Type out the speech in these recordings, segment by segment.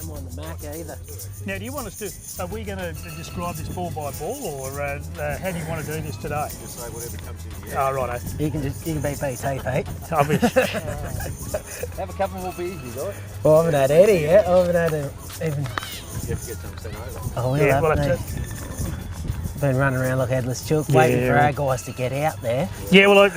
them on the Mac either. Now, do you want us to, are we going to describe this ball by ball, or how do you want to do this today? Just say whatever comes in your Oh, righto. You can be PT, Pete. Obviously. Have a couple more beers, you guys. Well, I haven't had any yet. I haven't had even. You have to get some sent over. Oh, Yeah, well, well, have been running around like headless chook, waiting for our guys to get out there. Yeah, well, I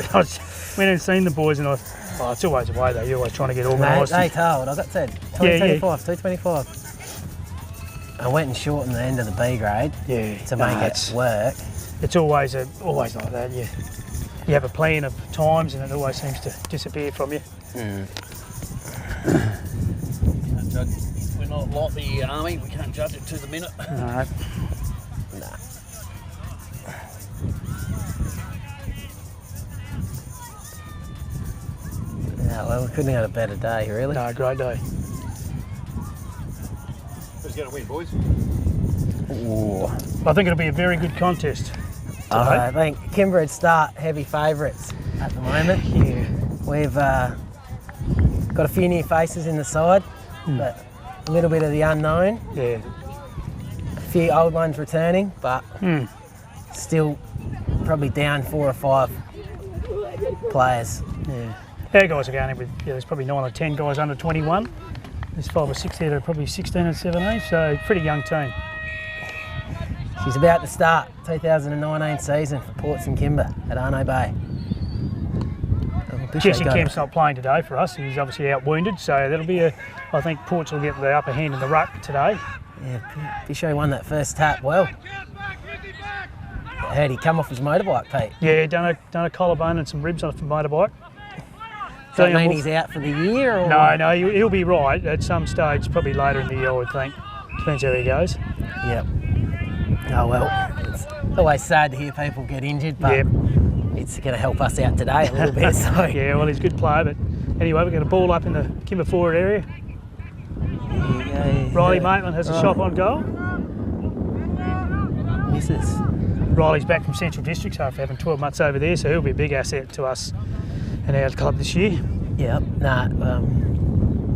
went and seen the boys, and it's always the way though. You're always trying to get organised. They told. I got said 225. I went and shortened the end of the B grade to make it work. It's always like that. You have a plan of times, and it always seems to disappear from you. Can't judge. We're not like the army. We can't judge it to the minute. No. Yeah, well, we couldn't have had a better day, really. No, great day. Who's going to win, boys? Ooh. I think it'll be a very good contest. I think Kimba would start heavy favourites at the moment. Yeah. We've got a few new faces in the side, but a little bit of the unknown. Yeah. A few old ones returning, but still probably down 4 or 5 players. Yeah. Our guys are going in with, there's probably 9 or 10 guys under 21. There's 5 or 6 there that are probably 16 and 17, so pretty young team. She's about to start 2019 season for Ports and Kimba at Arno Bay. Jesse Kemp's not playing today for us. He's obviously out wounded, so that'll be I think Ports will get the upper hand in the ruck today. Yeah, Bisho won that first tap well. I heard he come off his motorbike, Pete. Yeah, done a collarbone and some ribs off the motorbike. Does that mean he's out for the year? Or? No, he'll be right at some stage, probably later in the year, I would think. Depends how he goes. Yep. Oh well, it's always sad to hear people get injured, but it's going to help us out today a little bit. So. Yeah, well, he's a good player, but anyway, we've got a ball up in the Kimba forward area. Riley Maitland has a shot on goal. Misses. Riley's back from Central Districts after having 12 months over there, so he'll be a big asset to us and our club this year. Yep.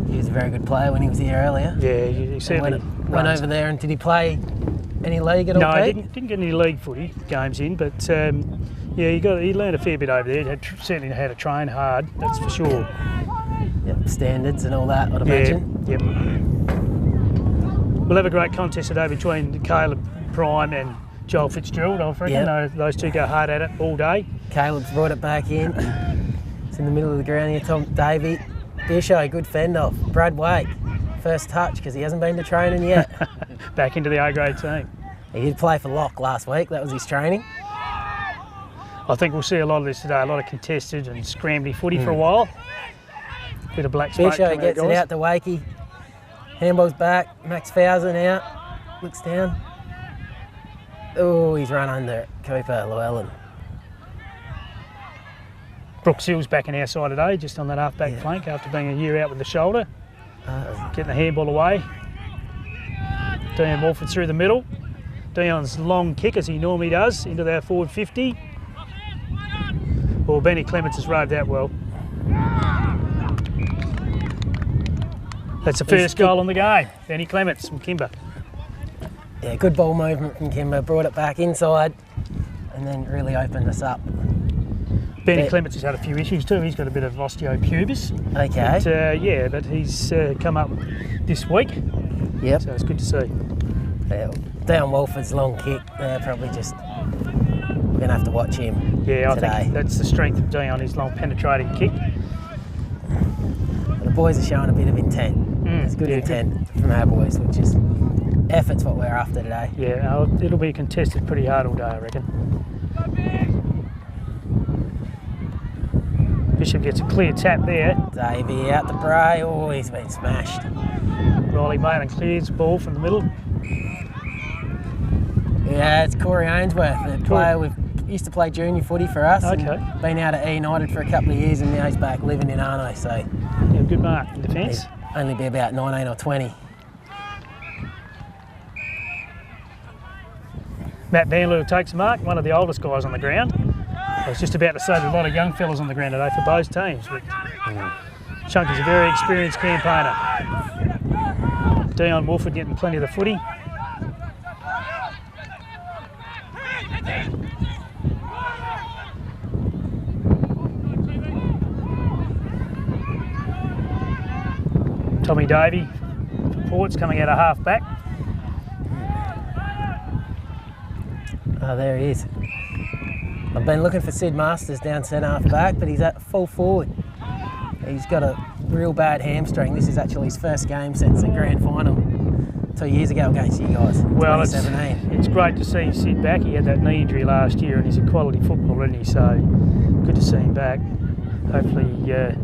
He was a very good player when he was here earlier. Yeah, he certainly went over there. And did he play any league at all? No, he didn't get any league footy games in, but he learned a fair bit over there. He certainly had to train hard, that's for sure. Yep, standards and all that, I'd imagine. Yep. We'll have a great contest today between Caleb Prime and Joel Fitzgerald, I reckon. Yep. Those two go hard at it all day. Caleb's brought it back in. It's in the middle of the ground here. Tom Davey, Bisho, good fend off. Brad Wake, first touch because he hasn't been to training yet. Back into the A-grade team. He did play for Lock last week. That was his training. I think we'll see a lot of this today. A lot of contested and scrambly footy for a while. Bit of black smoke. Bisho gets it out to Wakey. Handball's back. Max Fowson out. Looks down. Oh, he's run under it. Cooper Llewellyn. Brooks Hill's back in our side today, just on that half-back flank after being a year out with the shoulder. Getting the handball away. Dion Woolford through the middle. Dion's long kick, as he normally does, into their forward 50. Well, Benny Clements has rode that well. That's the first goal on the game. Benny Clements from Kimba. Yeah, good ball movement from Kimba. Brought it back inside and then really opened us up. Benny Clements has had a few issues too. He's got a bit of osteopubis. Okay. But he's come up this week. Yep. So it's good to see. Yeah, Dion Wolford's long kick. They're probably just we're gonna have to watch him. Yeah, I today. think that's the strength of Dion, his long penetrating kick. The boys are showing a bit of intent. It's good intent from our boys, which is effort's what we're after today. Yeah, it'll be contested pretty hard all day, I reckon. Bishop gets a clear tap there. Davey out to Bray. Oh, he's been smashed. Riley Maitland clears the ball from the middle. Yeah, it's Corey Ainsworth, the player we used to play junior footy for us. Okay. Been out at E United for a couple of years and now he's back living in Arno, so... Yeah, good mark in defence. Only be about 19 or 20. Matt Bandler takes the mark, one of the oldest guys on the ground. I was just about to say there's a lot of young fellas on the ground today for both teams, but Chunky's a very experienced campaigner. Dion Woolford getting plenty of the footy. Tommy Davey for Ports coming out of half back. Oh, there he is. I've been looking for Sid Masters down centre half back, but he's at full forward. He's got a real bad hamstring. This is actually his first game since the grand final 2 years ago against you guys. Well, 2017. it's great to see Sid back. He had that knee injury last year and he's a quality footballer, isn't he? So good to see him back. Hopefully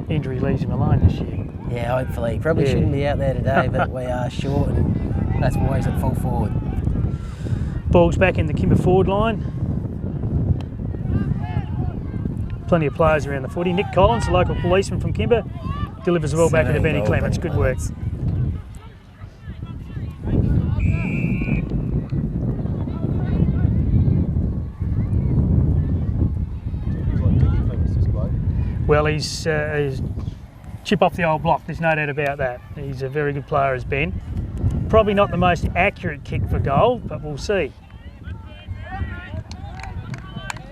injury leaves him alone this year. Yeah, hopefully. He probably shouldn't be out there today, but we are short and that's why he's at full forward. Ball's back in the Kimba forward line. Plenty of players around the footy. Nick Collins, the local policeman from Kimba, delivers the ball back to Benny Clements. Good work. Well, he's chip off the old block, there's no doubt about that. He's a very good player as Ben. Probably not the most accurate kick for goal, but we'll see.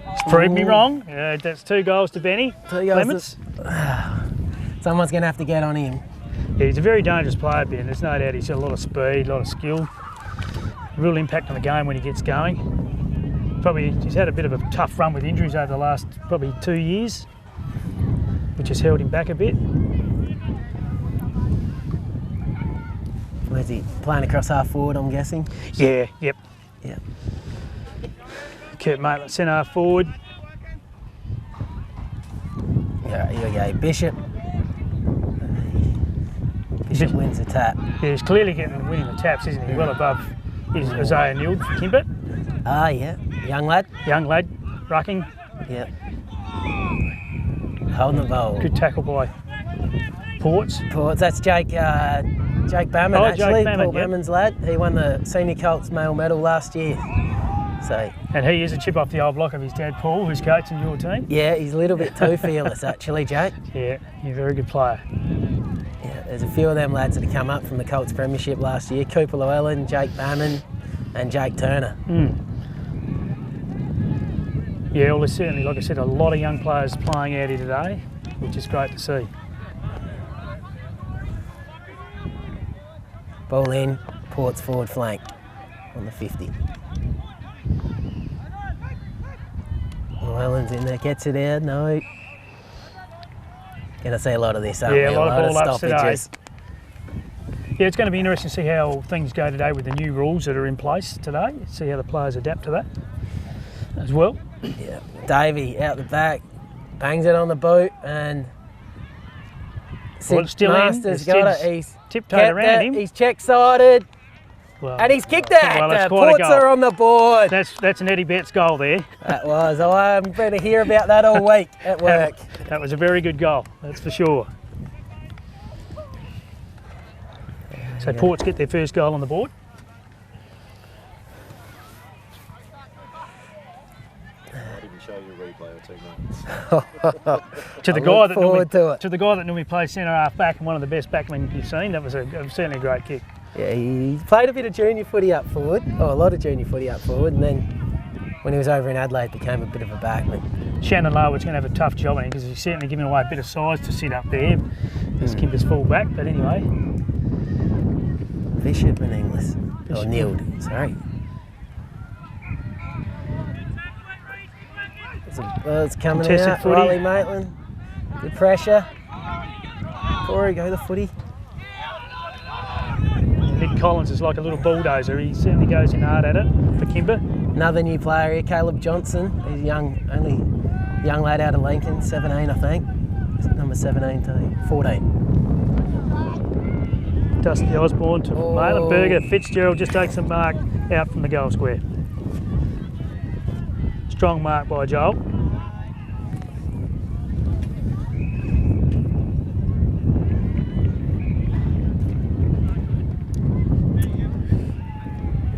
He's proved me wrong. That's 2 goals to Benny Clements. Someone's going to have to get on him. Yeah, he's a very dangerous player, Ben. There's no doubt he's got a lot of speed, a lot of skill. Real impact on the game when he gets going. Probably he's had a bit of a tough run with injuries over the last probably 2 years, which has held him back a bit. Where's he playing across half forward, I'm guessing? Yeah, yep. Yep. Kurt Maitland centre half forward. Yeah, here we go. Bishop. Bishop wins the tap. Yeah, he's clearly winning the taps, isn't he? Well above his Isaiah Nield for Kimba. Ah, yeah. Young lad. Young lad, rucking. Yep. Holding the ball. Good tackle by Ports. That's Jake Bammon, actually. Paul Bammon's lad. He won the Senior Colts male medal last year. So. And he is a chip off the old block of his dad, Paul, who's coaching your team. Yeah, he's a little bit too fearless, actually, Jake. Yeah, he's a very good player. Yeah, there's a few of them lads that have come up from the Colts Premiership last year. Cooper Llewellyn, Jake Bammon and Jake Turner. Yeah, well, there's certainly, like I said, a lot of young players playing out here today, which is great to see. Ball in, Ports forward flank on the 50. Llewellyn's in there, gets it out, no. Going to see a lot of this, aren't we? Yeah, a lot of ball-ups today. Stoppages. Yeah, it's going to be interesting to see how things go today with the new rules that are in place today. See how the players adapt to that as well. Yeah, Davey out the back, bangs it on the boot, and still Masters got it. He's tiptoed around him. He's check-sided, and he's kicked it. Well, that's the quite Ports are on the board. That's an Eddie Betts goal there. That was. I'm going to hear about that all week at work. That was a very good goal, that's for sure. So Ports get their first goal on the board. To the guy that normally plays centre half back and one of the best backmen you've seen, that was certainly a great kick. Yeah, he played a bit of junior footy up forward, a lot of junior footy up forward, and then when he was over in Adelaide became a bit of a backman. Shannon Larwood's going to have a tough job on him because he's certainly giving away a bit of size to sit up there as Kimba's full back, but anyway. Bishop and Inglis, or Nield, sorry. It's coming contested out, footy. Riley Maitland, good pressure. Corey, go the footy. Nick Collins is like a little bulldozer, he certainly goes in hard at it for Kimba. Another new player here, Caleb Johnson. He's only young lad out of Lincoln, 17 I think. Number 17 to 14. Dusty Osborne to Maitland. Berger, Fitzgerald just takes a mark out from the goal square. Strong mark by Joel.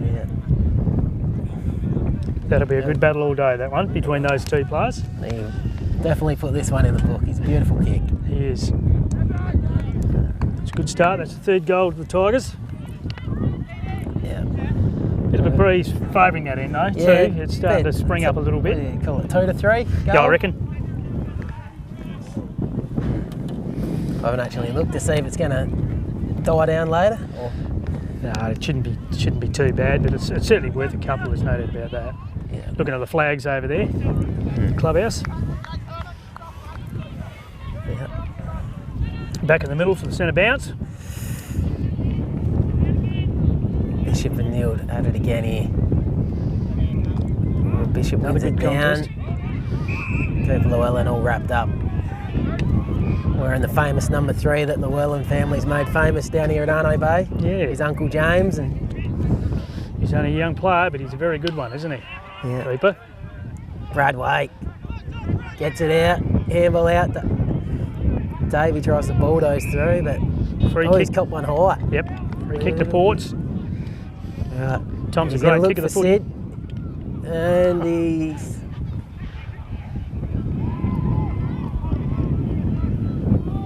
Yeah. That'll be a good battle all day, that one, between those two players. He'll definitely put this one in the book. It's a beautiful kick. He is. It's a good start. That's the third goal to the Tigers. Bit of a breeze favouring that end though, Yeah, too. It's starting to spring up a little bit. What do you call it, 2 to 3? Yeah, I reckon. I haven't actually looked to see if it's going to die down later. Or... No, it shouldn't be too bad, but it's certainly worth a couple. There's no doubt about that. Yeah. Looking at the flags over there, clubhouse. Yeah. Back in the middle for the centre bounce. Bishop and Neild at it again here. Bishop Another wins it good down. contest. Cooper Llewellyn all wrapped up. Wearing the famous number 3 that Llewellyn family's made famous down here at Arno Bay. Yeah. His Uncle James. And He's only a young player, but he's a very good one, isn't he? yeah. Cooper. Brad Wake gets it out, handball out. Davey tries to bulldoze through, but he's kick. got one high. Yep. Free kick to Ports. Right. Tom's He's a great gonna look kick of the for foot. Sid. And he's...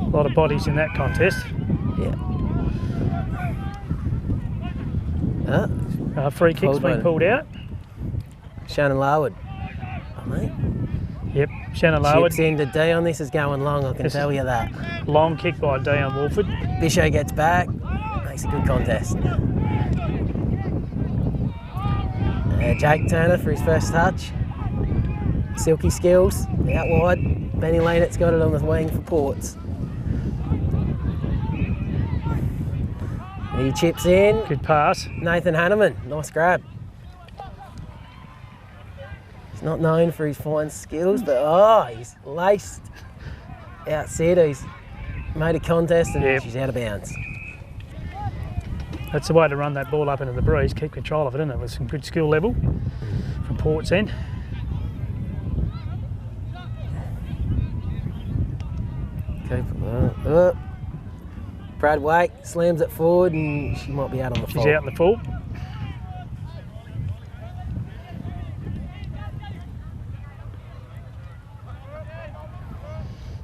A lot of bodies in that contest. Yeah. Free kick's been pulled out. Shannon Larwood. Oh, mate. Yep, Shannon Larwood. Chips into Dion. This is going long, I can tell you that. Long kick by Dion Woolford. Bisho gets back. Makes a good contest. Jake Turner for his first touch. Silky skills. Out wide. Benny Lanet's got it on the wing for Ports. He chips in. Good pass. Nathan Hanneman, nice grab. He's not known for his fine skills, but he's laced outside. He's made a contest and she's out of bounds. That's the way to run that ball up into the breeze, keep control of it, isn't it? With some good skill level from Port's end. Brad Wake slams it forward and she might be out on the full. She's out in the full.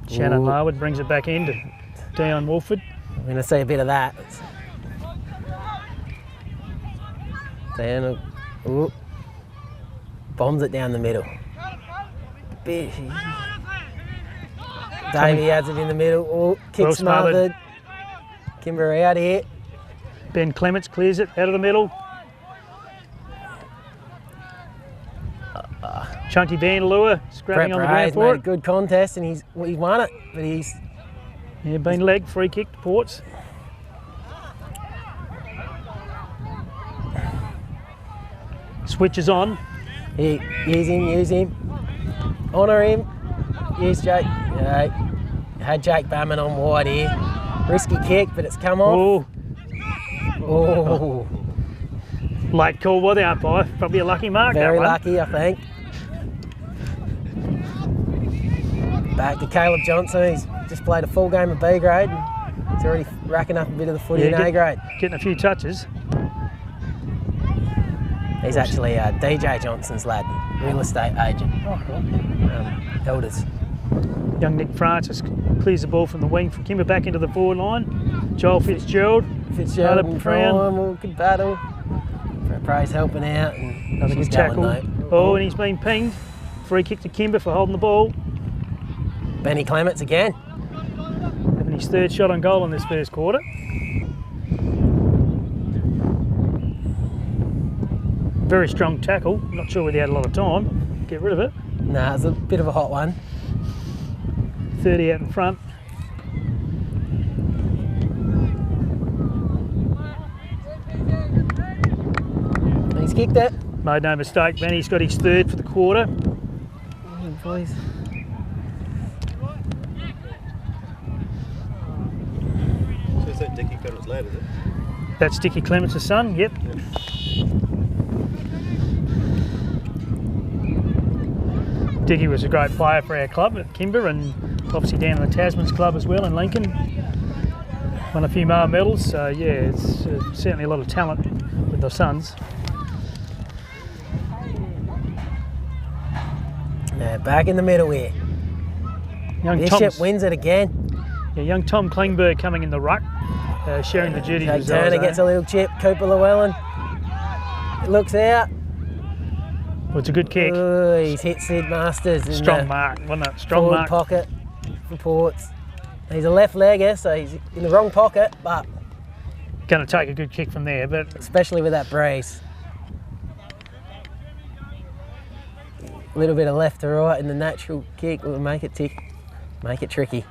Shannon Larwood brings it back in to Dion Woolford. I'm going to see a bit of that. Dion bombs it down the middle. Davey has it in the middle. Kick Well smothered. Kimba out here. Ben Clements clears it out of the middle. Chunky Vandalua scrapping on the ground for made a it. good contest and he won it, but he's... Yeah, been leg, free kick to Ports. Switches on. Use him. Honour him. Use Jake. Had Jake Bamman on wide here. Risky kick, but it's come off. Oh. Late call by the umpire. Probably a lucky mark. Very that one. lucky, I think. Back to Caleb Johnson. He's just played a full game of B grade. And he's already racking up a bit of the footy in A grade. Getting a few touches. He's actually DJ Johnson's lad, real estate agent. Oh, cool. Elders. Young Nick Francis clears the ball from the wing from Kimba back into the forward line. Joel Fitzgerald. Fitzgerald and Brown, good battle. Praise helping out. And another good tackle. And he's been pinged. Free kick to Kimba for holding the ball. Benny Clements again. Having his third shot on goal in this first quarter. Very strong tackle. Not sure whether he had a lot of time. Get rid of it. Nah, it's a bit of a hot one. 30 out in front. He's kicked it. Made no mistake, Benny's got his third for the quarter. Boys. So is that Dickie Clements' lad, is it? That's Dickie Clements' son, yep. Dickie was a great player for our club at Kimba and obviously down in the Tasman's club as well in Lincoln. Won a few more medals, so yeah, it's certainly a lot of talent with the sons. Back in the middle here. Bishop wins it again. Yeah, young Tom Klingberg coming in the ruck, sharing the duties with Turner Zozo. gets a little chip. Cooper Llewellyn. Looks out. Well, it's a good kick. Oh, he's hit Sid Masters in Strong the mark, wasn't it? Strong forward mark. pocket for Ports. He's a left legger, so he's in the wrong pocket, but Going to take a good kick from there, but especially with that brace. A little bit of left to right in the natural kick will make it tick, make it tricky.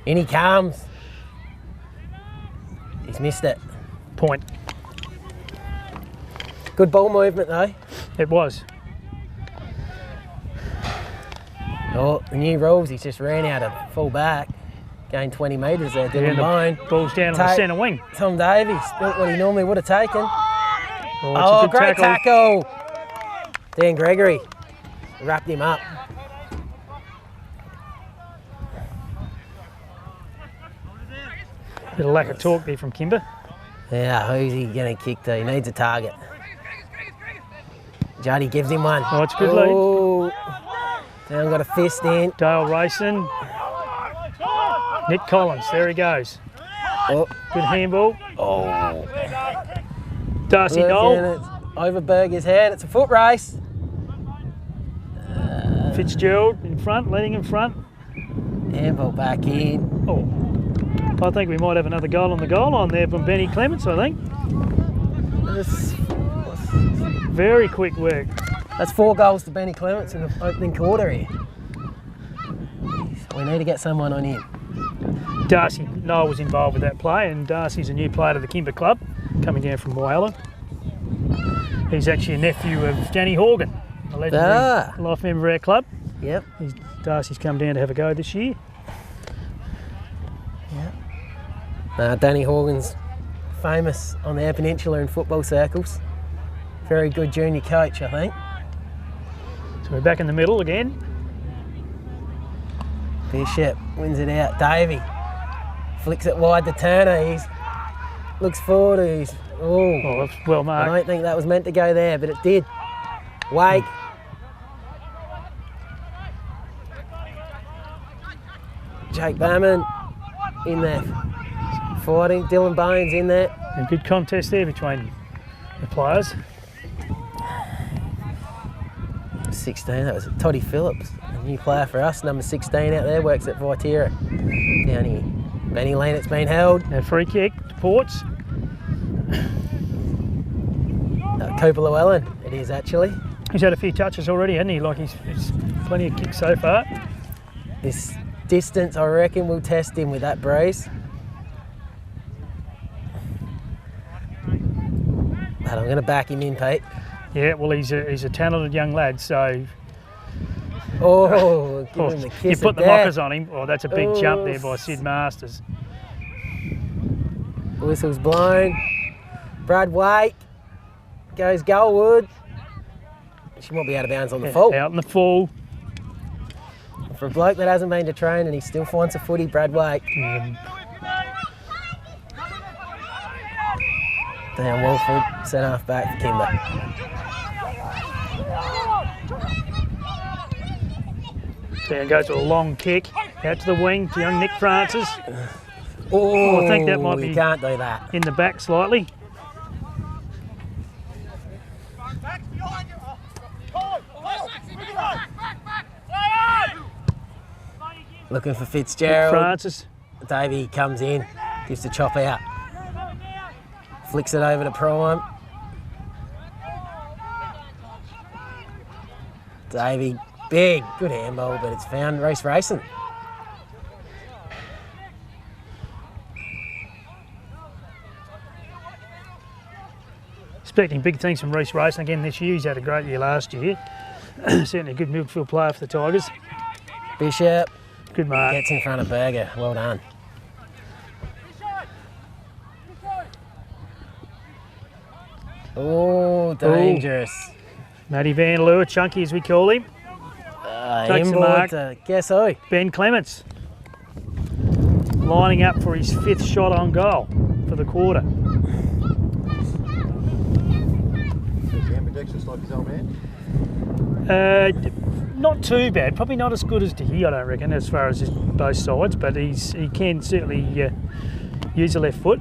In he comes. He's missed it. point. Good ball movement though. It was. Oh, the new rules, he's just ran out of full back. Gained 20 metres there, Yeah, Dylan the Bone. ball's down on the centre wing. Tom Davies, built what he normally would have taken. Oh, it's a good great tackle. Dan Gregory wrapped him up. Bit of lack of torque there from Kimba. Yeah, who's he going to kick to? He needs a target. Juddy gives him one. Oh, it's a good lead. Oh, Down got a fist in. Dale racing. Nick Collins, there he goes. Oh, Good handball. oh. Darcy Look, Knoll. and it's over Berger's head. It's a foot race. Fitzgerald in front, leading in front. Handball back in. Oh, I think we might have another goal on the goal line there from Benny Clements, I think. Very quick work. That's 4 goals to Benny Clements in the opening quarter here. We need to get someone on him. Darcy Knoll was involved with that play, and Darcy's a new player to the Kimba club, coming down from Whyalla. He's actually a nephew of Danny Horgan, a legendary life member of our club. Yep. Darcy's come down to have a go this year. Danny Horgan's famous on the Peninsula in football circles. Very good junior coach, I think. So we're back in the middle again. Bishop wins it out. Davey flicks it wide to Turner. He's looks forward. He's Oh, that's well I marked. don't think that was meant to go there, but it did. Wake. Jake Bowman in there fighting. Dylan Bones in there. A good contest there between the players. 16, that was Toddy Phillips, a new player for us, number 16 out there, works at Vitera. Down here. Benny Lennox been held. A free kick to Ports. Cooper Llewellyn, it is actually. He's had a few touches already, hasn't he? Like he's plenty of kicks so far. This distance, I reckon, will test him with that brace. But I'm going to back him in, Pete. Yeah, well, he's a talented young lad, so Oh, give him the kiss you of put the death. mockers on him. Oh, that's a big jump there by Sid Masters. The whistle's blown. Brad Wake goes goalward. She might be out of bounds on the full. Out in the full. For a bloke that hasn't been to train and he still finds a footy, Brad Wake. Down Woolford, centre half back for Kimba. Down goes with a long kick. Out to the wing to young Nick Francis. Oh, I think that might be you can't do that. in the back slightly. Looking for Nick Fitzgerald. Francis. Davey comes in, gives the chop out. Flicks it over to Prime. Davey, big, good handball, but it's found Reece racing. Expecting big things from Reece Racing again this year. He's had a great year last year. Certainly a good midfield player for the Tigers. Bishop Good mark. gets in front of Berger. Well done. Oh, dangerous. Matty Van Leeuwen, Chunky as we call him. Takes the Inboard mark. to guess who? Ben Clements. Lining up for his 5th shot on goal for the quarter. Ambidextrous like his old man. Not too bad. Probably not as good as Dicky, I don't reckon, as far as both sides, but he can certainly use the left foot.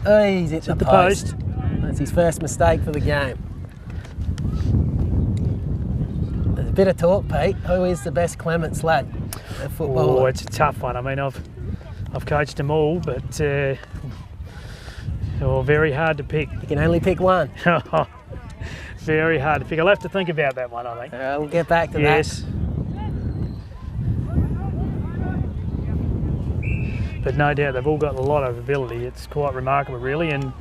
Oh, he's hit the At the post. post. That's his first mistake for the game. There's a bit of talk, Pete. Who is the best Clements lad at football? Oh, it's a tough one. I mean, I've coached them all, but very hard to pick. You can only pick one. Very hard to pick. I'll have to think about that one, I think. We'll get back to yes. that. But no doubt they've all got a lot of ability. It's quite remarkable, really. And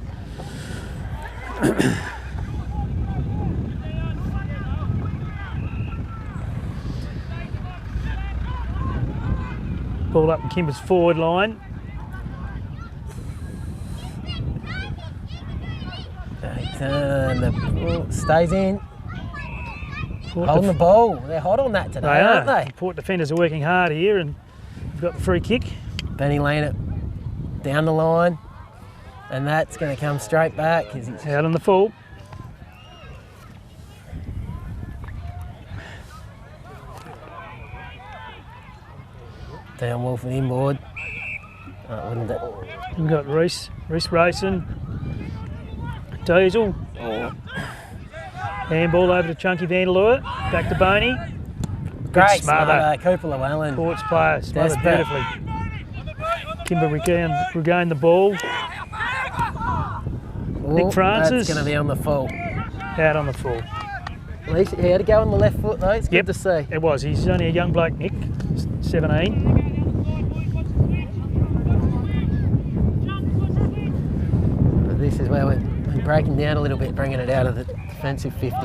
ball up in Kimba's forward line. Stays in. Holding the ball. They're hot on that today, aren't they? Port defenders are working hard here, and we've got the free kick. Benny laying it down the line, and that's going to come straight back. Out on the full. Down Woolford inboard. We've got Reese racing. Diesel. Handball over to Chunky Vanderloo. Back to Boney. Great smother. Cooper Llewellyn. Port's player smothered beautifully. Kimba regained the ball. Nick Francis. That's going to be on the full. Out on the full. At least he had to go on the left foot though. It's good to see. It was. He's only a young bloke, Nick. 17. This is where we're breaking down a little bit, bringing it out of the defensive 50.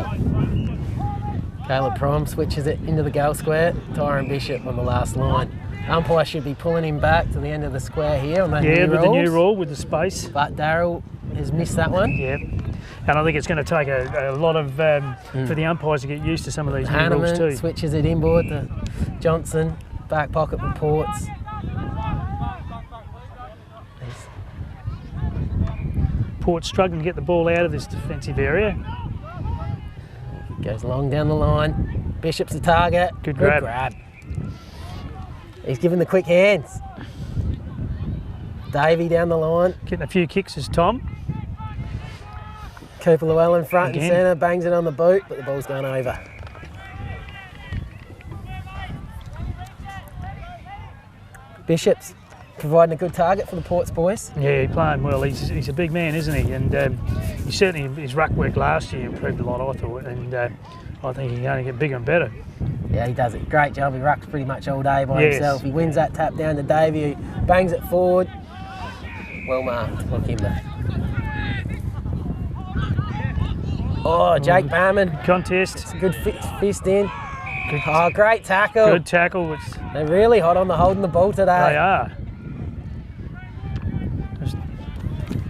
Caleb Prime switches it into the goal square. Tyrone Bishop on the last line. Umpire should be pulling him back to the end of the square here on that new with rules. the new rule, with the space. But Darryl has missed that one. Yeah. And I think it's going to take a lot of for the umpires to get used to some of these new rules too. Switches it inboard to Johnson, back pocket for Ports. Port's struggling to get the ball out of this defensive area. Goes long down the line. Bishop's the target. Good grab. He's given the quick hands. Davey down the line. Getting a few kicks is Tom. Cooper Llewellyn front and centre, bangs it on the boot, but the ball's gone over. Bishop's providing a good target for the Ports boys. Yeah, he's playing well. He's a big man, isn't he? And he certainly, his ruck work last year improved a lot, I thought, and I think he can only get bigger and better. Yeah, he does it. Great job. He rucks pretty much all day by himself. He wins that tap down to Davey, who bangs it forward. Well marked for Kimba. Oh, Jake Barman. Contest. It's a good fist in. Great tackle. Good tackle. They're really hot on the holding the ball today. They are.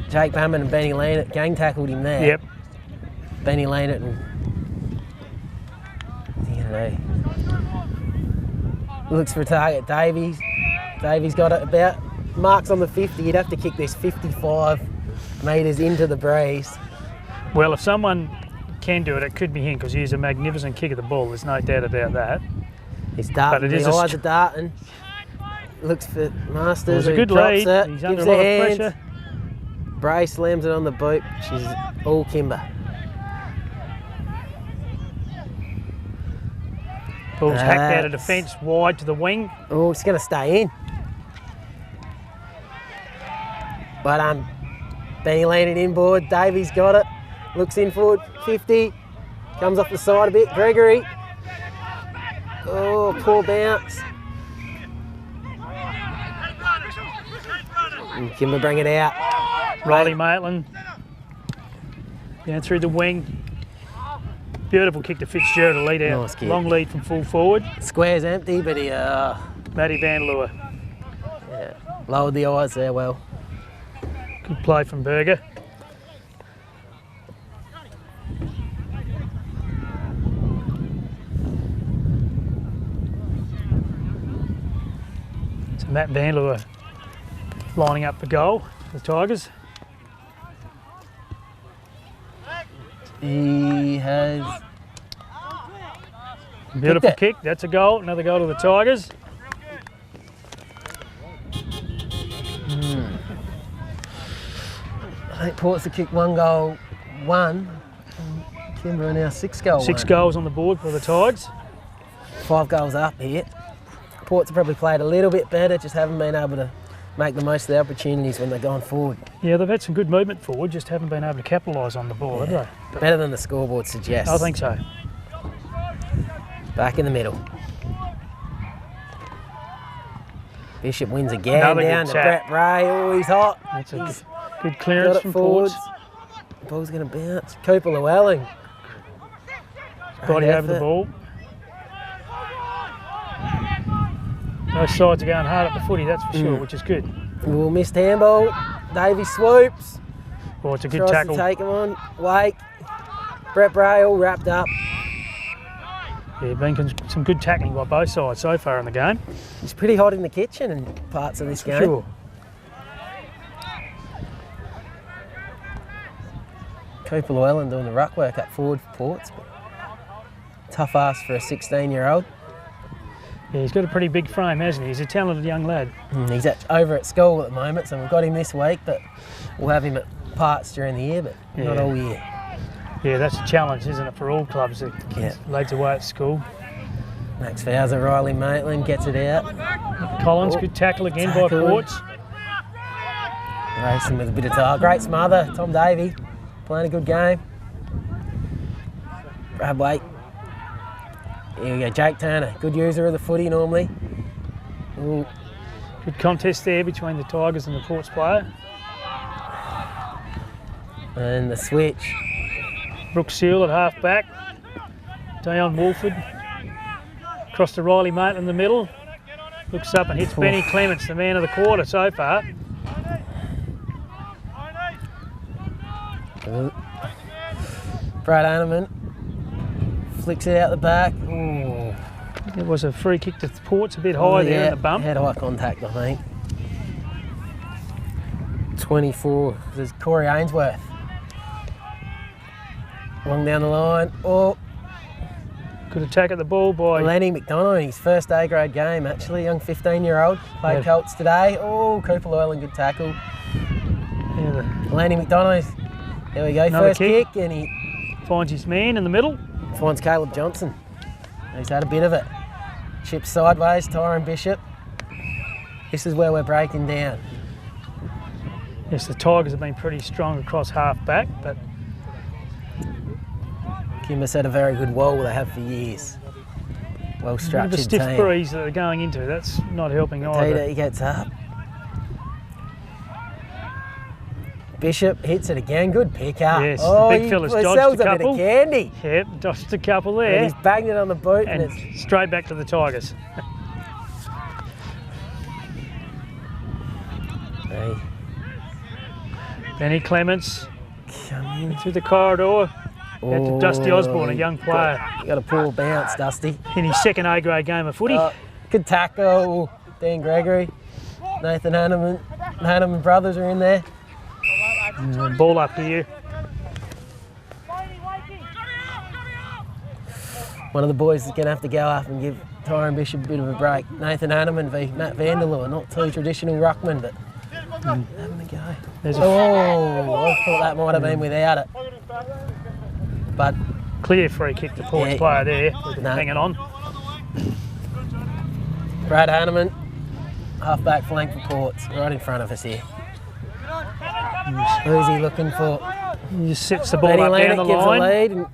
Jake Barman and Benny Lanett gang tackled him there. Yep. Benny Lanett and looks for a target. Davies got it about marks on the 50. You'd have to kick this 55 metres into the breeze. Well, if someone can do it, it could be him, because he's a magnificent kick of the ball. There's no doubt about that. He's darting. But it is the eyes are darting. Looks for Masters. It was a good lead. He's under a lot of pressure. Bray slams it on the boot. She's all Kimba. Ball's hacked out of defence, wide to the wing. Oh, it's going to stay in. But Benny landed inboard. Davies got it. Looks in forward, 50. Comes off the side a bit. Gregory. Oh, poor bounce. And Kimba bring it out. Riley Maitland. Down through the wing. Beautiful kick to Fitzgerald to lead out. Nice kick. Long lead from full forward. Square's empty, but he... Matty Vanderloo. Yeah, lowered the eyes there well. Good play from Berger. So Matt Vanderloo lining up the goal for the Tigers. He has... Beautiful kick. That's a goal. Another goal to the Tigers. I think Ports have kicked one goal 1. Kimba are now 6 goals. 6 goals on the board for the Tigers. 5 goals up here. Ports have probably played a little bit better, just haven't been able to make the most of the opportunities when they're going forward. Yeah, they've had some good movement forward, just haven't been able to capitalise on the ball, have they? Better than the scoreboard suggests. I think so. Back in the middle. Bishop wins again. Another down good to tap. Brett Bray. Oh, he's hot. That's a He's good clearance got it from forwards. Ports. Ball's going to bounce. Cooper Llewellyn. Body Great over the effort. ball. Both sides are going hard at the footy, that's for sure, which is good. Well, missed handball. Davey swoops. Well, it's a good Tries tackle. to take him on. Wake. Brett Bray all wrapped up. Yeah, been some good tackling by both sides so far in the game. He's pretty hot in the kitchen in parts of this For game. sure. Cooper Llewellyn doing the ruck work up forward for Ports. But tough ask for a 16-year-old. Yeah, he's got a pretty big frame, hasn't he? He's a talented young lad. He's over at school at the moment, so we've got him this week, but we'll have him at parts during the year, but not all year. Yeah, that's a challenge, isn't it, for all clubs that lads away at school. Max Fowler, Riley Maitland gets it out. Collins, good tackle again by Ports. Racing with a bit of time. Great smother, Tom Davey, playing a good game. Brad Wake. Here we go, Jake Turner, good user of the footy normally. Ooh. Good contest there between the Tigers and the Ports player. And the switch. Brooke Seal at half back. Dion Woolford. Across to Riley Maitland in the middle. Looks up and hits Benny Clements, the man of the quarter so far. Brad Anneman flicks it out the back. Ooh. It was a free kick to Ports, a bit high there in the bump. Had eye contact, I think. 24. There's Corey Ainsworth. Long down the line. Oh, Good attack at the ball by Lenny McDonough in his first A-grade game, actually. Young 15-year-old. Played Colts today. Oh, Cooper Llewellyn, good tackle. Lenny McDonough. There we go. Another First kick, and he finds his man in the middle. finds Caleb Johnson. He's had a bit of it. Chips sideways, Tyrone Bishop. This is where we're breaking down. Yes, the Tigers have been pretty strong across half back, but Kimba had a very good wall they have for years. Well a bit of structured a stiff team. breeze that they're going into. That's not helping Tita, either. he gets up. Bishop hits it again. Good pick up. Yes, oh, the big fella's dodged sells a a bit couple. of candy. Yep, dodged a couple And there. he's banged it on the boot, and And it's straight back to the Tigers. hey, Benny Clements come in. through the corridor. Out to Dusty Osborne, a young player. You got a poor bounce, Dusty. In his second A-grade game of footy. Good tackle. Dan Gregory, Nathan Hanneman. The Hanneman brothers are in there. Ball up here. One of the boys is going to have to go up and give Tyrone Bishop a bit of a break. Nathan Hanneman v Matt Vanderloo, not too traditional ruckman, but having a go. There's a I thought that might have been without it. But clear free kick to Port's player there, hanging on. Brad Hanneman, half-back flank for Ports, right in front of us here. Who's he looking for? He just sets the ball Benny up down the Lennox gives line. the lead and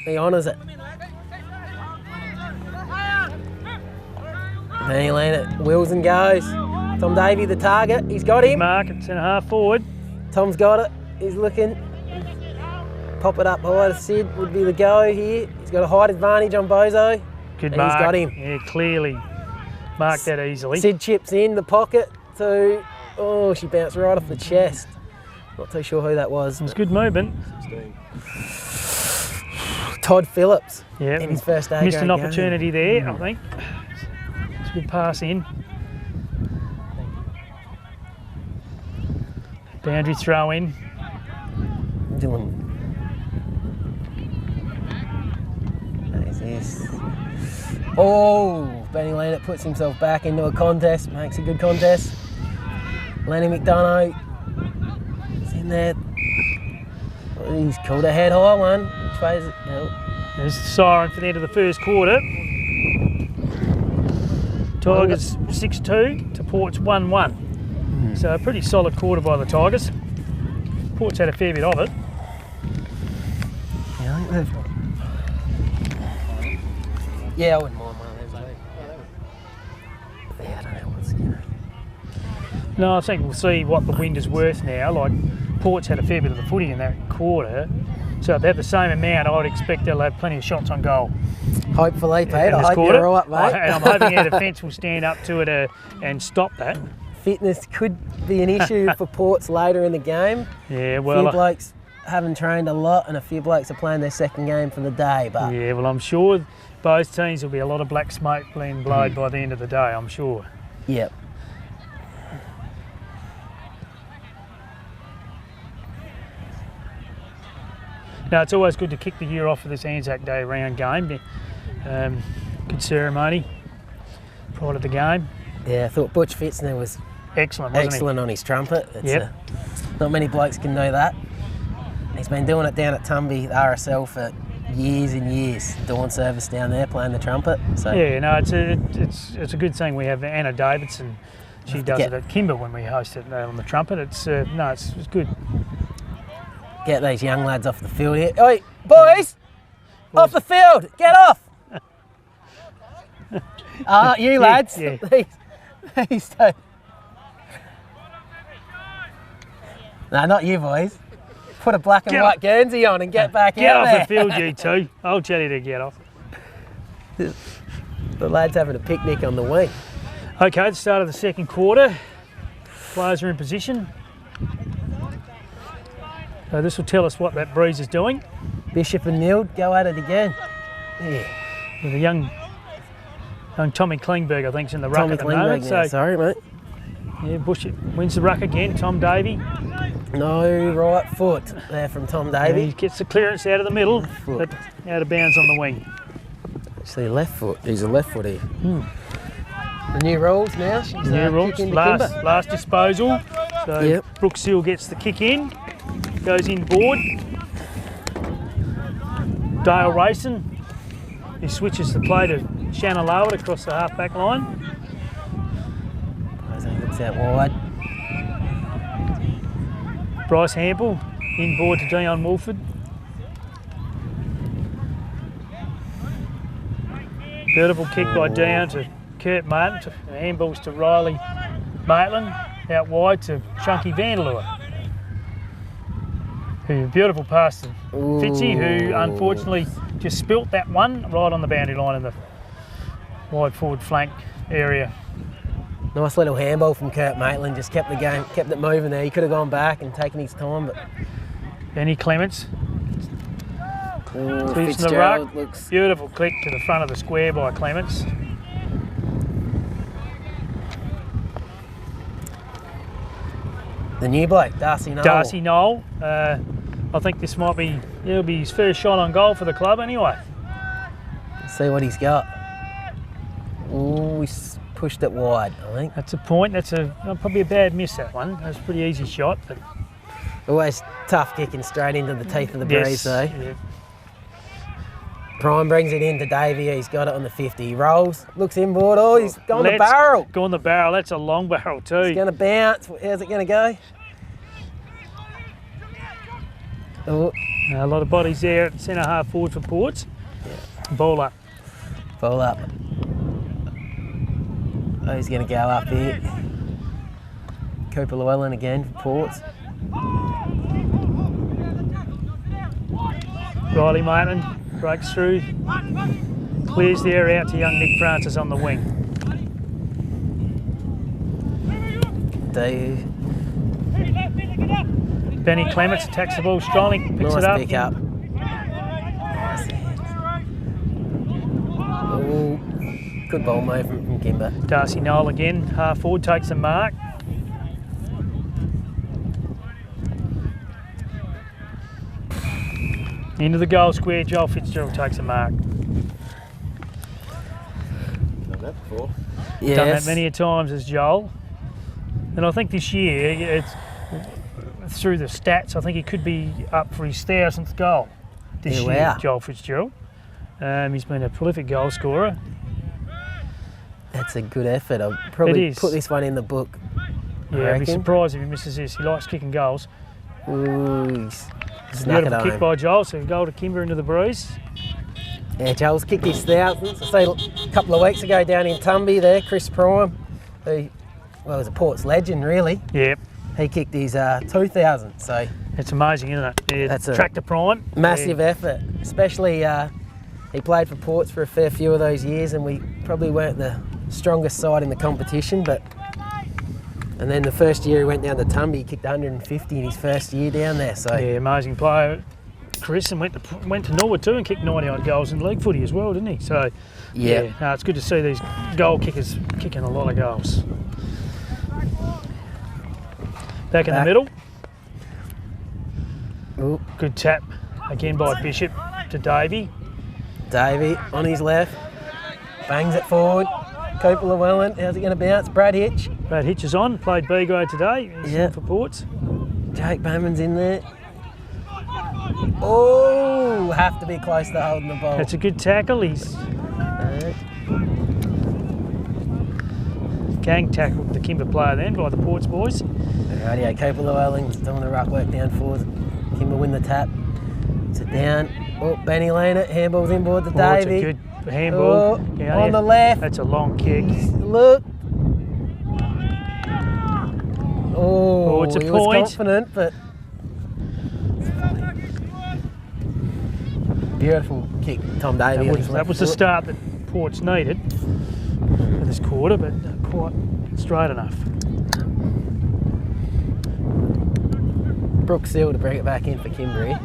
he honours it. Benny Lennox wheels and goes. Tom Davey, the target, he's got him. Mark at centre half forward. Tom's got it, he's looking. Pop it up high to Sid would be the go here. He's got a height advantage on Bozo. Good And mark. he's got him. Yeah, clearly marked that easily. Sid chips in the pocket to, oh, she bounced right off the chest. Not too sure who that was. It was good movement. 16. Todd Phillips Yeah, in his first A-grade missed an game. opportunity there, I think. It's a good pass in. Boundary throw in. Dylan. There's this. Oh, Benny Lennox puts himself back into a contest, makes a good contest. Lenny McDonough is in there. He's called a head high one. Which way is it? No. There's the siren for the end of the first quarter. Tigers 6-2 to Port's 1-1. So a pretty solid quarter by the Tigers. Port's had a fair bit of it. Yeah, I think they've... Yeah, I wouldn't mind one of those. Yeah, I don't know what's going to... No, I think we'll see what the wind is worth now. Like, Port's had a fair bit of the footy in that quarter. So if they have the same amount, I would expect they'll have plenty of shots on goal. Hopefully, Pete. I hope quarter. you're right, mate. And I'm hoping our defence will stand up to it and stop that. Fitness could be an issue for Ports later in the game. Yeah, A well... few blokes haven't trained a lot and a few blokes are playing their second game for the day. But Yeah, well, I'm sure both teams will be a lot of black smoke being blown by the end of the day, I'm sure. Yep. Now, it's always good to kick the year off for this ANZAC Day round game. Good ceremony prior to the game. Yeah, I thought Butch Fitzner was Excellent, wasn't excellent on his trumpet. It's, Yep. Not many blokes can know that. He's been doing it down at Tumby, the RSL, for years and years. Dawn service down there playing the trumpet. So he? Yeah, no, it's a good thing we have Anna Davidson. She does it at Kimba when we host it on the trumpet. It's good. get these young lads off the field here. Oi, boys! Off the field! Get off! You lads. Yeah. These two. No, not you boys. Put a black and white Guernsey on and get back Get out off there. the field, you two. I'll tell you to get off. The lad's having a picnic on the wing. Okay, the start of the second quarter. Players are in position. So this will tell us what that breeze is doing. Bishop and Nield go at it again. Yeah. With a young Tommy Klingberg, I think, is in the ruck Tommy at the moment. Klingberg now, So sorry mate. yeah, Bush wins the ruck again. Tom Davey. No right foot there from Tom Davey. He gets the clearance out of the middle, but out of bounds on the wing. Actually left foot. He's a left foot here. The new rules now. She's, New rules, kick into Kimba. last disposal. So Yep. Brooke Seal gets the kick in, goes inboard. Dale Rayson, he switches the play to Shannon Loward across the half-back line. I think it's out wide. Bryce Hample, inboard to Dion Woolford. Beautiful kick by Dion to Kurt Martin, handballs to Riley Maitland, out wide to Chunky Vanderloo. Beautiful pass to Fitzy, who unfortunately just spilt that one right on the boundary line in the wide forward flank area. Nice little handball from Kurt Maitland, just kept the game, kept it moving there. He could have gone back and taken his time, but Benny Clements, twists the Fitzgerald ruck. looks. Beautiful click to the front of the square by Clements. The new bloke, Darcy Noel. Darcy Knoll. I think this might be, it'll be his first shot on goal for the club anyway. See what he's got. Ooh, he's pushed it wide, I think. That's a point. That's probably a bad miss, that one. That's a pretty easy shot. But Always tough kicking straight into the teeth of the breeze, though. yeah. Prime brings it in to Davey. He's got it on the 50. He rolls, looks inboard. Oh, he's gone the barrel. Gone the barrel. That's a long barrel too. It's going to bounce. How's it going to go? Oh, A lot of bodies there at centre half forward for Ports. Ball up. fall up. Oh, he's going to go up here. Cooper Llewellyn again for Ports. Riley Maitland breaks through. Clears the area out to young Nick Francis on the wing. Dave. Benny Clements attacks the ball strongly, picks Nice it up. pick up. Oh, good ball movement from Kimba. Darcy Knoll again, half forward, takes the mark. Into the goal square, Joel Fitzgerald takes a mark. Done that before. Yes. Done that many a times as Joel. And I think this year, through the stats, I think he could be up for his 1,000th goal this year, wow. Joel Fitzgerald. He's been a prolific goal scorer. That's a good effort. I'll probably put this one in the book. Yeah, I'd be surprised if he misses this. He likes kicking goals. Ooh, he's It's a beautiful kick by Joel, so goal to Kimba into the breeze. Yeah, Joel's kicked his 1,000th. I see a couple of weeks ago down in Tumby there, Chris Prime, who, well, was a Port's legend really. Yep. He kicked his 2,000, so... It's amazing, isn't it? Yeah, that's a tractor prime. Massive effort, especially he played for Ports for a fair few of those years, and we probably weren't the strongest side in the competition, but... And then the first year he went down to Tumby, he kicked 150 in his first year down there, so... Yeah, amazing player, Chris, and went to Norwood too and kicked 90-odd goals in league footy as well, didn't he? So, yeah, it's good to see these goal kickers kicking a lot of goals. Back in the middle. Ooh. Good tap again by Bishop to Davey. Davey on his left, bangs it forward. Cooper Llewellyn, how's it going to bounce? Brad Hitch. Brad Hitch is on, played B grade today. He's in for Ports. Jake Bowman's in there. Oh, have to be close to holding the ball. That's a good tackle. He's gang tackled the Kimba player then by the Ports boys. Rightio, Cooper Llewellyn's doing the ruck work down forward. Kimba win the tap. It's a down. Oh, Benny Lane it. Handball's inboard to Davey. It's a good handball. On the left. That's a long kick. Look. Oh, it's a he point. was confident, but... Beautiful kick, Tom Davey. That was the start that Ports needed for this quarter, but not quite straight enough. Brooks Seal to bring it back in for Kimber.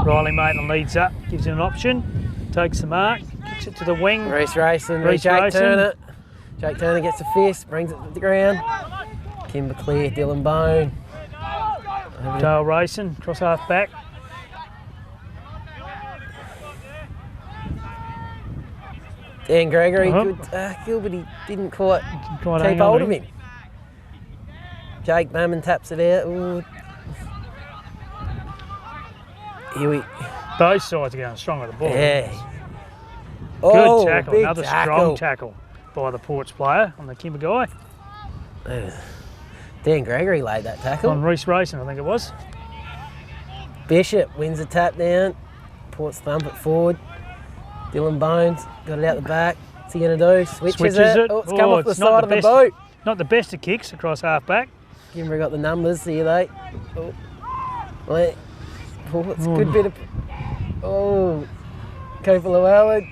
Riley Maitland leads up, gives him an option, takes the mark, kicks it to the wing. Reece Racing, Jake Turner. Jake Turner gets a fist, brings it to the ground. Kimber clear, Dylan Bone. Dale Racing, cross half back. Dan Gregory, good tackle, but he didn't quite keep hold of him. Jake Bowman taps it out. Ooh. Both sides are going strong at the ball. Yeah. Good tackle, big another strong tackle by the Ports player on the Kimber guy. Dan Gregory laid that tackle. On Reece Racing, I think it was. Bishop wins the tap down. Ports thump it forward. Dylan Bones got it out the back. What's he going to do? Switches it. Oh, it's come off the side of the boat. Not the best of kicks across half back. Kimber got the numbers, see they. Oh, it's a good bit of... Oh, Cooper Llewellyn.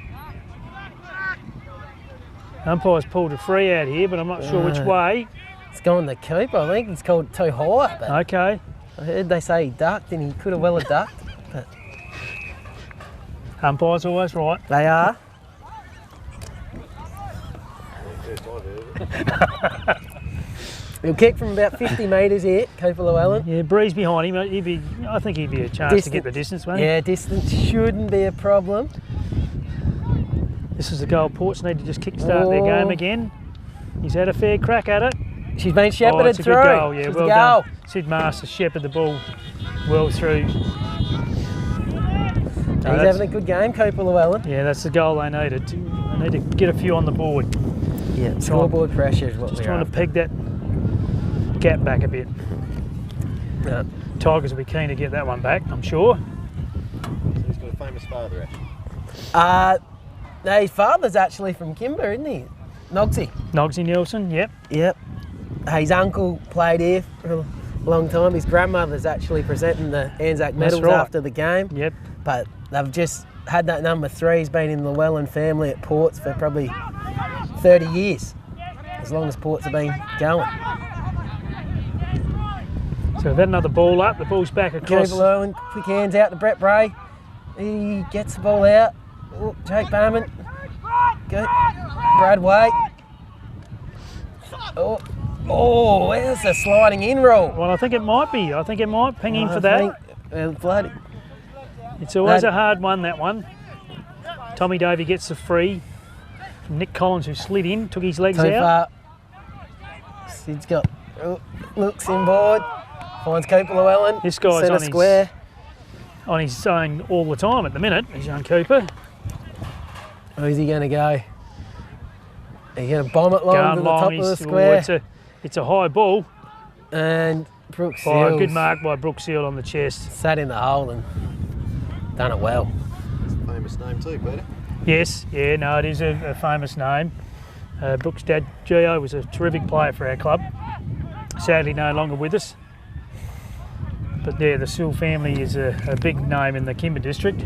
Umpire's pulled a free out here, but I'm not sure which way. It's gone to Cooper. I think he's called too high. But okay. I heard they say he ducked, and he could have well have ducked. But umpire's always right. They are. He'll kick from about 50 metres here, Cooper Llewellyn. Yeah, Breeze behind him. I think he'd be a chance to get the distance, won't he? Yeah, distance shouldn't be a problem. This is the goal. Ports need to just kick-start their game again. He's had a fair crack at it. She's been shepherded it's a through. Good goal, yeah, well done. Sid Masters shepherded the ball well through. He's having a good game, Cooper Llewellyn. Yeah, that's the goal they needed. They need to get a few on the board. Yeah, scoreboard pressure is what just we're trying after. to peg that gap back a bit. Yeah. Tigers will be keen to get that one back, I'm sure. So he's got a famous father, actually. No, his father's actually from Kimber, isn't he? Nogsy Nielsen, yep. Yep. His uncle played here for a long time. His grandmother's actually presenting the ANZAC medals after the game. Yep. But they've just had that number 3. He's been in the Llewellyn family at Ports for probably 30 years, as long as Ports have been going. So we've had another ball up. The ball's back across. Llewellyn, quick hands out to Brett Bray. He gets the ball out. Oh, Jake Bowman. Good. Brad White. Oh, where's the sliding in roll? Well, I think it might be. I think it might ping in for that. It's always a hard one, that one. Tommy Davey gets the free. Nick Collins, who slid in, took his legs Too out. far. Sid's got looks inboard. Finds Cooper Llewellyn. This guy's centre on square. On his zone all the time at the minute, is young Cooper. Who's he going to go? Are you going to bomb it long Going to the long, top of the square? It's a high ball. And Brooks Oh, Seals good mark by Brooke Seal on the chest. sat in the hole and done it well. It's a famous name too, Peter. Yes, yeah, no, it is a famous name. Brooke's dad, Gio, was a terrific player for our club. Sadly, no longer with us. But yeah, the Seal family is a big name in the Kimba district.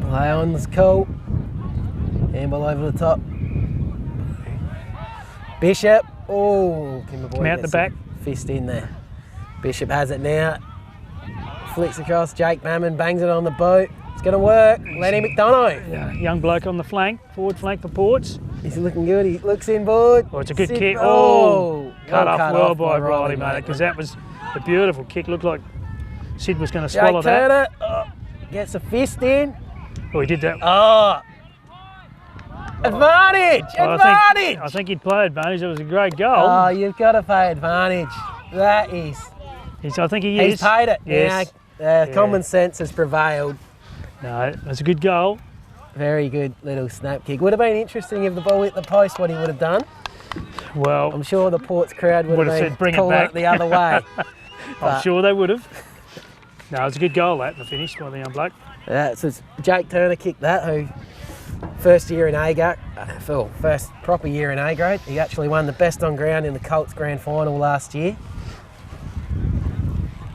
Play on was cool. Handball over the top. Bishop. Oh, Kimber boy Come out the gets back. a fist in there. Bishop has it now. Flicks across. Jake Mammon bangs it on the boot. It's going to work. Lenny McDonough. Yeah, young bloke on the flank, forward flank for Ports. He's looking good. He looks inboard. Oh, it's a good Sid- kick. Oh, Cut off well by Riley Riley, mate, because that was a beautiful kick. Looked like Sid was going to Jake swallow that. Turner gets a fist in. Oh, he did that. Oh, advantage! Well, Advantage! I think he'd play advantage. It was a great goal. Oh, you've got to play advantage. That is. I think he He's is. paid it. Yes. Now, common sense has prevailed. No, it was a good goal. Very good little snap kick. Would have been interesting if the ball hit the post, what he would have done. Well, I'm sure the Ports crowd would have said, been "Bring it calling back." it the other way. I'm sure they would have. No, it was a good goal, that, in the finish by the young bloke. So Jake Turner kicked that, who first year in ANZAC, first proper year in A grade. He actually won the best on ground in the Colts grand final last year.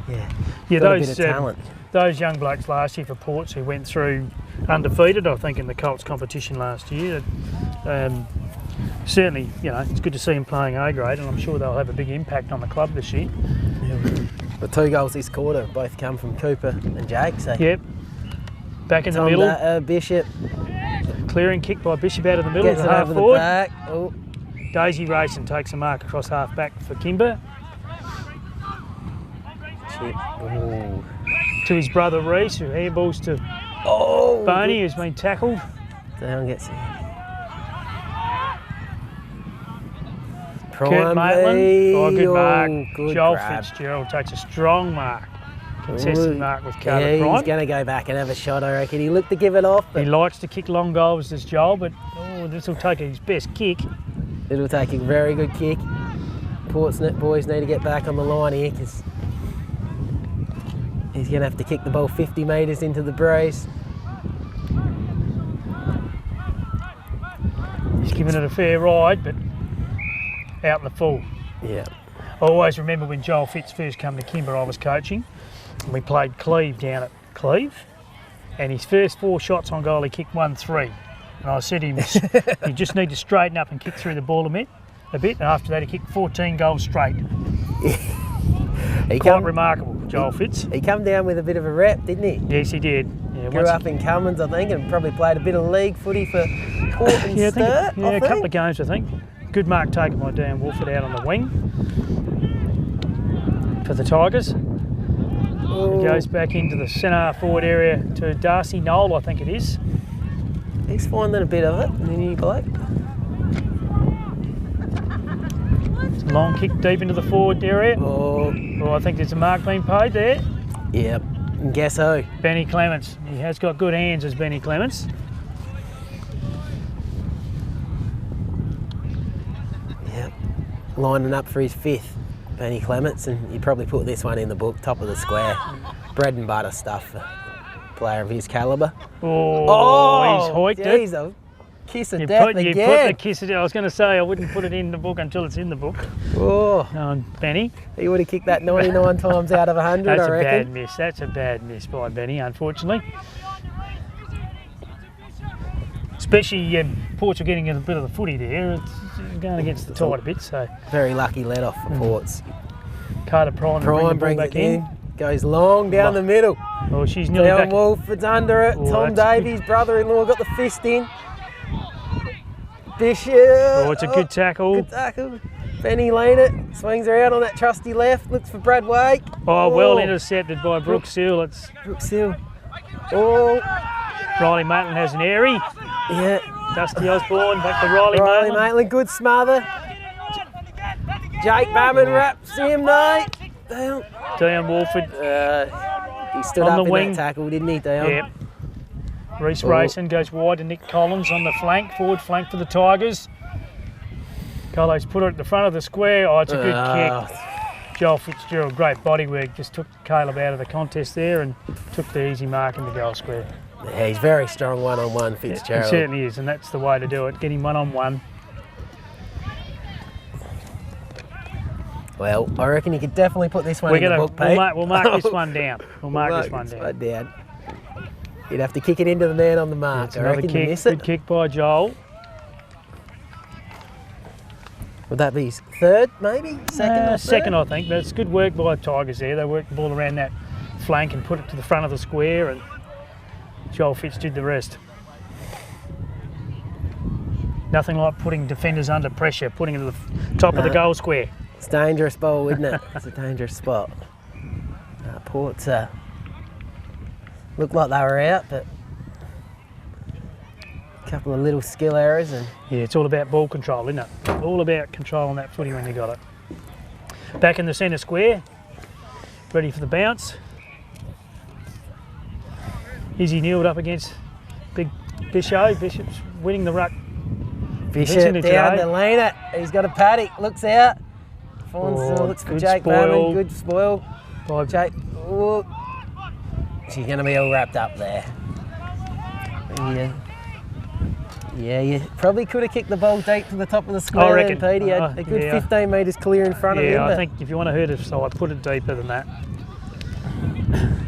Yeah, Got a bit of talent. Those young blokes last year for Ports who went through undefeated, I think, in the Colts competition last year. Certainly, it's good to see him playing A grade, and I'm sure they'll have a big impact on the club this year. The 2 goals this quarter both come from Cooper and Jake. So Yep. Back in the middle. Bishop Clearing kick by Bishop out of the middle gets to it half over the forward. back. Oh, Daisy Racing takes a mark across half back for Kimba. chip. Oh. To his brother Reese, who handballs to Boney, who's been tackled. Down gets it. Kurt Maitland. Oh, good mark. Good Joel grab. Fitzgerald takes a strong mark. Contested mark with Carter Yeah, Prime. he's going to go back and have a shot, I reckon. He looked to give it off, but He likes to kick long goals, this Joel, but this will take his best kick. it'll take a very good kick. Portsnet boys need to get back on the line here because he's going to have to kick the ball 50 metres into the breeze. He's giving it a fair ride, but out in the full. Yeah. I always remember when Joel Fitz first came to Kimber, I was coaching, and we played Cleve down at Cleve, and his first 4 shots on goal, he kicked 1-3. And I said to him, you just need to straighten up and kick through the ball a bit, and after that he kicked 14 goals straight. Quite remarkable, Joel Fitz. He come down with a bit of a rep, didn't he? Yes, he did. Yeah, Grew up in Cummins, I think, and probably played a bit of league footy for Port and yeah, Sturt, a couple of games, I think. Good mark taken by Dan Woolford out on the wing for the Tigers. He goes back into the centre forward area to Darcy Knoll, I think it is. He's finding a bit of it, the new bloke. Long kick deep into the forward area. Oh, I think there's a mark being paid there. yep. And guess who? Benny Clements. He has got good hands as Benny Clements. Yep. Lining up for his 5th, Benny Clements, and you probably put this one in the book, top of the square. Bread and butter stuff for a player of his calibre. Oh, he's hoiked it. He's a kiss of You death put the again. kiss of death. I was going to say I wouldn't put it in the book until it's in the book. Oh, Benny. he would have kicked that 99 times out of 100, That's I a reckon. bad miss. That's a bad miss by Benny, unfortunately. Especially Ports are getting a bit of the footy there. It's going against the tide a bit, so Very lucky let off for Ports. Carter Prime bring the ball brings back it in. Goes long down the middle. Oh, she's nearly Down back. Woolford's under it. Oh, Tom that's Davies, brother-in-law, got the fist in. Bishop. Oh, it's a good tackle. Good tackle. Benny lean it. Swings her out on that trusty left. Looks for Brad Wake. Oh, well intercepted by Brooke Seal. It's Brooks Hill. Oh, Riley Maitland has an airy. yeah. Dusty Osborne back to Riley Riley Maitland. Maitland, good smother. Jake Bammon wraps him, mate. Down. Dion Woolford He stood on up the in wing. that tackle, didn't he, Dion? Yep. Reece Oh. Rayson goes wide to Nick Collins on the flank, forward flank for the Tigers. Colo's put it at the front of the square. Oh, it's a good kick. Joel Fitzgerald, great body work, just took Caleb out of the contest there and took the easy mark in the goal square. Yeah, he's very strong one-on-one, Fitzgerald. He certainly is, and that's the way to do it, get him one-on-one. Well, I reckon you could definitely put this one in the book, Pete. We'll mark this one down. We'll mark this one down. You'd have to kick it into the man on the mark. It's I another reckon you kick, miss it. good kick by Joel. Would that be his third, maybe? Second or third? Second, I think. But it's good work by the Tigers there. They worked the ball around that flank and put it to the front of the square, and Joel Fitz did the rest. Nothing like putting defenders under pressure, putting it to the top of the goal square. It's a dangerous ball, isn't it? It's a dangerous spot. Ports looked like they were out, but a couple of little skill errors. And Yeah, it's all about ball control, isn't it? All about controlling that footy when you got it. Back in the centre square, ready for the bounce. Izzy Neild up against Big Bishop. Bishop's winning the ruck. Bishop Isn't it down today? to Lena. He's got a paddock, looks out. Finds, looks for good Jake spoil. Bammon, good spoil. By Jake, oh, she's going to be all wrapped up there. Yeah, you probably could have kicked the ball deep to the top of the square. I reckon. Pete. He had a good 15 metres clear in front of him. Yeah, I but think if you want to hurt her, so I put it deeper than that.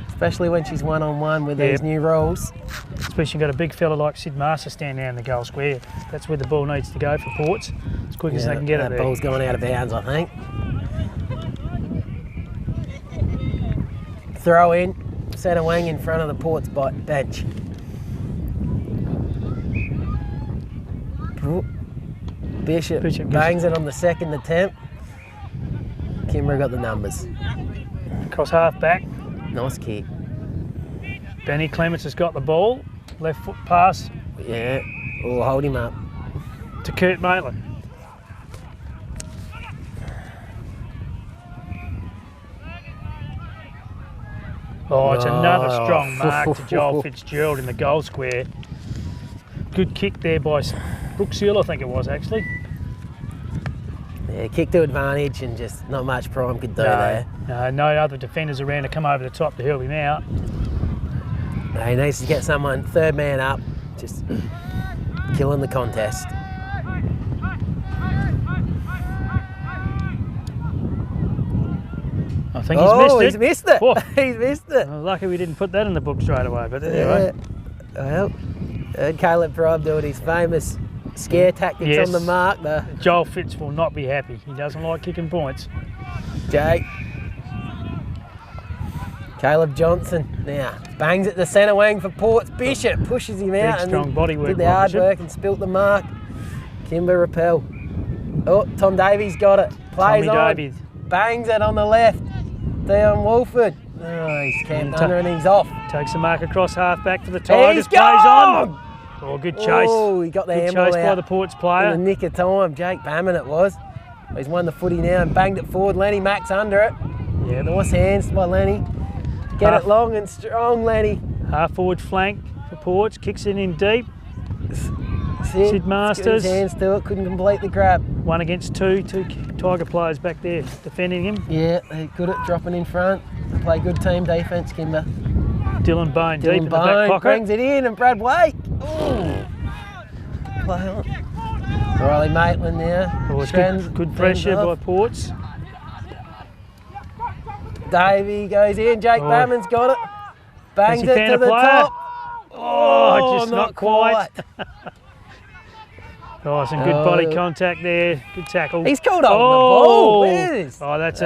especially when she's one-on-one with these new rules. Especially got a big fella like Sid Master standing there in the goal square. That's where the ball needs to go for Ports, as quick as they can get it that there. ball's going out of bounds, I think. Throw in, centre wing in front of the Ports bench. Ooh. Bishop bangs it on the second attempt. Kimba got the numbers. Cross half back. Nice kick. Benny Clements has got the ball. Left foot pass Yeah. Oh, hold him up. to Kurt Maitland. Oh, it's another strong mark to Joel Fitzgerald in the goal square. Good kick there by Brooke Seal, I think it was actually. Yeah, kick to advantage and just not much Prime could do there. No other defenders around to come over the top to help him out. He needs to get someone, third man up, just killing the contest. I think he's missed it. He's missed it. Oh. He's missed it. Well, lucky we didn't put that in the book straight away, but anyway. Well, heard Caleb Prime doing his famous scare tactics on the mark. Joel Fitz will not be happy. He doesn't like kicking points. Jake. Caleb Johnson now bangs at the centre wing for Ports. Bishop pushes him out. Big, strong body work did the by hard Bishop. work and spilt the mark. Kimba repel. Oh, Tom Davies got it. Plays Tommy on. Davies. Bangs it on the left. Dion Woolford. Oh, he's camped under and he's off. Takes the mark across half back for the Tigers. He's Plays gone! on. Oh, good chase. Oh, he got the Good handball chase out by the Ports player. in the nick of time. Jake Bammon it was. He's won the footy now and banged it forward. Lenny Mack's under it. Yeah, nice hands by Lenny. Get it long and strong, Lenny. Half forward flank for Ports. Kicks it in deep. Sid Masters. His hands to it. Couldn't complete the grab. 1 against 2. 2 Tiger players back there defending him. Yeah, they're good at dropping in front. They play good team defence, Kimba. Dylan Bone deep in the back Bone pocket. brings it in and Brad Wake. Ooh. Play on. Riley Maitland now. Oh, it's Strands- good pressure fends by off. Ports. Davey goes in. Jake Bammon's got it. Bangs Has it he found to a the player? top. Oh, just not quite. Oh, some good body Oh. contact there. Good tackle. He's called on the ball. Where is? Oh, I've that's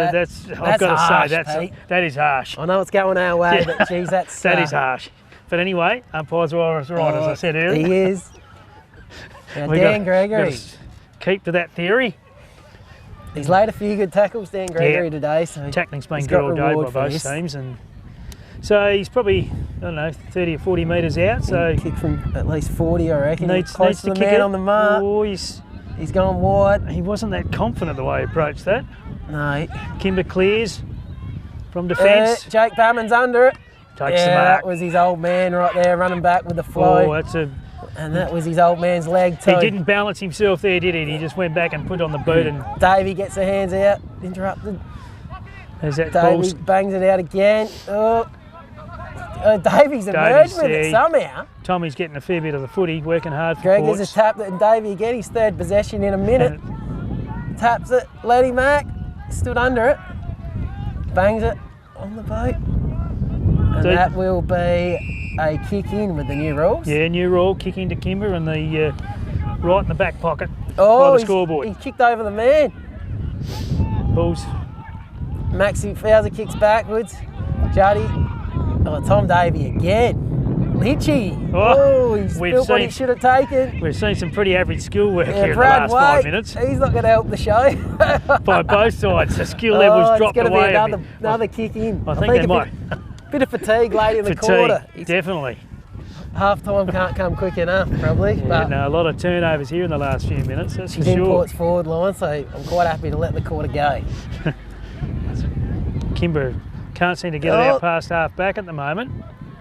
got to harsh, say Pete. that is harsh. I know it's going our way, but geez, that's That is harsh. But anyway, umpires are right, as I said earlier. He is. Now, We Dan gotta Gregory. keep to that theory. He's laid a few good tackles, Dan Gregory, today. So Tackling's been he's good got all day reward by for both this. teams, and so he's probably I don't know, 30 or 40 metres out. So kick from at least 40, I reckon. needs Close to to the kick man it. on the mark. Oh, He's gone wide. he wasn't that confident the way he approached that. No. Kimba clears from defence. Jake Bamman's under it. Takes the Yeah, mark. that was his old man right there running back with the flow. Oh, that's a. And that was his old man's leg too. He didn't balance himself there, did he? He just went back and put on the boot, and Davey gets the hands out. Interrupted. there's that ball. Davey bangs it out again. Oh. Davy's emerged with it somehow. Tommy's getting a fair bit of the footy, working hard for Gregor's Ports. has tapped it and Davey again. His third possession in a minute. Taps it, let him back. Stood under it. Bangs it on the boat. And Deep. that will be a kick in with the new rules. Yeah, new rule, kick into Kimba and the right in the back pocket by Oh, the scoreboard. he kicked over the man. Balls. Maxi Fowler kicks backwards. Juddy. Oh, Tom Davey again. Litchy. Oh, he's we've built what he seen- should have taken. We've seen some pretty average skill work here in the Brad last 5 White, minutes he's not going to help the show. by both sides. The skill level's dropped it's away. going to a be bit. another kick in. I think they a might. bit of fatigue late in the quarter. Fatigue, definitely. Half time can't come quick enough, probably. Yeah, but no, a lot of turnovers here in the last few minutes, that's for he's in sure. Port's forward line, so I'm quite happy to let the quarter go. Kimber can't seem to get it out past half back at the moment.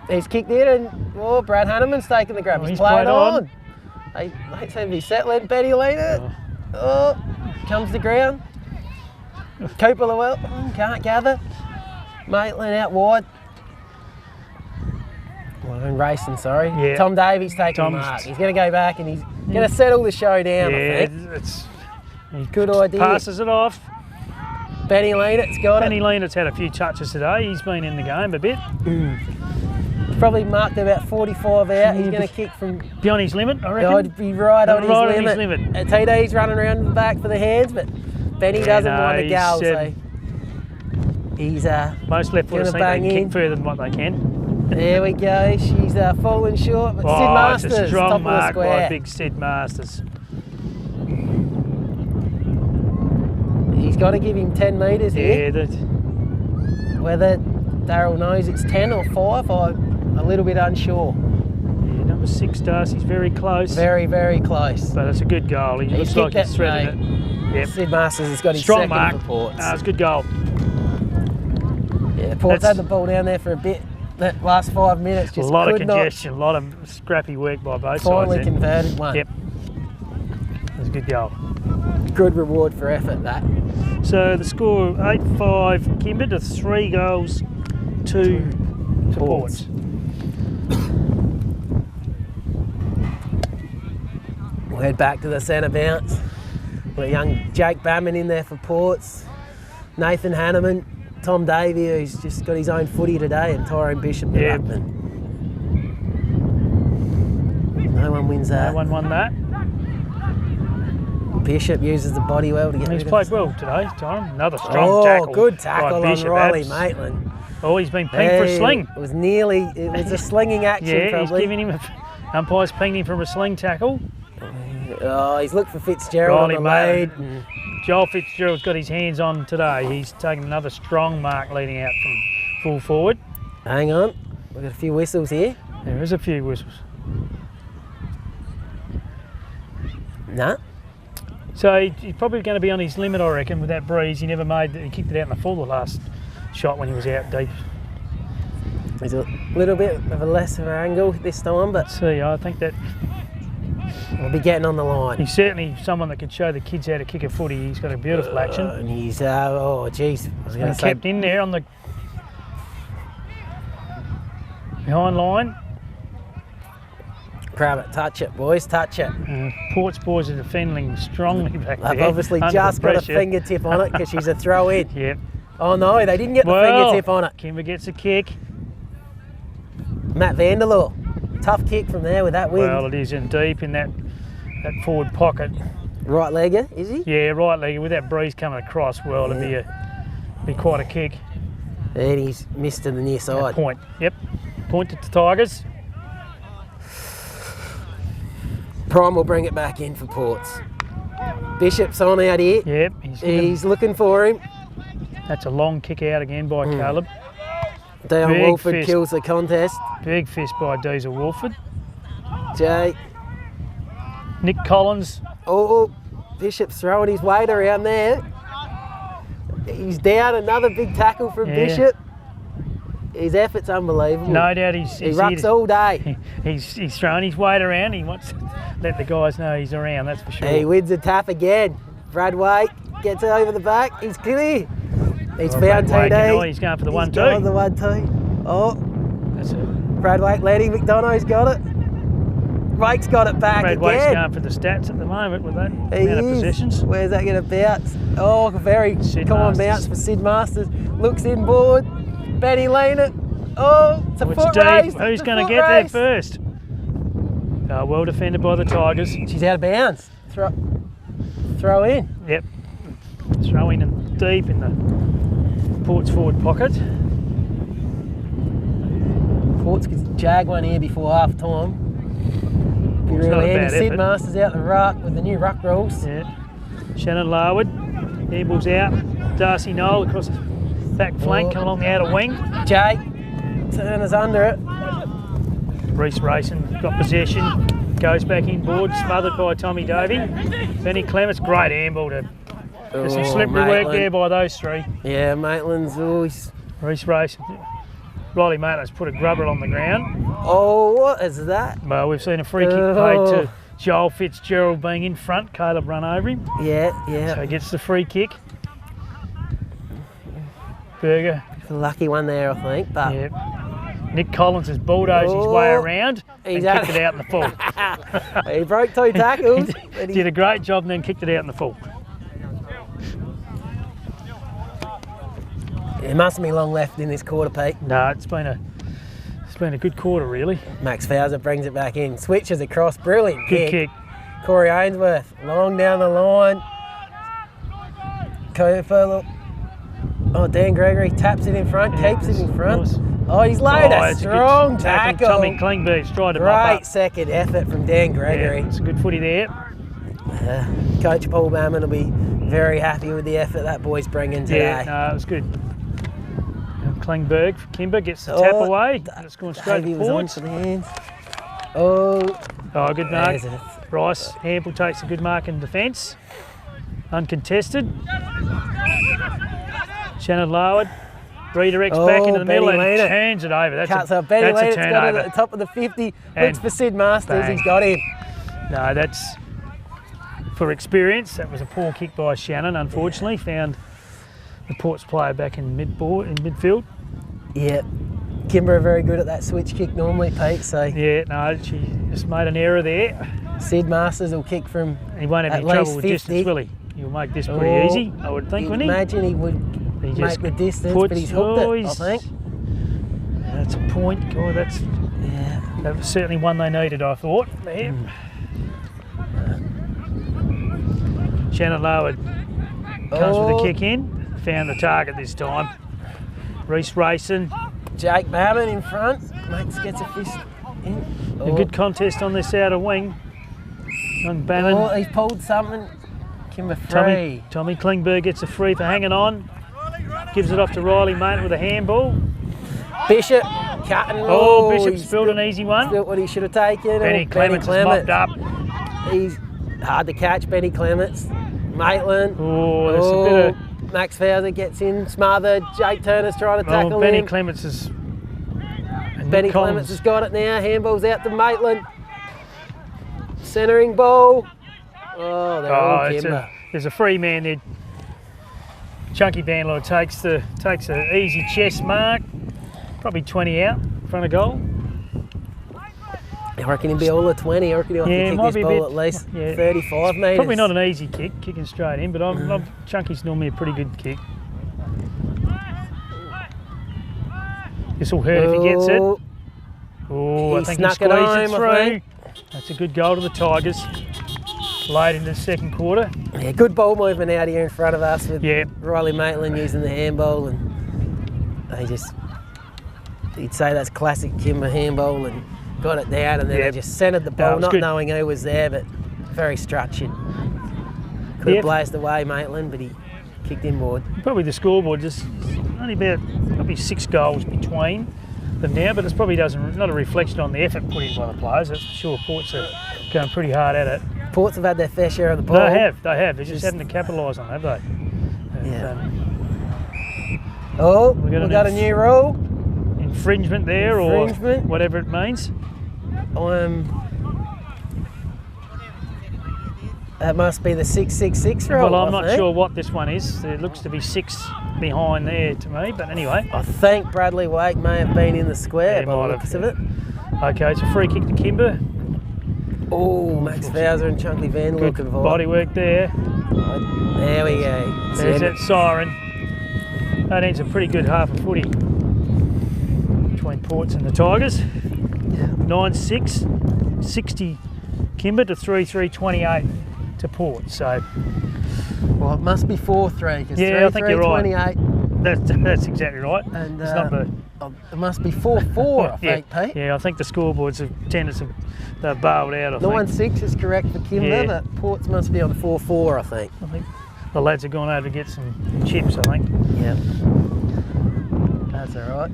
He's kicked in and Brad Hanneman's taken the grab. Oh, he's he's played played on. They seem to be settling. Betty Lena. Oh, comes to ground. Cooper Llewell can't gather. Maitland out wide. Well, racing, sorry. Yeah. Tom Davies taking the mark. He's going to go back and he's going to settle the show down, I think. it's Good idea. passes it off. Benny Leonard's got Benny it. Leonard's had a few touches today. He's been in the game a bit. Probably marked about 45 out. He's going to kick from... Beyond his limit, I reckon. I'd be right on his limit. limit. TD's running around the back for the hands, but Benny doesn't want to go, so he's most left footers gonna think they bang can in. kick further than what they can. there we go. She's falling short, but Sid Oh, Masters, it's a top strong of the mark by square. big Sid Masters. He's got to give him 10 metres here. Yeah, Whether Darryl knows it's 10 or 5, I'm a little bit unsure. number 6 Darcy's very close. Very, very close. But it's a good goal. He looks like kicked he's that, threading it. Yep. Sid Masters has got his Strong second mark. for Ports. No, it's a good goal. Yeah, Ports had the ball down there for a bit. That last 5 minutes A just lot of could not congestion, a lot of scrappy work by both finally sides. converted one. Yep. It's a good goal. Good reward for effort, that. So the score 8-5 Kimber to 3 goals to Ports. We'll head back to the centre bounce. Got young Jake Bamman in there for Ports. Nathan Hanneman, Tom Davey, who's just got his own footy today, and Tyrone Bishop the Yeah. ruckman. No one wins that. No one won that. Bishop uses the body well to get He's rid played of well today, Tyrone. Another strong tackle. Good tackle by on Bishop, Riley abs. Maitland. Oh, he's been pinged for a sling. It was a slinging action, Yeah, probably. he's giving him umpire's pinged him from a sling tackle. Oh, he's looked for Fitzgerald Riley on the lead. Maitland. Joel Fitzgerald's got his hands on today. He's taken another strong mark leading out from full forward. Hang on, we've got a few whistles here. There is a few whistles. Nah. So he's probably going to be on his limit, I reckon, with that breeze. He kicked it out in the full the last shot when he was out deep. There's a little bit of a lesser angle this time, but See, I think that we'll be getting on the line. he's certainly someone that could show the kids how to kick a footy. He's got a beautiful action. And he's, oh geez, I was going to And say, kept in there on the behind line. grab it, touch it, boys, touch it. Ports boys are defending strongly back They've there. obviously under just got a pressure. fingertip on it because she's a throw in. Yep. Oh no, they didn't get the Well, fingertip on it. Kimber gets a kick. Matt Vanderloo, tough kick from there with that wind. Well, it is in deep in that forward pocket. Right legger, is he? Yeah, right leg with that breeze coming across. Well, it'd be quite a kick. And he's missed to the near side. Point. Yep. Pointed to Tigers. Prime will bring it back in for Ports. Bishop's on out here. Yep. He's looking for him. That's a long kick out again by Caleb. Dion Big Woolford fist. kills the contest. Big fist by Diesel Woolford. Jay. Nick Collins. Oh, Bishop's throwing his weight around there. He's down. Another big tackle from Yeah. Bishop. His effort's unbelievable. No doubt he he's rucks here. all day. He's throwing his weight around. He wants to let the guys know he's around, that's for sure. He wins a tap again. Brad Waite gets it over the back. He's clear. He's found Brad Waite, TD. he's going for the He's 1-2. got the 1-2. Oh, That's it. Brad Waite leading. McDonough's got it. Waite's got it back Brad again. Waite's going for the stats at the moment with that He amount of is. possessions. Where's that going to bounce? Oh, very Sid common Masters. bounce for Sid Masters. Looks inboard. Benny lean it. Oh, it's a It's foot deep. race. Who's It's a going to foot get there race. first? Well defended by the Tigers. She's out of bounds. Throw in. Yep. Throwing and deep in the Port's forward pocket. Ports could jag one here before half time. Be It's not really a handy. bad Sid effort. Masters out the ruck with the new ruck rules. Yeah. Shannon Larwood. Handball's out. Darcy Knoll across the back flank, coming along the outer wing. Jake Turner's under it. Reece Racing got possession. Goes back inboard, smothered by Tommy Davey. Benny Clements, great handball to. There's some slippery work Maitland. there by those three. Yeah, Maitland's always. Reece Racing. Riley Maitland's put a grubber on the ground. Oh, what is that? Well, we've seen a free kick played to Joel Fitzgerald being in front. Caleb run over him. Yeah. So he gets the free kick. Berger. The lucky one there, I think. But Yep. Nick Collins has bulldozed his way around and He's kicked out. it out in the full. he broke 2 tackles. but Did a great job and then kicked it out in the full. There mustn't be long left in this quarter, Pete. No, it's been a good quarter really. Max Fowler brings it back in. Switches across. Brilliant Good kick. Corey Ainsworth, long down the line. Cooper, look. Oh, Dan Gregory taps it in front, keeps it in front. Nice. Oh, he's laid a it's strong good tackle. Tommy Klingberg's tried to mop Great up. second effort from Dan Gregory. Yeah, it's a good footy there. Coach Paul Bowman will be very happy with the effort that boy's bringing today. Yeah, no, it was good. And Klingberg for Kimba gets the tap away. And it's going straight Davey to was on Ports. for the hands. Oh, Good mark. there's it. Rice, Hample takes a good mark in defence. Uncontested. Shannon Larwood redirects back into the middle Benny and Lena turns it over. That's cuts a, up. Benny that's a Leonard's got it turnover. at the top of the 50. Looks And for Sid Masters. bang. He's got him. No, that's for experience. That was a poor kick by Shannon, unfortunately. Found the Ports player back in midfield. Yeah. Kimba are very good at that switch kick normally, Pete. So Yeah, no, she just made an error there. Sid Masters will kick from He won't have at any trouble least with 50. distance, will he? He'll make this pretty Oh, easy, I would think, You'd wouldn't he? imagine he would He make just the distance, puts- but he's hooked oh, it, I he's- think. That's a point. God, Yeah. that was certainly one they needed, I thought. There. Shannon Larwood comes with a kick in. Found the target this time. Reece Racing. Jake Babin in front. Mates gets a fist in. A good contest on this outer wing. Young Oh, Bannon. he's pulled something. Kimba free. Tommy Klingberg gets a free for hanging on. Gives it off to Riley Mate with a handball. Bishop cutting. Oh, Bishop he's spilled an easy one. Spilled what he should have taken. Benny Clements is mopped up. He's hard to catch, Benny Clements. Maitland. Oh, there's a bit of... Max Fowler gets in, smothered. Jake Turner's trying to tackle Benny him. Clements is... and Benny Nick Clements Collins. has got it now. Handball's out to Maitland. Centering ball. Oh, they're all Kimba. There's a free man there. Chunky Bandler takes an easy chest mark. Probably 20 out in front of goal. I reckon he'll be all at 20. I reckon he'll have Yeah, to it kick might this be a ball bit- at least yeah. 35 metres. Probably not an easy kick, kicking straight in, but Chunky's normally a pretty good kick. This will hurt if he gets it. Oh, I He think he snuck it squeezed home, it I through. think. That's a good goal to the Tigers. Late in the second quarter. Yeah, good ball movement out here in front of us with Yeah. Riley Maitland using the handball, and you'd say that's classic Kimba handball, and got it down, and then Yeah. they just centred the No, it ball, was not good. knowing who was there, but very structured. Could Yeah. have blazed away Maitland, but he kicked inboard. Probably the scoreboard just only about probably 6 goals between them now, but it's probably not a reflection on the effort put in by the players. That's for sure. Ports are going pretty hard at it. Ports have had their fair share of the ball. They have. They just haven't capitalise on it, have they? Yeah. Oh, we've got a new rule. Infringement there, or whatever it means. That must be the 666 rule. Well, I'm not sure what this one is. There looks to be 6 behind there to me, but anyway. I think Bradley Wake may have been in the square by the looks of it. Okay, it's a free kick to Kimba. Oh, Max Bowser and Chunky Van Good involved. body work there. There we go. There's that siren. That ends a pretty good half of footy between Ports and the Tigers. 9-6, 60 Kimba to 3-3-28 to Port. So, well, it must be 4-3 because yeah, I think you're right. 28. That's exactly right. And it's not the, it must be 4-4, I think, Pete. Yeah, I think the scoreboards have tended to they've bailed out. I think 9-6 is correct for Kimba, but Ports must be on 4-4, I think. I think the lads have gone over to get some chips, I think. Yeah. That's all right.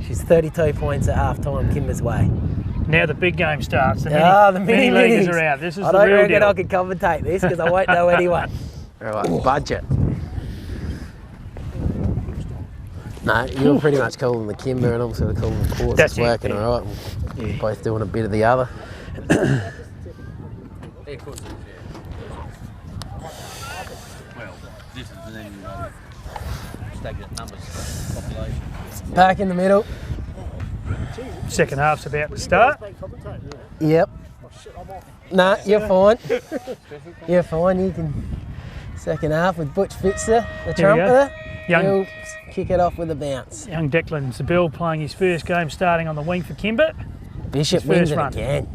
She's 32 points at half time, Kimba's way. Now the big game starts. The mini leaguers are out. This is I the don't real reckon deal. I can commentate this because I won't know anyone. All right, budget. No, you're pretty much calling the Kimba and I'm sort of calling the Ports. That's it's working all right. We're both doing a bit of the other. Well, this is the then stagnant numbers population. Back in the middle. Second half's about to start. Yep. Nah, you're fine. You're fine. You can second half with Butch Fitzer, the trumpeter. He'll kick it off with a bounce. Young Declan Zabel playing his first game, starting on the wing for Kimba. Bishop wins it again.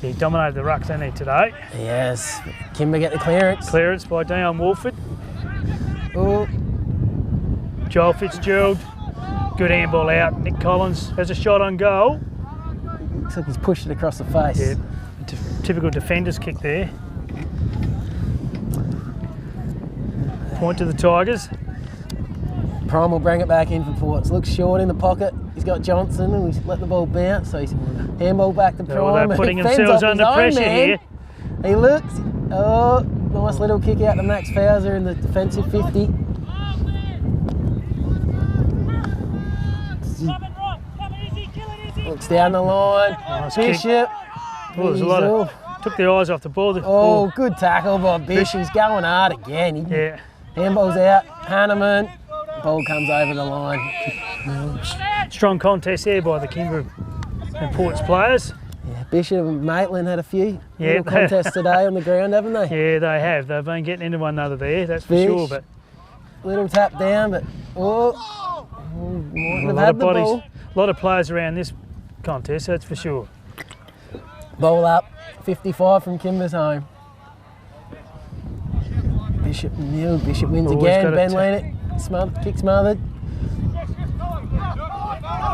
He dominated the rucks, didn't he, today? Yes. Kimba get the clearance. Clearance by Dion Woolford. Oh. Joel Fitzgerald. Good handball out. Nick Collins has a shot on goal. Looks like he's pushed it across the face. Yeah. Typical defender's kick there. Point to the Tigers. Prime will bring it back in for Ports. Looks short in the pocket. He's got Johnson and he's let the ball bounce, so he's handball back to Prime. Oh, they're putting themselves under pressure here. He looks. Oh, nice little kick out to Max Bowser in the defensive 50. Looks down the line. Nice Bishop. Oh, there's a lot of, took their eyes off the ball. Oh, good tackle by Bishop. He's going hard again. Handball's out. Hanneman. Ball comes over the line. Strong contest there by the Kimba and Ports players. Yeah, Bishop and Maitland had a few little contests today on the ground, haven't they? Yeah, they have. They've been getting into one another there, that's for sure. But little tap down, but a lot of players around this contest, that's for sure. Ball up, 55 from Kimba's home. Bishop wins again. Ben Lennox, kick smothered.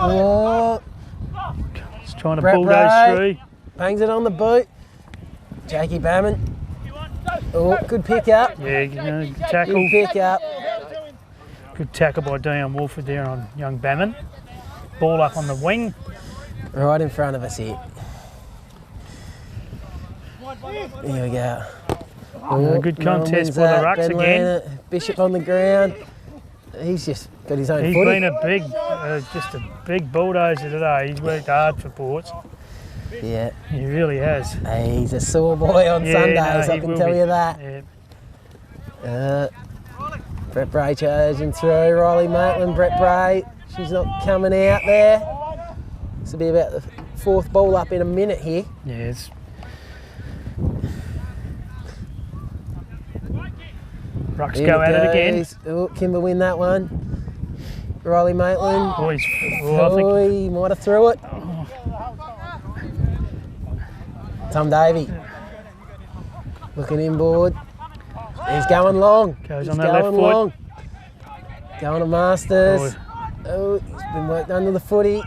Oh. He's trying to bulldoze through. Bangs it on the boot. Jakey Bammon. Oh, good pick up. Yeah, tackle. Good pick up. Good tackle by Dion Woolford there on young Bammon. Ball up on the wing. Right in front of us here. Here we go. Oh, good contest for the rucks again. Bishop on the ground. He's just got his own He's footy. been a big, just a big bulldozer today. He's worked hard for Ports. Yeah. He really has. Hey, he's a sore boy on Sundays, I can tell you that. Yeah. Brett Bray charging through. Riley Maitland, Brett Bray. She's not coming out there. This will be about the fourth ball up in a minute here. Yeah, Rucks go at it again. Oh, Kimba win that one. Riley Maitland. I think he might have threw it. Tom Davey. Looking inboard. He's going long. Goes on that left foot. Going to Masters. Oh, he's been worked under the footy.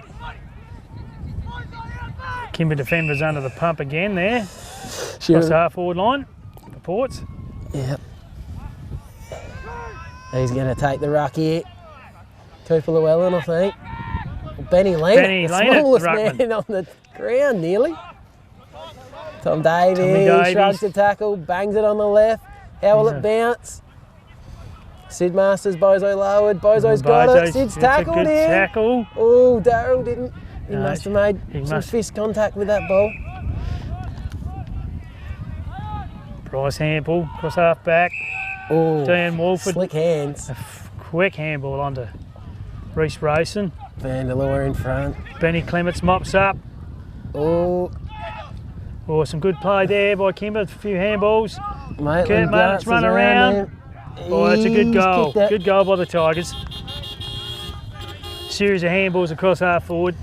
Kimba defenders under the pump again there. Across the half forward line for Ports. Yep. He's going to take the ruck here. Cooper Llewellyn, I think. Benny Lena, Benny the Lena, smallest ruckman. man on the ground, nearly. Tom Davies shrugs the tackle, bangs it on the left. How will it bounce? Sid Masters, Bozo lowered. Bozo's got it. Sid's tackled him. Tackle. Oh, Darryl didn't. He No, must have made some fist contact with that ball. Bryce handball, cross half back. Oh, Dan Woolford. slick hands. Quick handball onto Reece Racing. Vanderloor in front. Benny Clements mops up. Oh, Some good play there by Kimba. A few handballs. Maitland Kurt Martin's dances run around. him. Oh, that's a good He's goal. kicked that. Good goal by the Tigers. Series of handballs across half forward.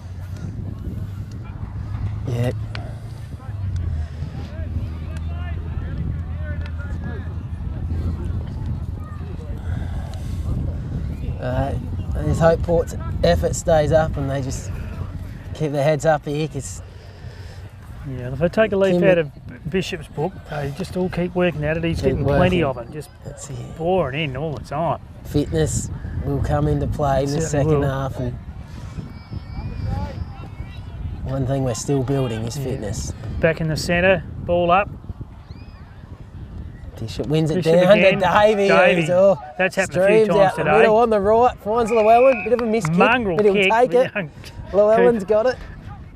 Yeah. I just hope Port's effort stays up and they just keep their heads up here, because Yeah, if I take a leaf Kimba- out of Bishop's book, they just all keep working at it. He's Keep getting plenty working. of it, just that's it. pouring in all the time. Fitness will come into play in the Certainly second will. half, and one thing we're still building is Yeah. fitness. Back in the centre, ball up. Bishop wins it Bishop down again. to Davey. Davey. Oh, That's happened a few streams times out the today. middle on the right, finds Llewellyn, bit of a miss kick, Mongrel but he'll kick. take it. Young Llewellyn's got it.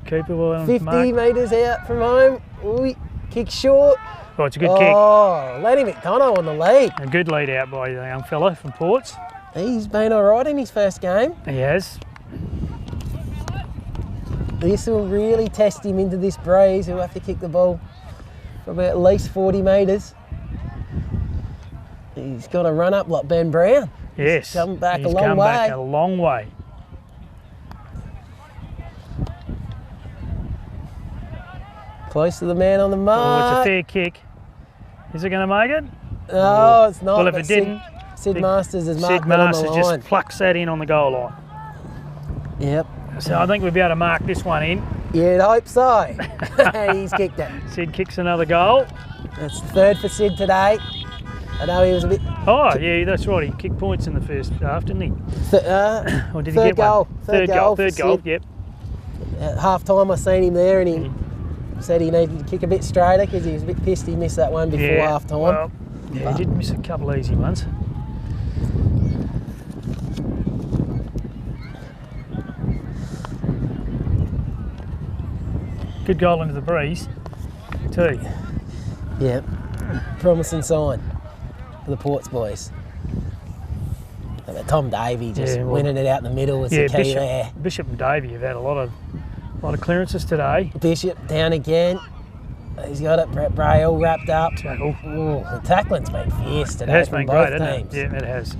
Cooper will 50 mark. metres out from home. Ooh, kick short. Oh, it's a good kick. Oh, Lenny McDonough on the lead. A good lead out by the young fella from Ports. He's been all right in his first game. He has. This will really test him into this breeze. He'll have to kick the ball for about at least 40 metres. He's got to run up like Ben Brown. Yes. He's come back He's a long come way. back a long way. Close to the man on the Oh, mark. it's a fair kick. Is it going to make it? No, it's not. Well, if but it didn't, Sid Masters has Sid marked that on Masters the line. just plucks that in on the goal line. Yep. So I think we'll be able to mark this one in. You'd hope so. And he's kicked it. Sid kicks another goal. That's third for Sid today. I know he was a bit. Oh, yeah, that's right. He kicked points in the first half, didn't he? Or did he third get goal. one? Third goal. Third for goal, Sid. yep. At half time, I seen him there, and he said he needed to kick a bit straighter because he was a bit pissed he missed that one before Yeah, half time. well, yeah, he did miss a couple of easy ones. Good goal into the breeze, too. Yeah, promising sign for the Ports boys. But Tom Davey just Yeah, well, winning it out in the middle was Yeah, the key there. Bishop and Davey have had a lot of clearances today. Bishop down again. He's got it. Brett Bray all wrapped up. Tackle. Ooh, the tackling's been fierce It today has from been both great, hasn't teams. it? Yeah, it has.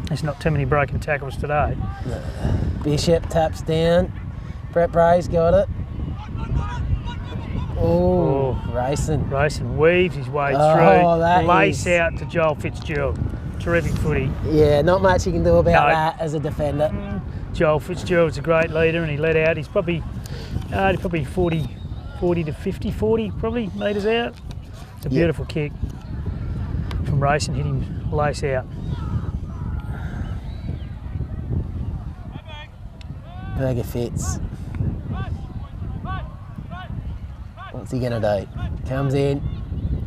There's not too many broken tackles today. Bishop taps down. Brett Bray's got it. Oh, racing. Racing weaves his way Oh, through. that Lace is- out to Joel Fitzgerald. Terrific footy. Yeah, not much you can do about No. that as a defender. Joel Fitzgerald's a great leader, and he let out. He's probably 40 to 50, 40 probably metres out. It's a beautiful kick from Racing, hit him lace out. Burger Fitz. What's he gonna do? Comes in.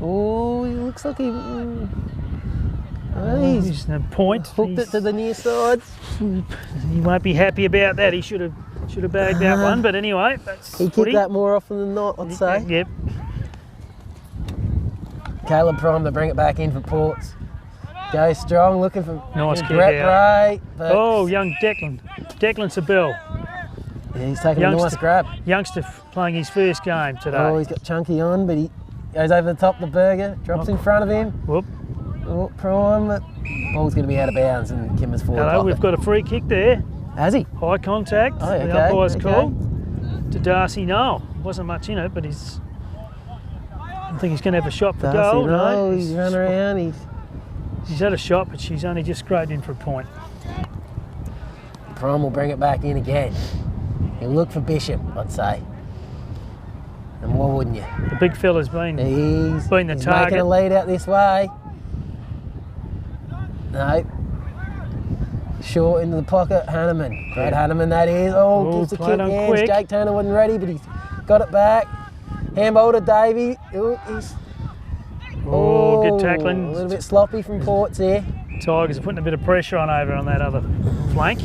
Oh, he looks like he. He's He's the point. hooked it to the near side. He won't be happy about that. He should have bagged that one. But anyway, that's He kicked footy. that more often than not, I'd say. Yep. Caleb Prime to bring it back in for Ports. Go strong, looking for Nice kick Brett out. Bray. But Oh, young Declan. Declan Sabell. yeah, he's taking a nice youngster. grab. Youngster playing his first game today. Oh, he's got Chunky on, but he goes over the top of the burger, drops in front of him. Whoop. Oh, Prime. Ball's going to be out of bounds and Kimba's forward Hello, pocket. we've got a free kick there. Has he? High contact. Oh, The okay, umpire's okay. call to Darcy Noel. Wasn't much in it, but he's. I think he's going to have a shot for Darcy, goal. no, he's run around. She's had a shot, but she's only just scraped in for a point. Prime will bring it back in again. He'll look for Bishop, I'd say. And why wouldn't you? The big fella's been He's the making target. a lead out this way. No. Short into the pocket, Hanneman. Brad Hanneman, that is. Oh, Oh, gives the played kick on hands. quick. Jake Turner wasn't ready, but he's got it back. Handball to Davey. Oh, he's... Oh, good tackling. A little bit sloppy from Ports here. Tigers are putting a bit of pressure on over on that other flank.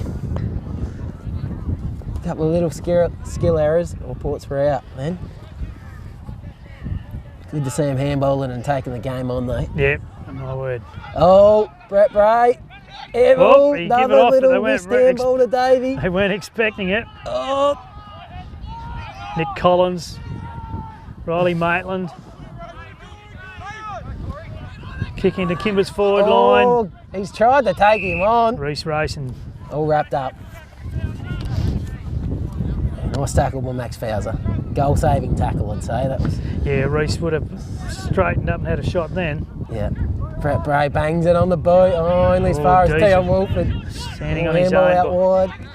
Couple of little skill errors, or Ports were out then. Good to see him handballing and taking the game on though. Yep, my word. Oh, Brett Bray. Oh, he gave it Another off, but they little weren't missed handball to Davey. They weren't expecting it. Oh, Nick Collins, Riley Maitland. Kick into Kimba's forward line. He's tried to take him on. Reese racing. All wrapped up. Nice tackle by Max Fowler. Goal-saving tackle, I'd say. That was. Yeah, Reese would have straightened up and had a shot then. Yeah. Brett Bray bangs it on the boot. Oh, only as far as decent. Dion Woolford. Standing on his handball own. out wide.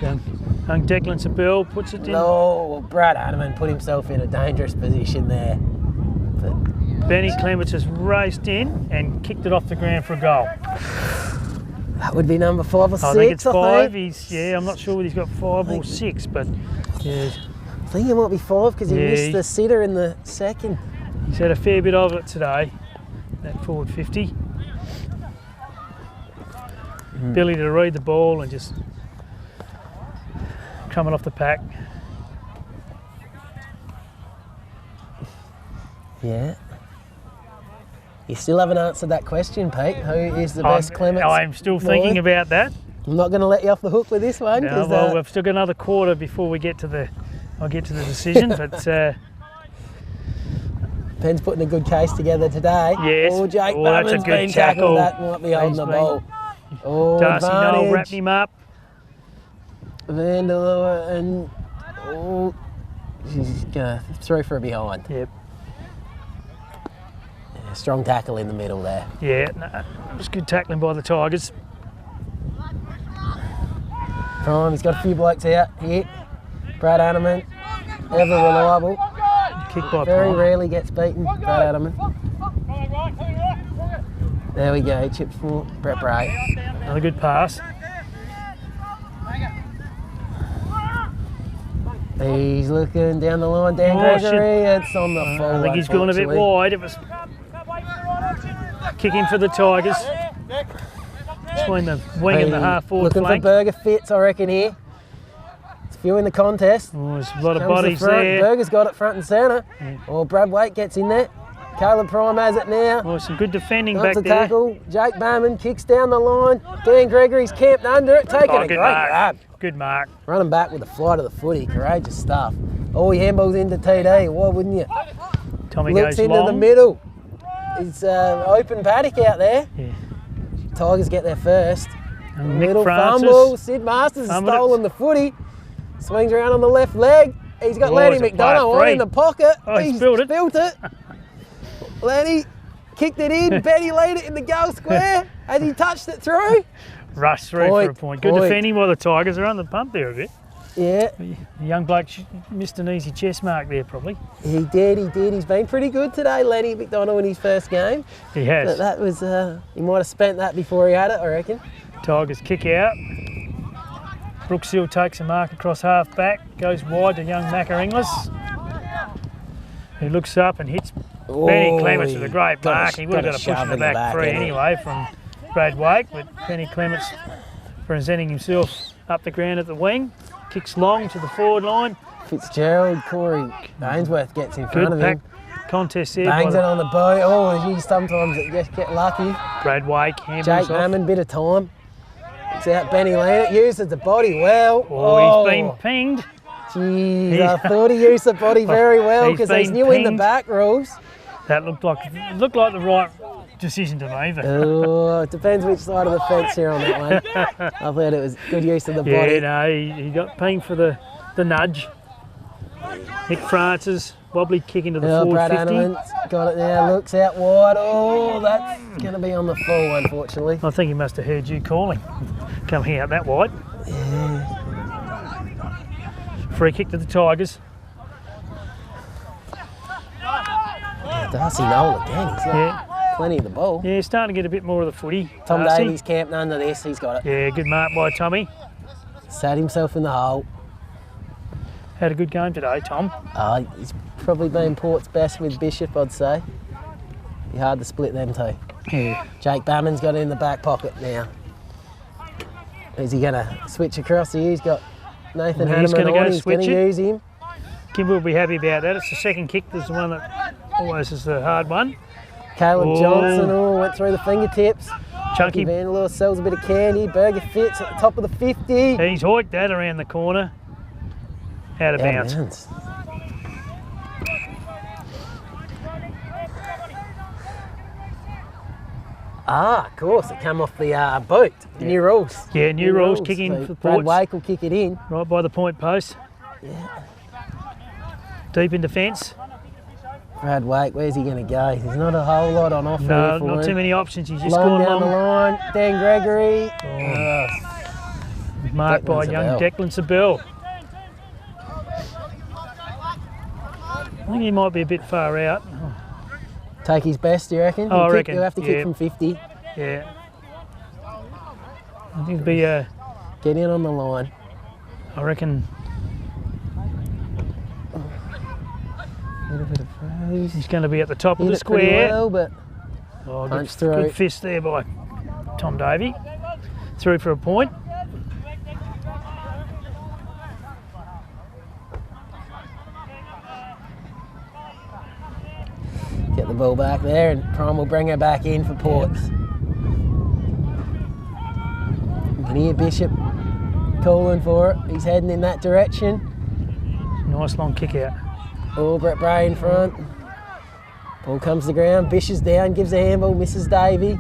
Young Declan Sabille puts it in. No, Brad Hanneman put himself in a dangerous position there. But Benny Clements has raced in and kicked it off the ground for a goal. that would be number 5 or 6, I think it's 5. think. I'm not sure whether he's got 5 or 6, but yeah, I think it might be 5 because he Yeah, missed the sitter in the second. he's had a fair bit of it today. That forward 50. Ability to read the ball and just coming off the pack. Yeah. You still haven't answered that question, Pete. Who is the best Clements? I'm still thinking boy? about that. I'm not going to let you off the hook with this one. No, 'Cause, well, we've still got another quarter before we get to the. I'll get to the decision, but Penn's putting a good case together today. Yes. Oh, Jake Oh, that's a Bowman's good been tackled. tackle. That might be holding He's the been- ball. Oh, Darcy Nuttall advantage. wrapped him up. Vanderloo and she's going to throw for a behind. Yep. Yeah, strong tackle in the middle there. Yeah, no, it was good tackling by the Tigers. Prime, he's got a few blokes out here. Brad Hanneman, ever reliable. Kick by Very Prime. rarely gets beaten, Brad Hanneman. There we go, chips for Brett Bray. Another good pass. He's looking down the line, Dan Oh, Gregory, it's on the full. I think he's gone a bit unfortunately. wide. It was kicking for the Tigers. Between the wing and the half forward Looking flank. for Berger fits, I reckon, here. It's a few in the contest. Oh, there's a lot of Comes the bodies front. there. Berger's got it front and centre. Or Brad Waite gets in there. Caleb Prime has it now. Oh, some good defending Comes back the there. tackle. Jake Bowman kicks down the line. Dan Gregory's camped under it, taking Oh, a good great mark. grab. Good mark. Running back with the flight of the footy. Courageous stuff. Oh, he handballs into TD. Why wouldn't you? Tommy Looks goes into long. the middle. It's open paddock out there. Yeah. Tigers get there first. And Nick Little Francis. fumble. Sid Masters has Fumbled it. stolen the footy. Swings around on the left leg. He's got Oh, Lenny it's a McDonough flat on free. in the pocket. Oh, he He's spilled it. Lenny kicked it in. Benny laid it in the goal square. Has he touched it through? Rushed through for a point. Good defending by the Tigers. They're on the pump there a bit. Yeah, The young bloke missed an easy chest mark there probably. he did. He's been pretty good today, Lenny McDonough, in his first game. He has. But that was, he might have spent that before he had it, I reckon. Tigers kick out. Brooks Hill takes a mark across half back, goes wide to young Macca Inglis. He looks up and hits Benny Clements with a great mark. He would have got a push in the back three anyway from Brad Wake, but Benny Clements presenting himself up the ground at the wing. Kicks long to the forward line. Fitzgerald, Corey Ainsworth gets in front Good of pack him. contest there. Bangs by it on the boat. Oh, geez, sometimes it just get lucky. Brad Wake, handballs Jake off. Hammond, bit of time. It's out Benny Lane. It uses the body well. Oh, he's been pinged. Jeez, I thought he used the body very well He's because he's been new in the pinged. back rules. That looked like the right decision to me. But Oh, it depends which side of the fence here on that one. I thought it was good use of the yeah, body. no, he got pinged for the nudge. Nick Francis, wobbly kick into the Oh, forward Brad 50. Hanneman's got it now, looks out wide. Oh, that's going to be on the full, unfortunately. I think he must have heard you calling. Coming out that wide. Free kick to the Tigers. Darcy Noel again. He's got Yeah. plenty of the ball. Yeah, starting to get a bit more of the footy. Tom Darcy. Davies camping under this. He's got it. Yeah, good mark by Tommy. Sat himself in the hole. Had a good game today, Tom. He's probably been Port's best with Bishop, I'd say. Be hard to split them two. Yeah. Jake Bamman's got it in the back pocket now. Is he going to switch across here? He's got Nathan He's Hanneman gonna on. go He's switch going to it. use him. Kimba will be happy about that. It's the second kick that's the one that always is the hard one. Caleb Oh. Johnson went through the fingertips. Chunky. Vanderloor sells a bit of candy. Berger fits at the top of the 50. He's hoiked that around the corner. Out of bounds. Of course, it came off the boot. The new rules. Yeah, new rules kicking So for Brad Ports. Wake will kick it in. Right by the point post. Yeah. Deep in defence. Brad Wake, where's he going to go? There's not a whole lot on offer No, here for not him. too many options. He's just Long gone down the long. line. Dan Gregory. Marked by Declan young Sabell. Declan Sabell. I think he might be a bit far out. Take his best, do you reckon? Oh, I reckon, He'll have to kick yeah. from 50. Yeah. I think it'll be Get in on the line. I reckon A little bit of praise. he's going to be at the top of Hit the it pretty square. well, but Oh, punch good, through. good fist there by Tom Davey. Through for a point. Get the ball back there, and Prime will bring her back in for Ports. You can hear Bishop calling for it. He's heading in that direction. Nice long kick out. Oh, Brett Bray in front. Ball comes to the ground. Bishop's down, gives a handball, misses Davey.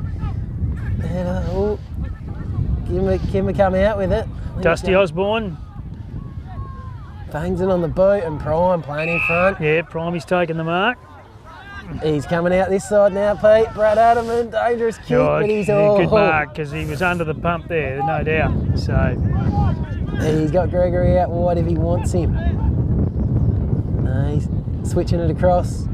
And Kimba come out with it. Dusty Osborne. Bangs it on the boot, and Prime playing in front. Yeah, Primey's taking the mark. He's coming out this side now, Pete. Brad Adamant, dangerous kick, Yeah, but he's good mark because he was under the pump there, no doubt. So He's got Gregory out wide if he wants him. No, he's switching it across.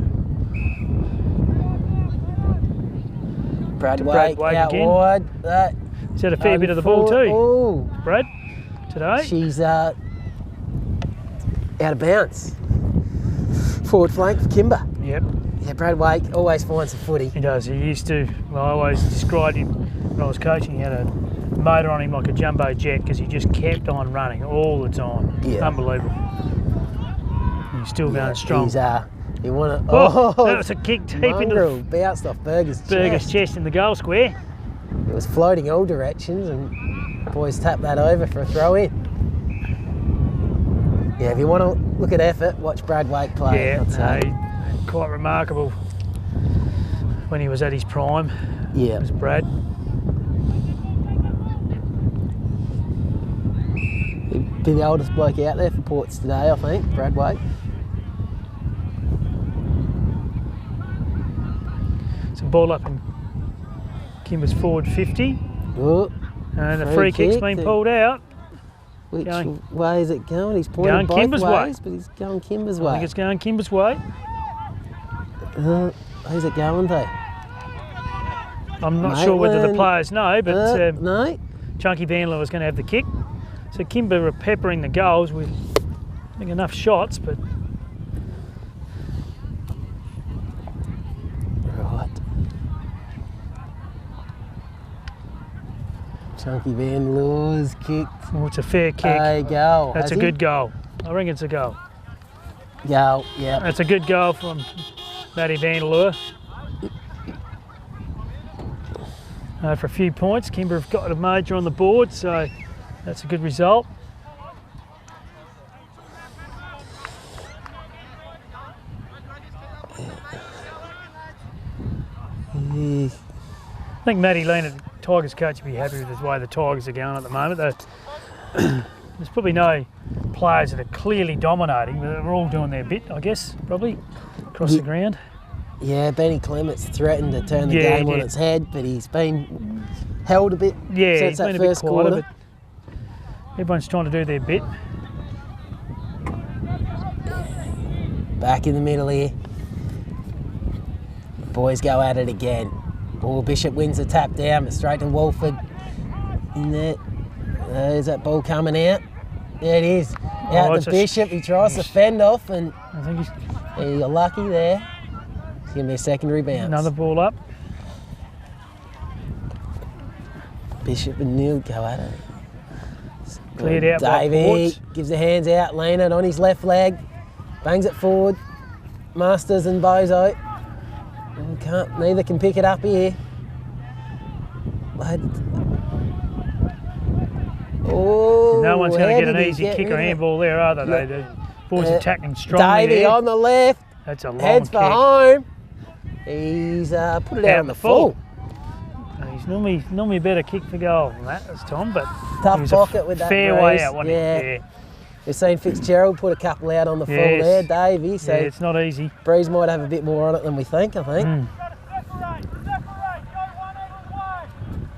Brad Wake out again. wide. That he's had a fair bit of the ball too, Oh, Brad, today. she's out of bounds. Forward flank for Kimba. Yep, Yeah, Brad Wake always finds the footy. he does. He used to. Well, I always described him when I was coaching. He had a motor on him like a jumbo jet because he just kept on running all the time. Yeah. Unbelievable. He's still going strong. He's he won it. Oh, that was a kick deep into Mongrel bounced off Berger's Berger's chest in the goal square. It was floating all directions, and boys tapped that over for a throw in. Yeah, if you want to look at effort, watch Brad Wake play. Yeah, I'd say. quite remarkable when he was at his prime. Yeah. Was Brad. He'd be the oldest bloke out there for Ports today, I think, Brad Wake. It's a ball up in Kimba's forward 50. Oh, And the Free free kick's kick been to- pulled out. which Going- way is it going? He's pointing Going both Kimba's way. ways, but he's going Kimba's I way. think it's going Kimba's way. Who's it going to? I'm not sure whether the Maitland. players know, but No. Chunky Vanderloor was going to have the kick. So Kimba are peppering the goals with, I think, enough shots, but Right. Chunky Vanderloor's kicked. oh, it's a fair kick. A goal. That's has a he? good goal. I reckon it's a goal. Goal, yeah. That's a good goal from Matty Vanderloor. For a few points, Kimba have got a major on the board, so that's a good result. Yeah. I think Matty Lean, Tigers coach, would be happy with the way the Tigers are going at the moment. There's probably no players that are clearly dominating, but they're all doing their bit, I guess, probably, across the ground. Yeah, Benny Clements threatened to turn the Yeah, game he on did. its head, but he's been held a bit Yeah, since he's that been a bit first quieter, quarter. but everyone's trying to do their bit. Back in the middle here. Boys go at it again. Oh, Bishop wins the tap down, but straight to Woolford. In there. Is that ball coming out? Yeah, it is. Out to Bishop. He tries to fend off, and I think you're lucky there. It's going to be a secondary bounce. another ball up. Bishop and Neil go at it. Cleared out by Davey Ports. gives the hands out. Leonard on his left leg. Bangs it forward. Masters and Bozo. Neither can pick it up here. Oh, No one's going to get an he easy get kick rid or of it? handball there, are they? The boys attacking strongly Davey there. on the left. That's a long Heads kick. for home. He's put it out on the full. He's normally a better kick for goal than that this time, but Tough he was pocket with that fair brace. way out, wasn't Yeah. We've seen Fitzgerald put a couple out on the full there, Davey. So yeah, it's not easy. Breeze might have a bit more on it than we think, I think.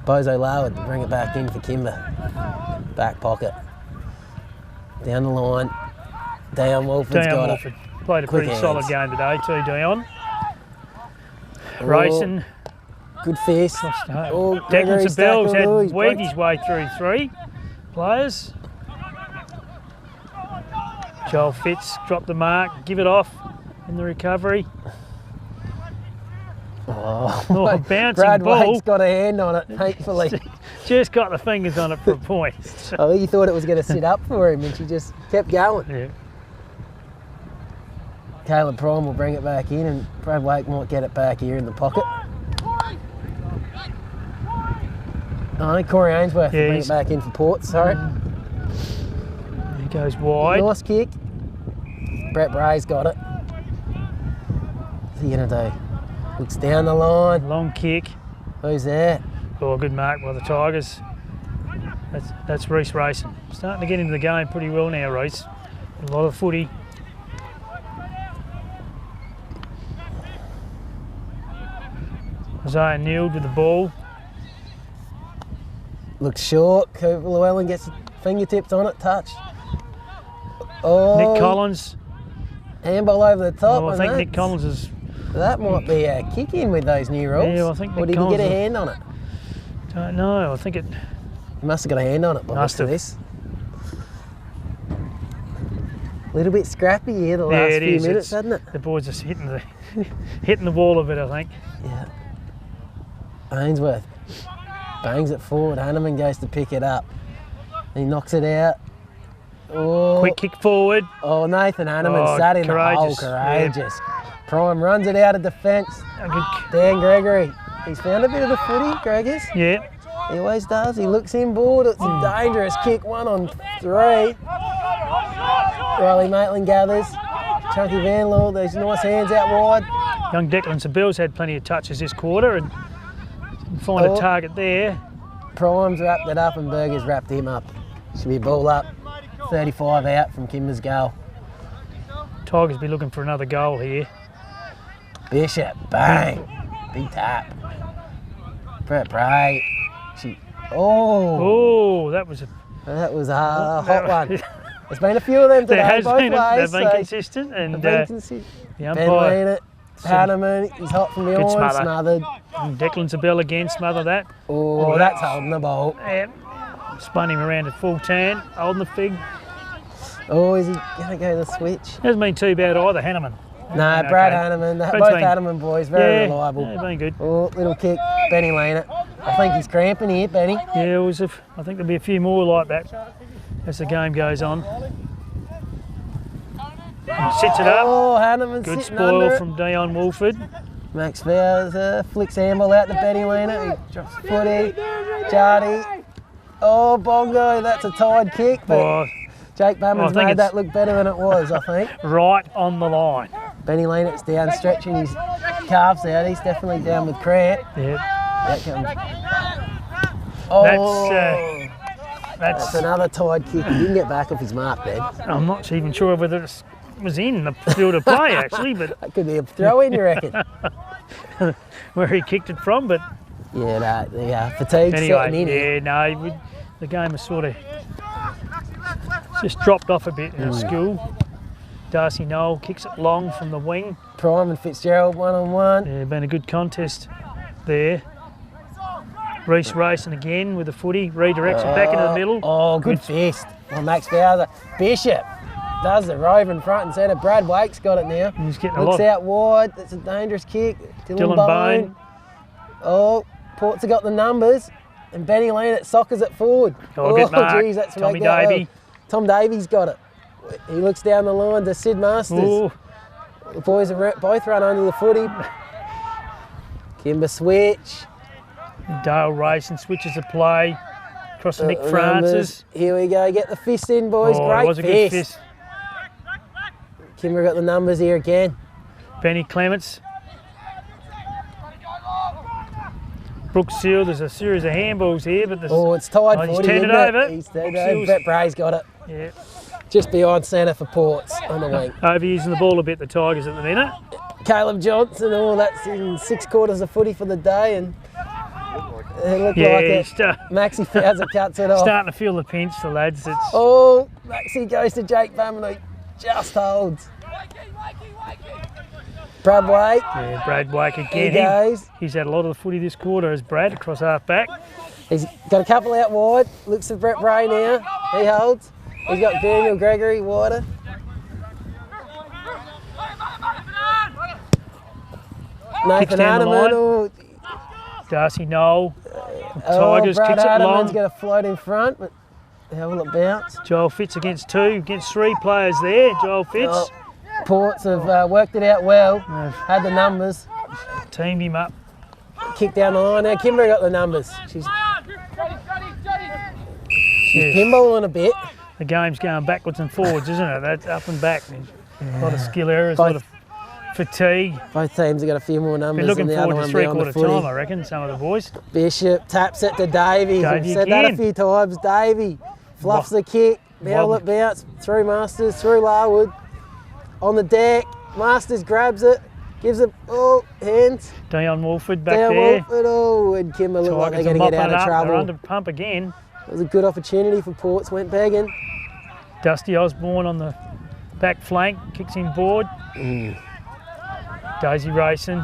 Bozo lowered to bring it back in for Kimba. Back pocket. Down the line. Dion Wolford's Dion got Woolford it. played a Quick pretty solid hands. game today too, Dion. Oh, Racing. Good fist. Oh, Gregory's Declan Sabell's tackled. Oh, had he's weaved broke. his way through three players. Joel Fitz dropped the mark, give it off in the recovery. Oh, Bouncing Brad ball. Waite's got a hand on it, thankfully. Just got the fingers on it for a point. I think he thought it was going to sit up for him and she just kept going. Yeah. Caleb Prime will bring it back in and Brad Waite might get it back here in the pocket. I think Corey Ainsworth will bring it back in for Port, sorry. He goes wide. Nice kick. Brett Bray's got it. What's he going to do? Looks down the line. Long kick. Who's there? Oh, good mark by the Tigers. That's Reece Racing. Starting to get into the game pretty well now, Reece. A lot of footy. Isaiah Neild with the ball. Looks short. Cooper Llewellyn gets fingertips on it. Touch. Oh, Nick Collins. Handball over the top. Oh, I think Nick Collins is... That might be a kick in with those new rules. Yeah, I think or Nick did he get a Collins hand on it? Don't know. I think it... He must have got a hand on it by the looks of this. A little bit scrappy here the last few minutes, hasn't it? The boys are hitting the hitting the wall a bit, I think. Yeah. Ainsworth bangs it forward. Hanneman goes to pick it up. He knocks it out. Oh. Quick kick forward. Oh, Nathan Hanneman sat in the hole. Courageous. Prime runs it out of defence. Dan Gregory. He's found a bit of the footy, Gregors. Yeah. He always does. He looks inboard. It's a dangerous kick. 1 on 3. Riley Maitland gathers. Chunky Vanlaw. Those nice hands out wide. Young Declan Sabell's had plenty of touches this quarter and find a target there. Prime's wrapped it up and Berger's wrapped him up. Should be a ball up. 35 out from Kimba's goal. Tigers be looking for another goal here. Bishop, bang. Big tap. Brett Bray. Oh, that was a hot one. There's been a few of them today, both ways. They've been consistent and the Ben umpire. Leonard, Hanneman, he's hot from behind, smothered. And Declan Sabell again, smother that. Oh, that's holding the ball. Yeah. Spun him around at full tan, holding the fig. Oh, is he going to go the switch? Hasn't been too bad either, Hanneman. No, Brad Hanneman, both Hanneman boys, very reliable. Yeah, been good. Oh, little kick, Benny Leonard. I think he's cramping here, Benny. Yeah, I think there'll be a few more like that as the game goes on. And sits it up. Oh, Hanneman good sitting spoil under from Dion Woolford. Max Bowser flicks handball out to Benny Leonard. He drops footy. Jardy. Oh, Bongo, that's a tied kick, but Jake Bamman's made that look better than it was, I think. Right on the line. Benny Leonard's down, stretching his calves out. He's definitely down with cramp. Yeah. That comes. Oh, that's another tied kick. He didn't get back off his mark then. I'm not even sure whether it was in the field of play actually, but that could be a throw in, you reckon? Where he kicked it from, but fatigue setting in. Yeah, no, the game has sort of just dropped off a bit in the school. Darcy Noel kicks it long from the wing. Prime and Fitzgerald 1-on-1. Yeah, been a good contest there. Reese racing again with the footy. Redirects it back into the middle. Oh, good fist. Well, Max Bowser. Bishop does the rove in front and centre. Brad Wake's got it now. He's getting a Looks lot. out wide. That's a dangerous kick. Dylan Bone. Oh, Ports have got the numbers. And Benny Lane at soccers it forward. Oh, good mark. Geez, that's Tommy make that Davey. Tom Davies got it. He looks down the line to Sid Masters. Ooh. The boys have both run under the footy. Kimba switch. Dale racing, switches the play. Across to Nick The Francis. numbers. Here we go. Get the fist in, boys. Oh, Great it was a good fist. Kimba got the numbers here again. Benny Clements. Brooks Seal, there's a series of handballs here, but there's... Oh, it's tied Oh, he's footy, turned it isn't over. He's turned Brooks it over. Seals. Brett Bray's got it. Yeah. Just behind centre for Ports on the wing. Overusing the ball a bit, the Tigers at the minute. Caleb Johnson, that's in 6/4 of footy for the day, and it looked Yeah, like it. he's Maxi Fowler cuts it off. starting to feel the pinch, the lads. It's, Oh, Maxi goes to Jake Bamino, just holds. Brad Wake, yeah, Brad Wake he again. goes. He's had a lot of the footy this quarter as Brad across half back. He's got a couple out wide. Looks at Brett Bray now. He holds. He's got Daniel Gregory wider. Nathan down the line. Hardiman. Darcy Knoll. Tigers Brad kicks it Hardiman's long. got a float in front, but how will it bounce? Joel Fitz against three players there. Joel Fitz Oh, Ports have worked it out well. Yeah. Had the numbers. teamed him up. Kick down the line. Now Kimba got the numbers. She's Yeah. pinballing a bit. The game's going backwards and forwards, isn't it? That's up and back. A lot of skill errors, a Both- lot of fatigue. Both teams have got a few more numbers Been looking than the other forward to one three beyond the quarter footy. time, I reckon, some of the boys. Bishop taps it to Davey. I've Davey said that a again. few times. Davey fluffs the kick. Now Wob- it bounce through Masters, through Larwood. On the deck, Masters grabs it, gives it, hands. Dion Woolford back Down there. Wolford, and Kimba look like they're Tigers are going to mopping get out it of up. They're trouble. under pump again. It was a good opportunity for Ports, went begging. Dusty Osborne on the back flank, kicks in board. Daisy racing.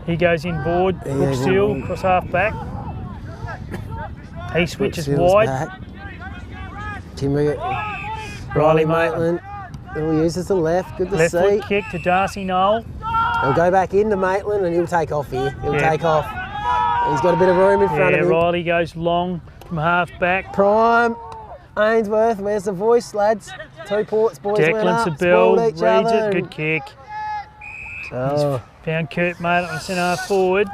He goes in board. He Brooke goes in Seal, board. cross half back. He switches Seals wide. back. Kimba, Riley Maitland. He uses the left, good to Left see. foot kick to Darcy Knoll. He'll go back into Maitland and he'll take off here. He'll Yeah. take off. He's got a bit of room in front Yeah, of him. Riley goes long from half back. Prime, Ainsworth, where's the voice, lads? Two Ports boys went Declan up, Sabell spoiled reads each other. it. Good kick. Oh, Found Kurt Mate on centre half forward.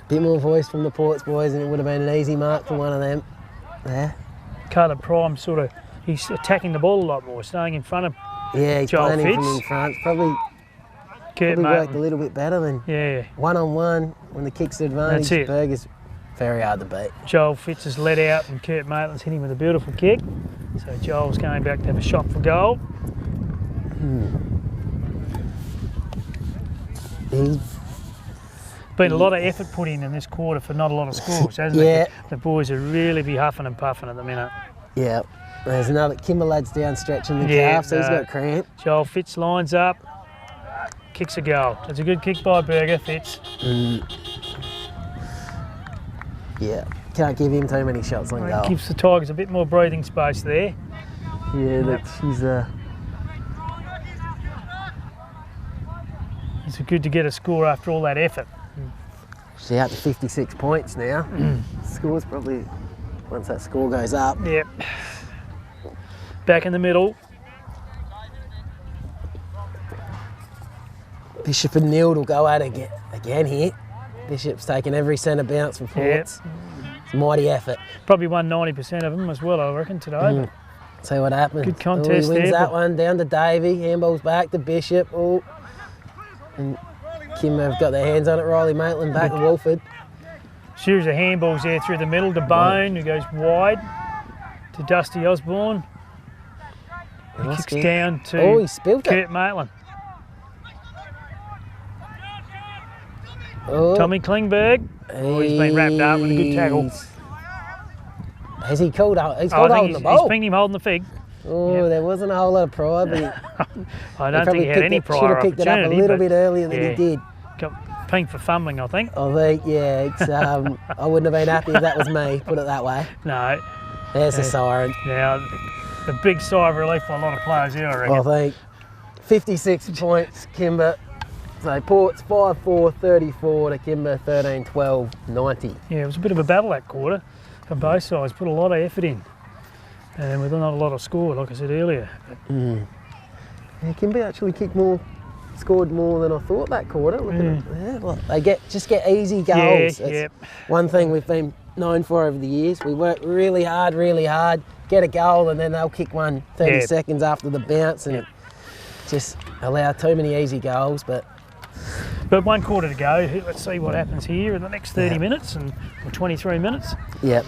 bit more voice from the Ports boys and it would have been an easy mark for one of them. There. Caleb Prime he's attacking the ball a lot more, staying in front of Yeah, he's Joel playing him from Fitz. in front. Probably Kurt worked a Mate. little bit better than Yeah, one-on-one when the kick's the advantage. That's it. Berger's very hard to beat. Joel Fitz has let out and Kurt Maitland's hitting with a beautiful kick. So Joel's going back to have a shot for goal. He's Been a lot of effort put in this quarter for not a lot of scores, hasn't Yeah. it? The boys are really be huffing and puffing at the minute. Yeah, there's another Kimba lad's down stretching the Yeah, calf, so he's no. got cramp. Joel Fitz lines up, kicks a goal. It's a good kick by Berger, Fitz. Yeah, can't give him too many shots on goal. Gives the Tigers a bit more breathing space there. Yeah, she's It's good to get a score after all that effort. she's out to 56 points now. Score's probably once that score goes up. Yep. Back in the middle. Bishop and Neild will go at it again here. Bishop's taken every centre bounce for Ports. It's a mighty effort. Probably won 90% of them as well, I reckon, today. But See what happens. Good contest he wins there, that but- one down to Davey. Handball's back to Bishop. Oh. And Kim have got their hands on it. Riley Maitland back to Woolford. Series of handballs there through the middle to Bone, who goes wide to Dusty Osborne. He Nice kicks kick. down to Oh, he spilled it. Kurt Maitland. Oh, Tommy Klingberg. Oh, he's been wrapped up with a good tackle. Has he called out? He's Oh, called I out think the he's ball. pinged him holding the fig. Oh, Yep. there wasn't a whole lot of pride, but I don't think he had any should prior have picked it up a opportunity, little but bit earlier than yeah. he did. Got Pink for fumbling, I think. I think, yeah, it's, I wouldn't have been happy if that was me, put it that way. No. There's the siren. Now, a big sigh of relief for a lot of players here, I reckon. I think 56 points, Kimba. So Port's 5-4, 34 to Kimba, 13-12, 90. Yeah, it was a bit of a battle that quarter for both sides. Put a lot of effort in. And with not a lot of score, like I said earlier. Yeah, Kimba actually scored more than I thought that quarter. They just get easy goals. Yeah, one thing we've been known for over the years. We work really hard, get a goal, and then they'll kick one 30 seconds after the bounce, and just allow too many easy goals. But 1 quarter to go. Let's see what happens here in the next 30 minutes or 23 minutes. Yep.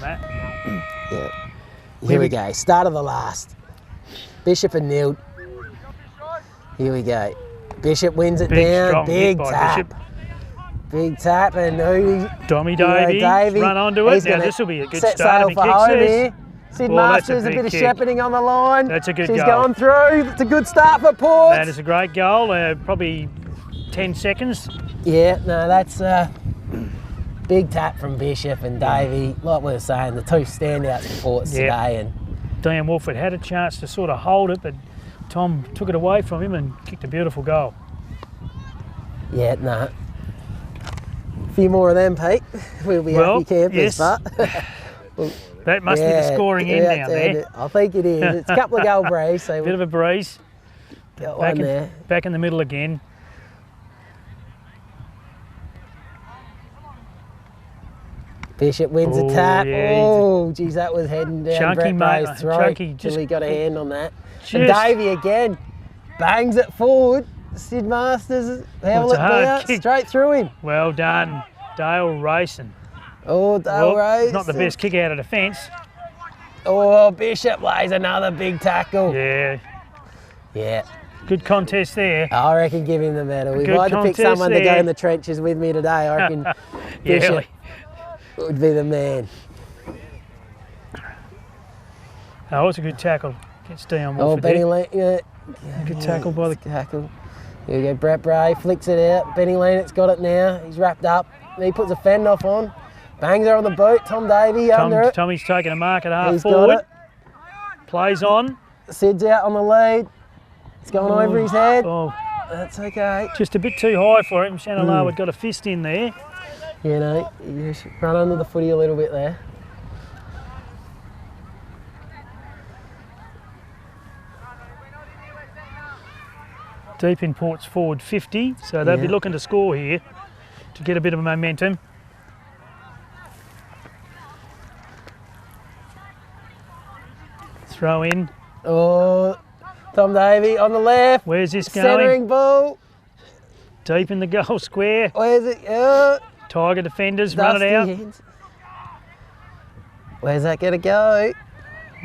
Here we go. Start of the last. Bishop and Nild. Here we go. Bishop wins it down. Big tap. Big tap, and Dommy Davies run onto it. Now this will be a good start if he kicks this. Sid Masters, a bit of shepherding on the line. That's a good goal. She's goal. gone through. It's a good start for Port. That is a great goal. Probably 10 seconds. Yeah, no, that's big tap from Bishop and Davey. Like we were saying, the two standouts for Ports today. And Dean Woolford had a chance to sort of hold it, but Tom took it away from him and kicked a beautiful goal. Yeah, no. A few more of them, Pete. We'll be happy campers, but that must be the scoring end down there. I think it is. It's a couple of goal breeze. So bit of a breeze. Got one there. Back in the middle again. Bishop wins a tap. Oh, geez, that was heading down Brett Bray's throat till he got a hand on that. And Davey again bangs it forward. Sid Masters, how will it bounce? Straight through him. Well done, Dale racing. Oh, Dale racing. Not the best kick out of defence. Oh, Bishop lays another big tackle. Yeah. Good contest there. I reckon give him the medal. We've had to pick someone to go in the trenches with me today. I reckon Bishop would be the man. That was a good tackle. Gets down Woolford. Benny Lane, good tackle by the tackle. Here we go, Brett Bray flicks it out. Benny Lanet's got it now. He's wrapped up. He puts a fend off on. Bangs her on the boot. Tom Davey under it. Tommy's taking a mark at half He's forward. got it. Plays on. Sid's out on the lead. It's going over his head. Oh, that's okay. Just a bit too high for him. Shannon Larwood got a fist in there. You know, you should run under the footy a little bit there. Deep in Port's forward 50, so they'll be looking to score here to get a bit of momentum. Throw in. Oh, Tom Davey on the left. Where's this going? Centering ball. Deep in the goal square. Where's it? Tiger defenders run it out. Hands. Where's that going to go?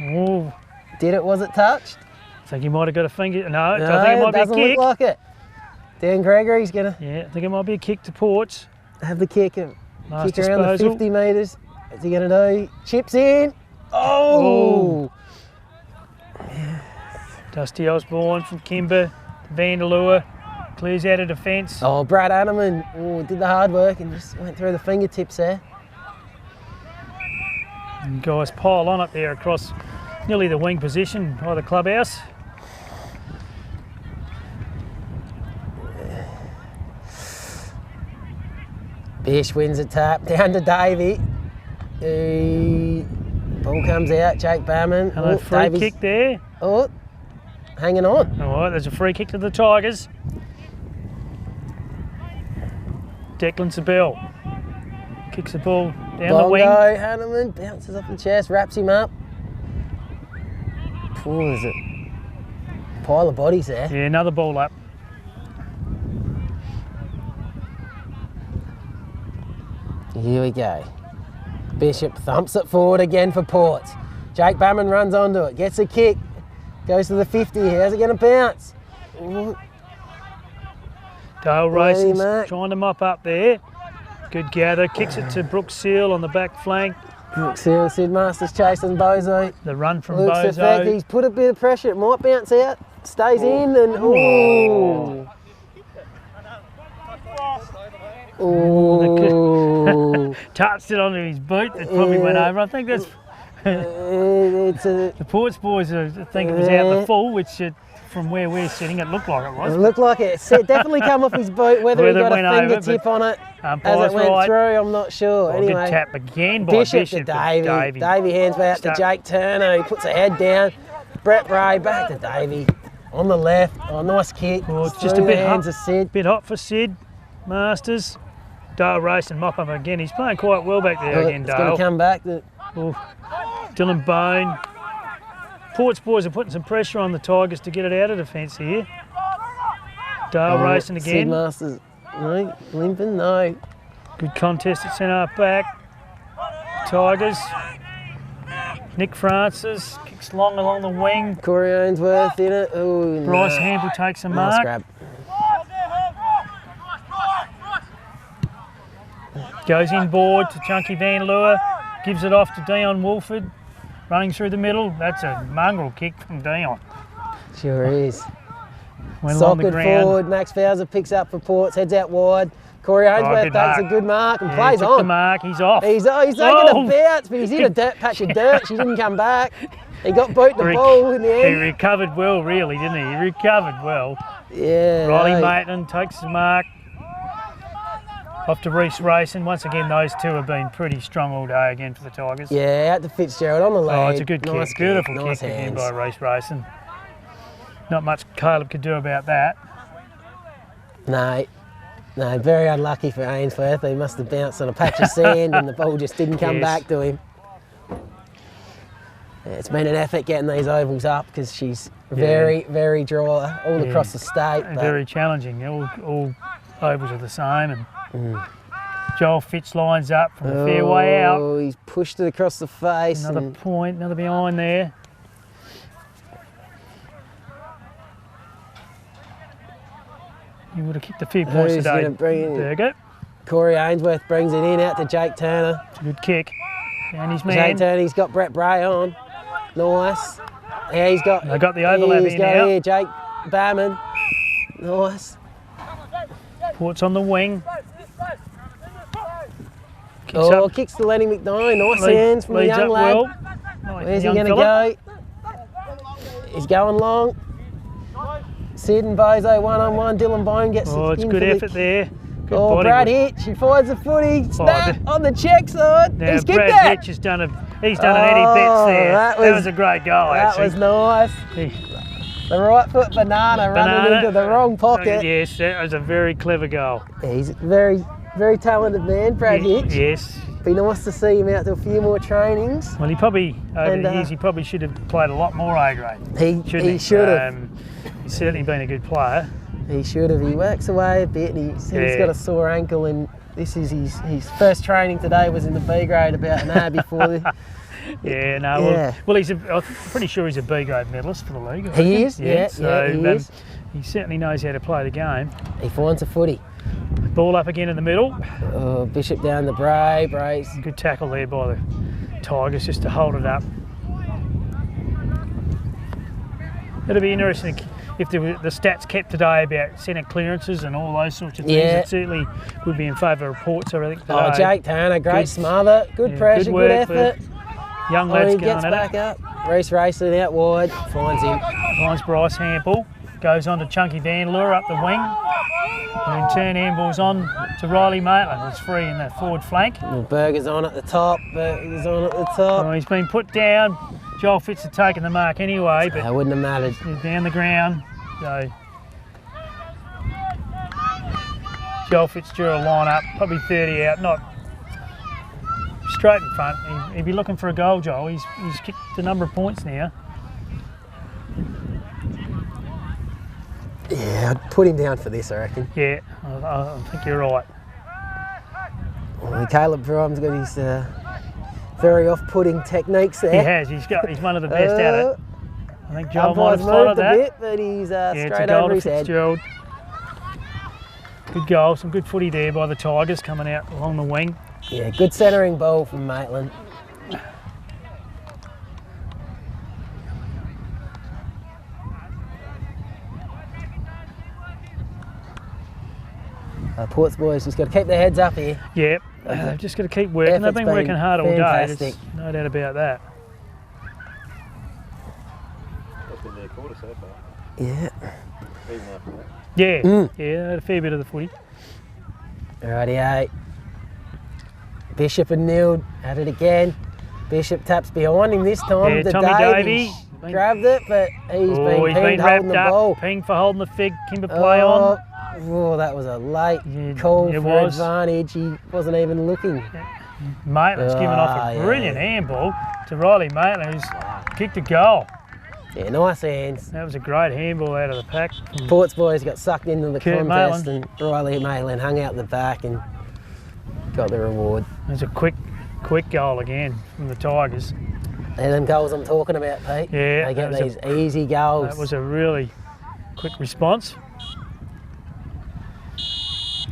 Oh. Was it touched? I think he might have got a finger. No, I think it might be a kick. Doesn't look like it. Dan Gregory's going to... Yeah, I think it might be a kick to Ports. Have the kick and Last kick around the 50 metres. What's he going to do? Chips in. Oh! Dusty Osborne from Kimba. Vanderlua clears out of defence. Oh, Brad Anneman did the hard work and just went through the fingertips there. And guys pile on up there across nearly the wing position by the clubhouse. Bish wins a tap down to Davey. Ball comes out, Jake Barman. Hello, free kick there. Oh, hanging on. All right, there's a free kick to the Tigers. Declan Sabell kicks the ball down the wing. Hanneman bounces off the chest, wraps him up. There's a pile of bodies there. Yeah, another ball up. Here we go. Bishop thumps it forward again for Ports. Jake Barman runs onto it, gets a kick, goes to the 50. How's it going to bounce? Ooh. Dale Racing's trying to mop up there. Good gather, kicks it to Brooks Seal on the back flank. Brooks Seal, Sid Masters chasing Bozo. The run from Luke's Bozo. He's put a bit of pressure, it might bounce out, stays in and Oh, Touched it onto his boot. That probably went over. I think that's the Ports boys. I think it was out the full, which from where we're sitting, it looked like it was. it looked like it. It definitely come off his boot. Whether he got a fingertip on it as it went through, I'm not sure. Oh, Anyway, good tap again by Bishop to Davey. Davey hands back to Jake Turner. He puts a head down. Brett Bray back to Davey. On the left. Oh, nice kick. Oh, just a bit hands hot. of Sid. Bit hot for Sid. Masters. Dale racing mop up again. He's playing quite well back there again, It's Dale. going to come back. Dylan Bone. Ports boys are putting some pressure on the Tigers to get it out of defence here. Dale racing again. Sid Masters. No, limping, no. Good contest at centre half back. Tigers. Nick Francis kicks long along the wing. Corey Ainsworth in it. Oh, Bryce no. Hamble takes a Nice mark. grab. Goes inboard to Chunky Van Leeuwen. Gives it off to Dion Woolford. Running through the middle. That's a mongrel kick from Dion. Sure is. Went along the Socket ground. forward. Max Bowser picks up for Ports. Heads out wide. Corey Ainsworth good takes mark. a good mark and Yeah, plays took on. the mark. He's off. He's taking a bounce, but he's in a patch of dirt. She didn't come back. He got boot the ball in the He end. recovered well, really, didn't he? He recovered well. Yeah. Riley no. Maitland takes the mark. Off to Reece Racing. Once again, those two have been pretty strong all day again for the Tigers. Yeah, out to Fitzgerald on the lead. Oh, it's a good Nice kick. Beautiful nice kick again hands. by Reece Racing. Not much Caleb could do about that. No, very unlucky for Ainsworth. He must have bounced on a patch of sand and the ball just didn't come back to him. Yeah, it's been an effort getting these ovals up because she's very, very dry all across the state. And very challenging. All ovals are the same. And Joel Fitch lines up from the fairway out. Oh, he's pushed it across the face. Another point, another behind there. You would have kicked a few points Who's today. gonna bring it in? Burger. Corey Ainsworth brings it in out to Jake Turner. It's a good kick. And his Jake man. Turner, he's got Brett Bray on. Nice. Yeah, he's got. They got the overlap he's in got now. here, Jake Barman. Nice. Ports on the wing. Kicks up. Kicks to Lenny McDonald. Nice Lead- hands from the leads young up lad. well. Nice Where's he young going to fella. go? He's going long. Sid and Bozo one-on-one. Dylan Bone gets Oh, it's in good for the- effort there. Good Oh, body Brad work. Hitch, he finds the footy. Snap the- on the check side. Now, He's kicked Brad that. Hitch has done an Eddie Betts there. that That was was- a great goal, That actually. was nice. The right foot banana running into the wrong pocket. Yes, that was a very clever goal. He's a very, very talented man, Brad Hitch. Yes. Be nice to see him out to a few more trainings. Well, he probably, over And, the years, he probably should have played a lot more A grade. He should have. He's certainly been a good player. He should have. He works away a bit and he's got a sore ankle and this is his first training today was in the B grade about an hour before. Yeah, no. Yeah. Well, I'm pretty sure he's a B grade medalist for the league. I He reckon. is, yeah, so, he is. He certainly knows how to play the game. He finds a footy. Ball up again in the middle. Oh, Bishop down the Brace. Good tackle there by the Tigers just to hold it up. It'll be interesting if the stats kept today about centre clearances and all those sorts of things. Yeah. It certainly would be in favour of Ports, I think. Oh, Today. Jake Turner, great Good- smother, good yeah, pressure, good good work for effort. Young Oh, lads he going gets at back it. up. Reece Racing out wide, finds him. Finds Bryce Hample. Goes on to Chunky Van Leeuwen up the wing. And in turn, handballs on to Riley Maitland, who's free in the forward flank. Well, Burger's on at the top. Burger's on at the top. Oh, he's been put down. Joel Fitz had taken the mark anyway, but That wouldn't have mattered. he's down the ground. So Joel Fitzgerald line up, probably 30 out, not straight in front. He'd be looking for a goal, Joel. He's kicked a number of points now. Yeah, I'd put him down for this, I reckon. Yeah, I think you're right. Well, Caleb Brom's got his very off-putting techniques there. He has. He's one of the best at it. I think Joel might Umpire's have followed moved a that. bit, but he's Yeah, it's a straight goal over to his head. Fitzgerald. Good goal, some good footy there by the Tigers coming out along the wing. Yeah, good centering ball from Maitland. Ports boys just got to keep their heads up here. Yep, they've just got to keep working. They've been working hard all day. There's no doubt about that. That's been their quarter so far. Yeah. Even after that. Yeah, yeah, they had a fair bit of the footy. Rightio. Bishop and Neild at it again. Bishop taps behind him this time. Yeah, The Tommy Davey Davey grabbed it, but he's been holding the ball. Pinged for holding the fig. Kimba play on. Oh, that was a late Yeah, call it for was. advantage. He wasn't even looking. Maitland's given off a brilliant handball to Riley Maitland, who's kicked a goal. Yeah, nice hands. That was a great handball out of the pack. Ports boys got sucked into the Kurt contest, Maitland. and Riley Maitland hung out the back and got the reward. There's a quick goal again from the Tigers. They're them goals I'm talking about, Pete. Yeah, They get that these easy goals. That was a really quick response.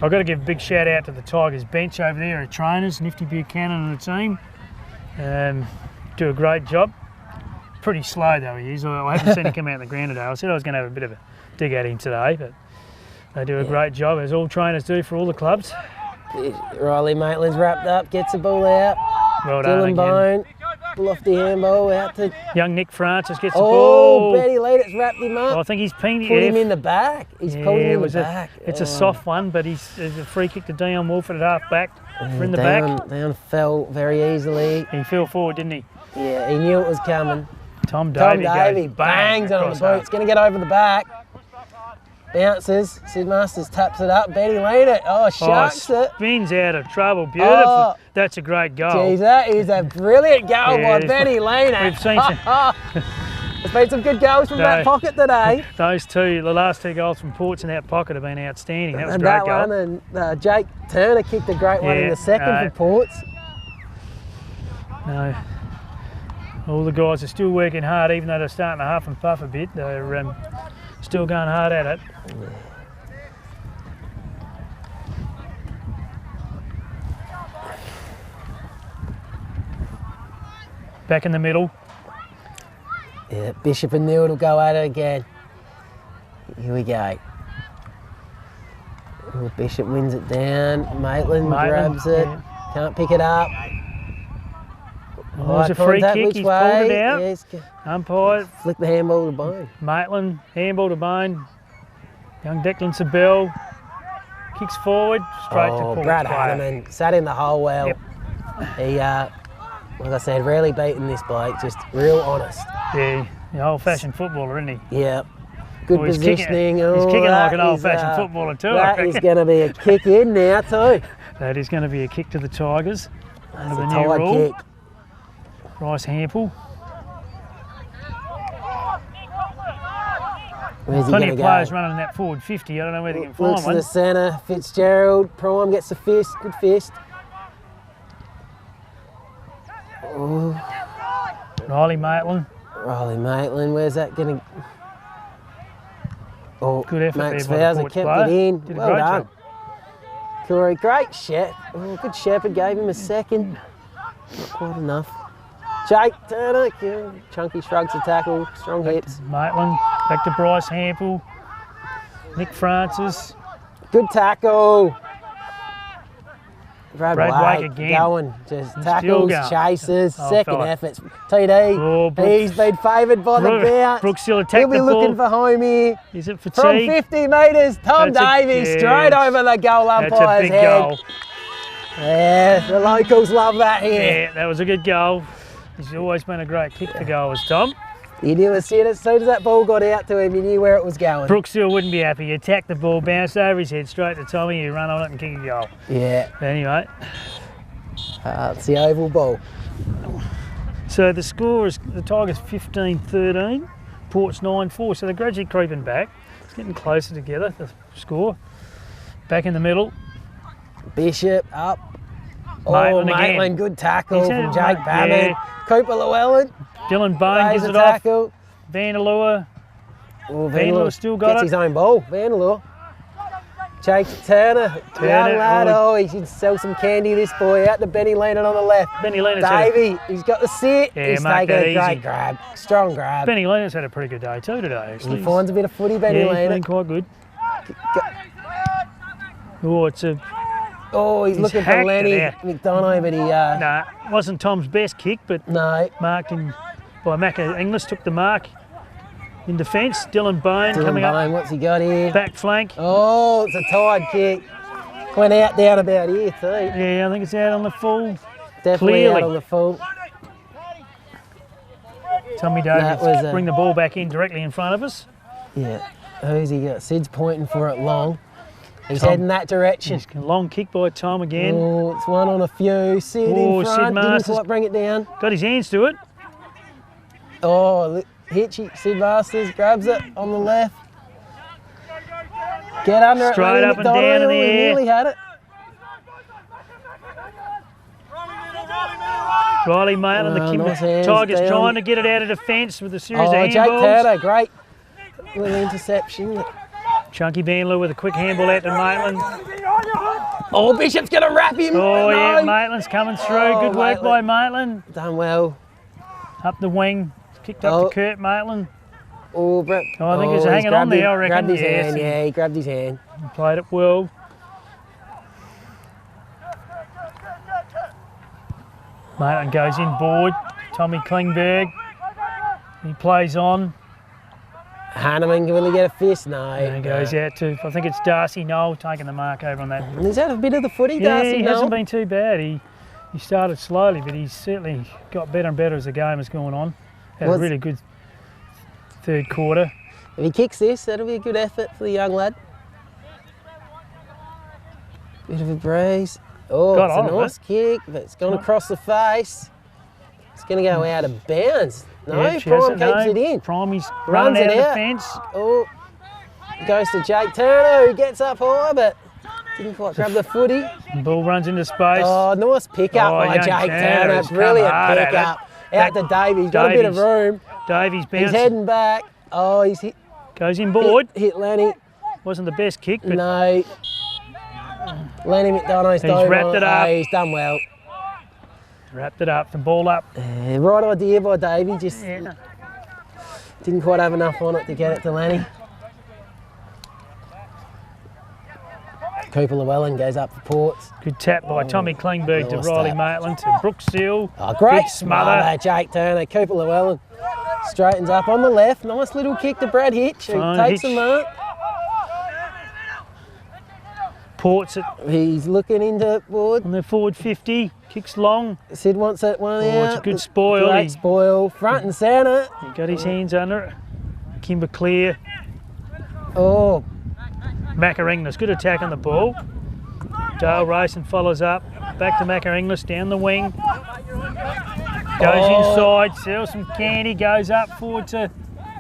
I've got to give a big shout out to the Tigers bench over there, our trainers, Nifty Buchanan and the team. Do a great job. Pretty slow though he is. I haven't seen him come out on the ground today. I said I was going to have a bit of a dig at him today, but they do a great job, as all trainers do for all the clubs. Riley Maitland's wrapped up, gets the ball out. Well done Dylan again. Bone, lofty handball out to... Young Nick Francis gets the Oh, ball. Betty Leadit's wrapped him up. Well, I think he's pinged Put him in the back. He's pulled him in the back. It's a soft one, but there's a free kick to Dion Woolford at half back. For in the back. Down fell very easily. He fell forward, didn't he? Yeah, he knew it was coming. Tom Davey Bangs bang it on the across boot. half. It's going to get over the back. Bounces. Sid Masters taps it up. Betty Leadit. Oh, shucks it. Spins out of trouble. Beautiful. Oh. That's a great goal. Geez, that is a brilliant goal by Betty Leadit. We've seen some, There's been some good goals from that pocket today. those two, the last two goals from Ports in that pocket have been outstanding. That was a And great that goal. one, and Jake Turner kicked a great one in the second for Ports. No. All the guys are still working hard, even though they're starting to huff and puff a bit. They're still going hard at it. Back in the middle. Yeah, Bishop and Neild will go at it again. Here we go. Oh, Bishop wins it down. Maitland grabs it. yeah. Can't pick it up. There's a free Contact, kick, which he's pulled it way? out. Yes, Umpire, flick the handball to Bone. Maitland, handball to Bone. Young Declan Sabell kicks forward, straight to Ports. Brad player. Hardiman sat in the hole well. Yep. He, like I said, rarely beaten this bloke, just real honest. Yeah, the old-fashioned footballer, isn't he? Yeah. Good Oh, he's positioning. He's kicking like an that is, old-fashioned footballer too. I That reckon. is going to be a kick in now too. That is going to be a kick to the Tigers under That's the a new tight rule. kick. Bryce Hampel. Where's he Plenty going of to players go? running in that forward 50. I don't know where they can find Looks to one. the centre. Fitzgerald. Prime gets the fist. Good fist. Oh, Riley Maitland. Riley Maitland. Where's that going to... Oh, Good effort Max there by the Fowler Ports kept player. it in. Did a Well great done. job. Corey, great shot. Oh, good Shepherd gave him a second. Not quite enough. Jake Turner, chunky shrugs the tackle, strong hips. Maitland. Back to Bryce Hampel. Nick Francis. Good tackle. Brad Wake Wake again. going, just He's tackles, still going. chases, Oh, second fella. efforts. TD, Oh, Brooks. he's been favoured by the bounce. Brooks still He'll attacked be the looking ball. for home here. Is it From fatigue? 50 metres, Tom That's a- Davies yeah, straight it's- over the goal That's a umpire's big head. goal. Yeah, the locals love that here. Yeah, that was a good goal. He's always been a great kick for goals, Tom. You knew as soon as that ball got out to him, you knew where it was going. Brooks still wouldn't be happy. He attacked the ball, bounced over his head straight to Tommy. You run on it and kick a goal. Yeah, But anyway, it's the oval ball. so the score is the Tigers 15-13, Ports 9-4. So they're gradually creeping back. It's getting closer together, the score. Back in the middle. Bishop up. Maitland again. Maitland, good tackle He's from had- Jake yeah. Bammond. Cooper Llewellyn, Dylan Bone raise gives a it off. tackle. Vanderlua. Oh, Vanderlua still got gets it. his own ball. Vanderlua. Jake Turner, young lad. oh, Oh, he should sell some candy, this boy. Out to Benny Leonard on the left. Benny Leonard's had Davey, he's got the sit. Yeah, he's make taking that a great easy. grab. Strong grab. Benny Leonard's had a pretty good day too today, actually. He finds a bit of footy, Benny yeah, he's been Leonard. quite good. Oh, it's a... Oh, he's looking for hacked Lenny it out. McDonough, but he... Nah, wasn't Tom's best kick, but No. marked in by Macca Inglis, took the mark in defence. Dylan Bone coming up, What's he got here? back flank. Oh, it's a tied kick. Went out down about here too. Yeah, I think it's out on the full. Definitely Clearly. out on the full. Tommy That Davies was a- bring the ball back in directly in front of us. Yeah. Who's he got? Sid's pointing for it long. He's Tom. heading that direction. It's a long kick by Tom again. Oh, it's one on a few. Sid Oh, in Sid front. Didn't Masters. quite bring it down. Got his hands to it. Oh, Hitchy. Sid Masters grabs it on the left. Get under it. Straight Lenny up and down in the McDonough. He air. nearly had it. Riley Maitland, the Oh, Kimba nice hands Tigers down. trying to get it out of defence with a series Oh, of Jake handballs. Turner, great little interception. Chunky Bandler with a quick handball out to Maitland. Oh, Bishop's going to wrap him. Oh, yeah, No. Maitland's coming through. Oh, Good work by Maitland. Done well. Up the wing, kicked up Oh. to Kurt Maitland. Oh, Brett. Oh, I think he's he's hanging on grabbed there, him- I reckon. Grabbed his Yes. hand, yeah, he grabbed his hand. Played it well. Maitland goes in board. Tommy Klingberg. He plays on. Hanneman, will he get a fist? No. And he goes out to, I think it's Darcy Knoll taking the mark over on that. He's had a bit of the footy, Yeah, Darcy. he Noel. hasn't been too bad. He started slowly, but he's certainly got better and better as the game has gone on. Had a Was- really good third quarter. If he kicks this, that'll be a good effort for the young lad. Bit of a breeze. Oh, Got it's on a with nice kick, but it's gone across the face. It's going to go out of bounds. No, Yeah, she Prime has keeps it in. Primey's Runs running out it of out. the fence. Oh, goes to Jake Turner, who gets up high, but didn't quite grab the footy. The ball runs into space. Oh, nice pickup Oh, by young Jake Turner Turner. has come Brilliant hard at pickup. it. Out to Davies. Got a bit of Davies. room. Davies He's bounces, heading back. Oh, he's hit goes in board. Lenny. Wasn't the best kick, but No. Lenny McDonough's He's dove wrapped on it up. Oh, he's done well. wrapped it up. The ball up. Right idea by Davey, just Yeah. didn't quite have enough on it to get it to Lenny. Cooper Llewellyn goes up for Ports. Good tap by Tommy Klingberg to nice Riley tap. Maitland to Brooks Seal. Oh, great Good smother. Jake Turner. Cooper Llewellyn straightens up on the left. Nice little kick to Brad Hitch, who Fine, takes Hitch. the mark. Ports it He's looking into board. on their forward 50. Kicks long. Sid wants that one Oh, out. it's a good spoil. Great He spoil. Front and centre. got his hands under it. Kimba clear. Oh, Macca Inglis, good attack on the ball. Dale Rayson follows up. Back to Macca Inglis, down the wing. Goes inside, sells some candy, goes up forward to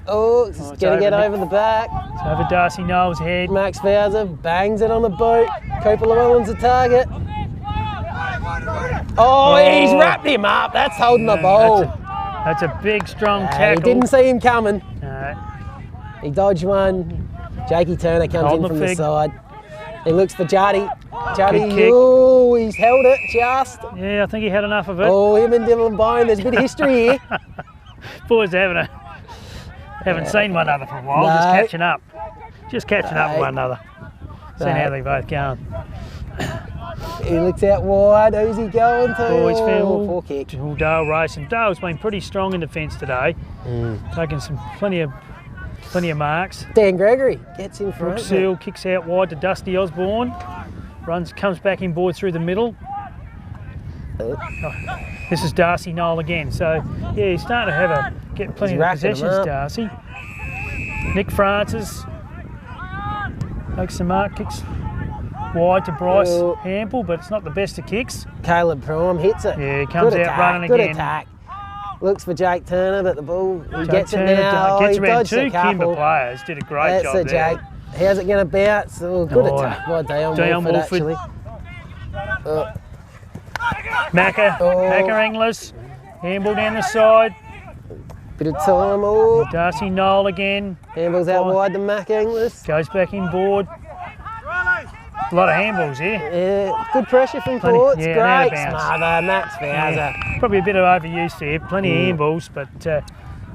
it's it's going to get over over the back. it's over Darcy Knowles' head. Max Bowser bangs it on the boot. Cooper Llewellyn's a target. Oh, he's wrapped him up. That's holding the ball. That's a big, strong He tackle. didn't see him coming. No, He dodged one. Jakey Turner comes Holding in from the the fig. side. He looks for Juddy. Juddy, Good kick. oh, he's held it just. yeah, I think he had enough of it. Oh, him and Dylan Bone, there's a bit of history here. Boys haven't seen one another for a while, just No. catching up. Just catching up with No. one another. Seeing No. how they both going. He looks out wide. Who's he going to? Boys foul. Poor kick. Dale Rayson. Dale's been pretty strong in defence today. Taking plenty of marks. Dan Gregory gets in front. Brooks Seal kicks out wide to Dusty Osborne. Comes back in board through the middle. This is Darcy Knoll again. So yeah, he's starting to get plenty He's of racking 'em possessions, up. Darcy. Nick Francis makes the mark, kicks wide to Bryce Oh. Hample, but it's not the best of kicks. Caleb Prime hits it. Yeah, he comes Good out attack, running good again. attack. Looks for Jake Turner, but the ball, he Jake gets Turner it now. gets He around dodged two a couple. Kimba players. Did a great That's job it, there. Jake. How's it going to bounce? Oh, good Oh, attack by Dion Dion Woolford, Woolford. actually. Macca, Oh. Macca Inglis, handball down the side. Bit of time. Oh, Darcy Knoll again, handballs out Oh. wide to Mac Inglis. goes back in board. A lot of handballs here. Yeah, good pressure from Plenty- Ports. yeah, and out of Great bounds. smother, Max Bowser. Yeah, probably a bit of overuse there. Plenty of handballs, but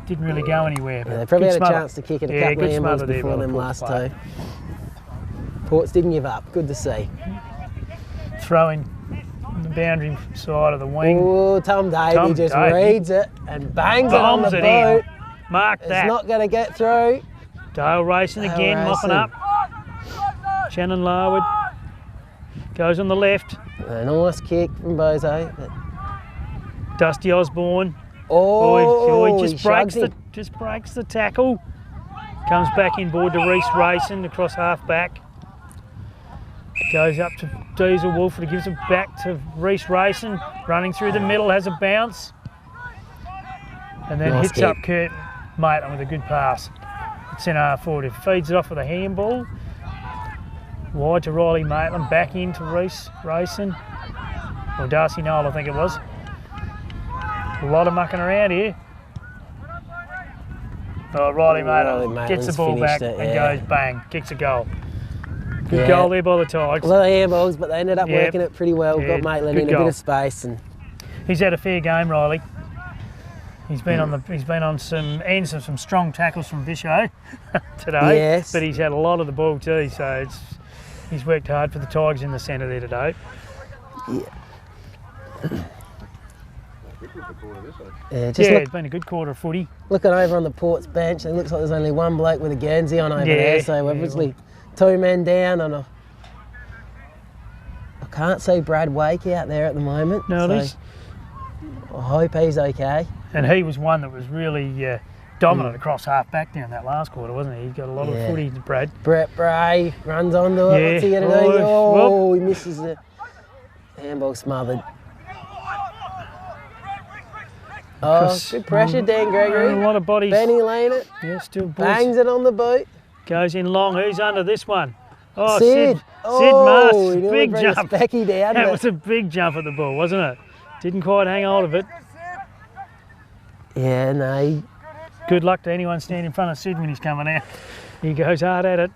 didn't really go anywhere. But They probably good had a smother. chance to kick it a Yeah, couple good of handballs smother there before by the them Ports last player. two. Ports didn't give up. Good to see. Throwing on the boundary side of the wing. Oh, Tom Davey just reads it and bangs it on the boot. Mark that. It's not going to get through. Dale racing again, mopping up. Shannon Larwood goes on the left. A nice kick from Bozo. Dusty Osborne. Oh, he just breaks the tackle. Comes back inboard to Reece Racing across half back. Goes up to Diesel Woolford, gives it back to Reece Racing. Running through the middle, has a bounce. And then hits up Kurt Maitland with a good pass. It's in half forward. It feeds it off with a handball. Wide to Riley Maitland, back into Reece Racing. Or Darcy Noel, I think it was. A lot of mucking around here. Oh, Riley Maitland gets the ball back and goes bang, kicks a goal. Good goal there by the Tigers. A lot of handballs, but they ended up working it pretty well. Got Maitland in a bit of space, and he's had a fair game, Riley. He's been on some strong tackles from Bisho today. Yes. But he's had a lot of the ball too, so he's worked hard for the Tigers in the centre there today. It's been a good quarter of footy. Looking over on the Ports bench, it looks like there's only one bloke with a Guernsey on over there, so obviously 2 men down on I can't see Brad Wake out there at the moment. No, so I hope he's okay. And he was one that was really dominant across half back down that last quarter, wasn't he? He got a lot of footy, Brad. Brett Bray runs onto it. What's he going to do? Oh, he misses it. Handball smothered. Oh, good pressure, Dan Gregory. A lot of bodies. Benny Lane it. Yeah, still bangs it on the boot. Goes in long. Who's under this one? Oh, Sid. Sid Mast. Big jump. Down that was a big jump at the ball, wasn't it? Didn't quite hang hold of it. Yeah, no. Good luck to anyone standing in front of Sid when he's coming out. He goes hard at it.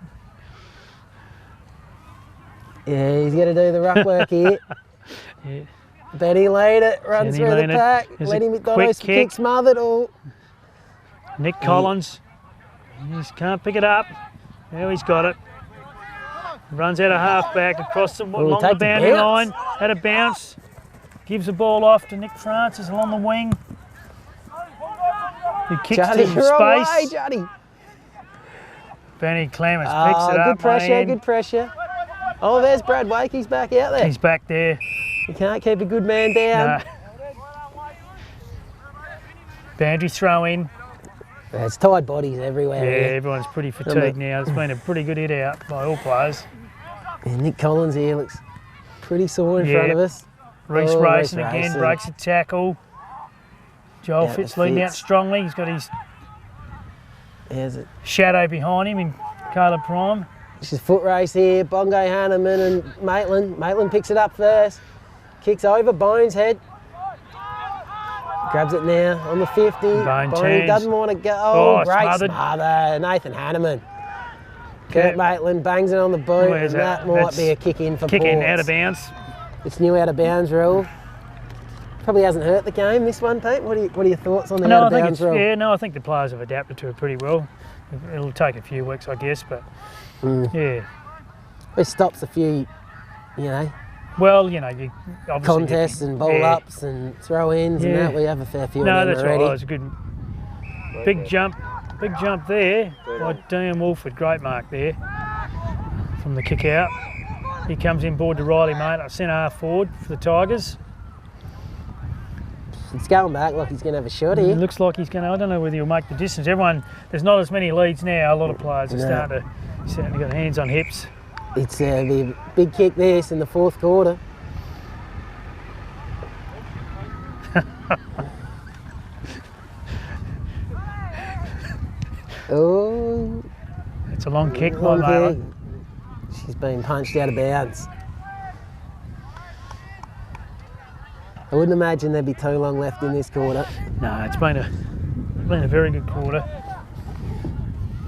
Yeah, he's got to do the rough work here. Benny Lane it, runs through the pack. Lenny McDonald's kick smothered. Nick Collins, he just can't pick it up. Now he's got it. Runs out of half back across along the boundary line. Had a bounce. Gives the ball off to Nick Francis along the wing. He kicks to space. Benny Clements picks it up. Good pressure, good pressure. Oh, there's Brad Wake. He's back out there. He's back there. You can't keep a good man down. No. Boundary throw in. There's tired bodies everywhere. Yeah, everyone's pretty fatigued now. It's been a pretty good hit out by all players. Yeah, Nick Collins here looks pretty sore in front of us. Reece Racing again, breaks a tackle. Joel Fitz leading out strongly. He's got his shadow behind him in Caleb Prime. This is foot race here. Bongo Hanneman and Maitland. Maitland picks it up first. Kicks over, Bones head. Grabs it now on the 50. Bones doesn't want to go. Oh, great smother. Nathan Hanneman. Kurt Maitland bangs it on the boot, and that might be a kick in for Ports. Kick in, out of bounds. It's new out of bounds rule. Probably hasn't hurt the game, this one, Pete. What are your thoughts on the out of bounds rule? I think the players have adapted to it pretty well. It'll take a few weeks, I guess, but yeah. It stops a few, Well, you obviously contests and bowl-ups and throw-ins and that. We have a fair few of them that's already. right. Oh, it's a good big jump there by Dan Woolford. Great mark there from the kick out. He comes in board to Riley Maitland, centre half forward for the Tigers. It's going back like he's going to have a shot here. It looks like he's going to. I don't know whether he'll make the distance. There's not as many leads now. A lot of players are starting to get hands on hips. It's a big kick this in the fourth quarter. Oh. It's a long kick by Maitland. She's been punched out of bounds. I wouldn't imagine there'd be too long left in this quarter. No, it's been a very good quarter.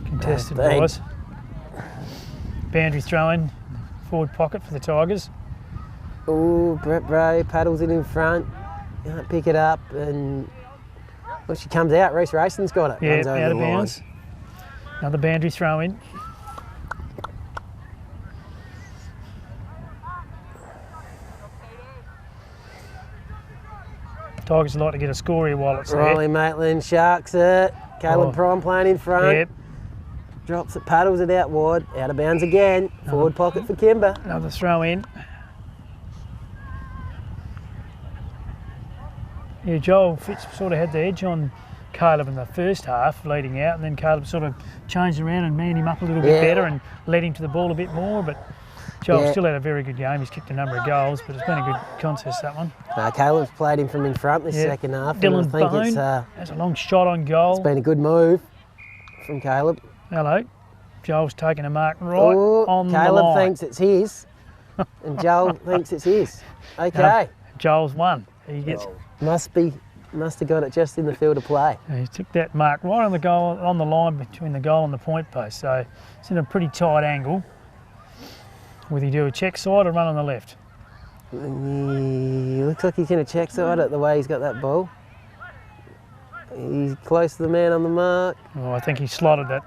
Contested wise. Boundary throw-in, forward pocket for the Tigers. Oh, Brett Bray paddles it in front. Can't pick it up, and well, she comes out. Reece Racing's got it. Yeah, out of bounds. Another boundary throw-in. Tigers like to get a score here while it's there. Riley Maitland sharks it. Caleb Prime playing in front. Yep. Drops it, paddles it out wide. Out of bounds again. Forward pocket for Kimba. Another throw in. Yeah, Joel Fitz sort of had the edge on Caleb in the first half, leading out, and then Caleb sort of changed around and manned him up a little bit better and led him to the ball a bit more. But Joel still had a very good game. He's kicked a number of goals, but it's been a good contest, that one. Caleb's played him from in front this second half. Dylan and I think Bone has a long shot on goal. It's been a good move from Caleb. Hello. Joel's taking a mark right on the line. Caleb thinks it's his, and Joel thinks it's his. Okay. Joel's won. He gets. Must have got it just in the field of play. He took that mark right on the goal, on the line between the goal and the point post. So it's in a pretty tight angle. Whether he do a check side or run on the left. Looks like he's going to check side it the way he's got that ball. He's close to the man on the mark. Oh, I think he slotted that.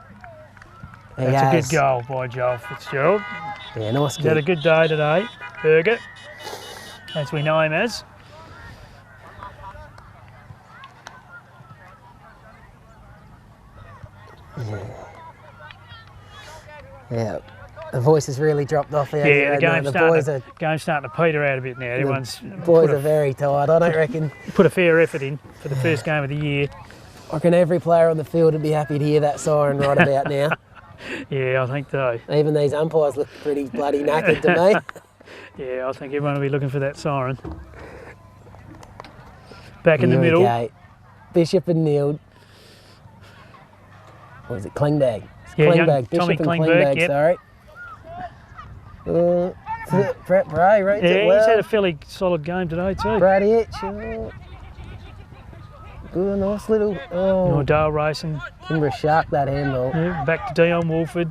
He That's has. a good goal by Joel Fitzgerald. Yeah, nice He's had a good day today, Burger, as we know him as. Yeah, the voice has really dropped off there. Yeah, the game's starting to peter out a bit now. Everyone's boys are very tired. I don't reckon. Put a fair effort in for the first game of the year. I reckon every player on the field would be happy to hear that siren right about now. Yeah, I think so. Even these umpires look pretty bloody knackered to me. Yeah, I think everyone will be looking for that siren. Back in the middle. Okay. Bishop and Neild. What is it? Klingberg. Yeah, Klingberg. Bishop Tommy and Klingberg, yep. Sorry. Brett Bray rates it well. He's had a fairly solid game today too. Brady Hitch. Good, nice little. Dale racing. Kimber shark that handball. Yeah, back to Dion Woolford.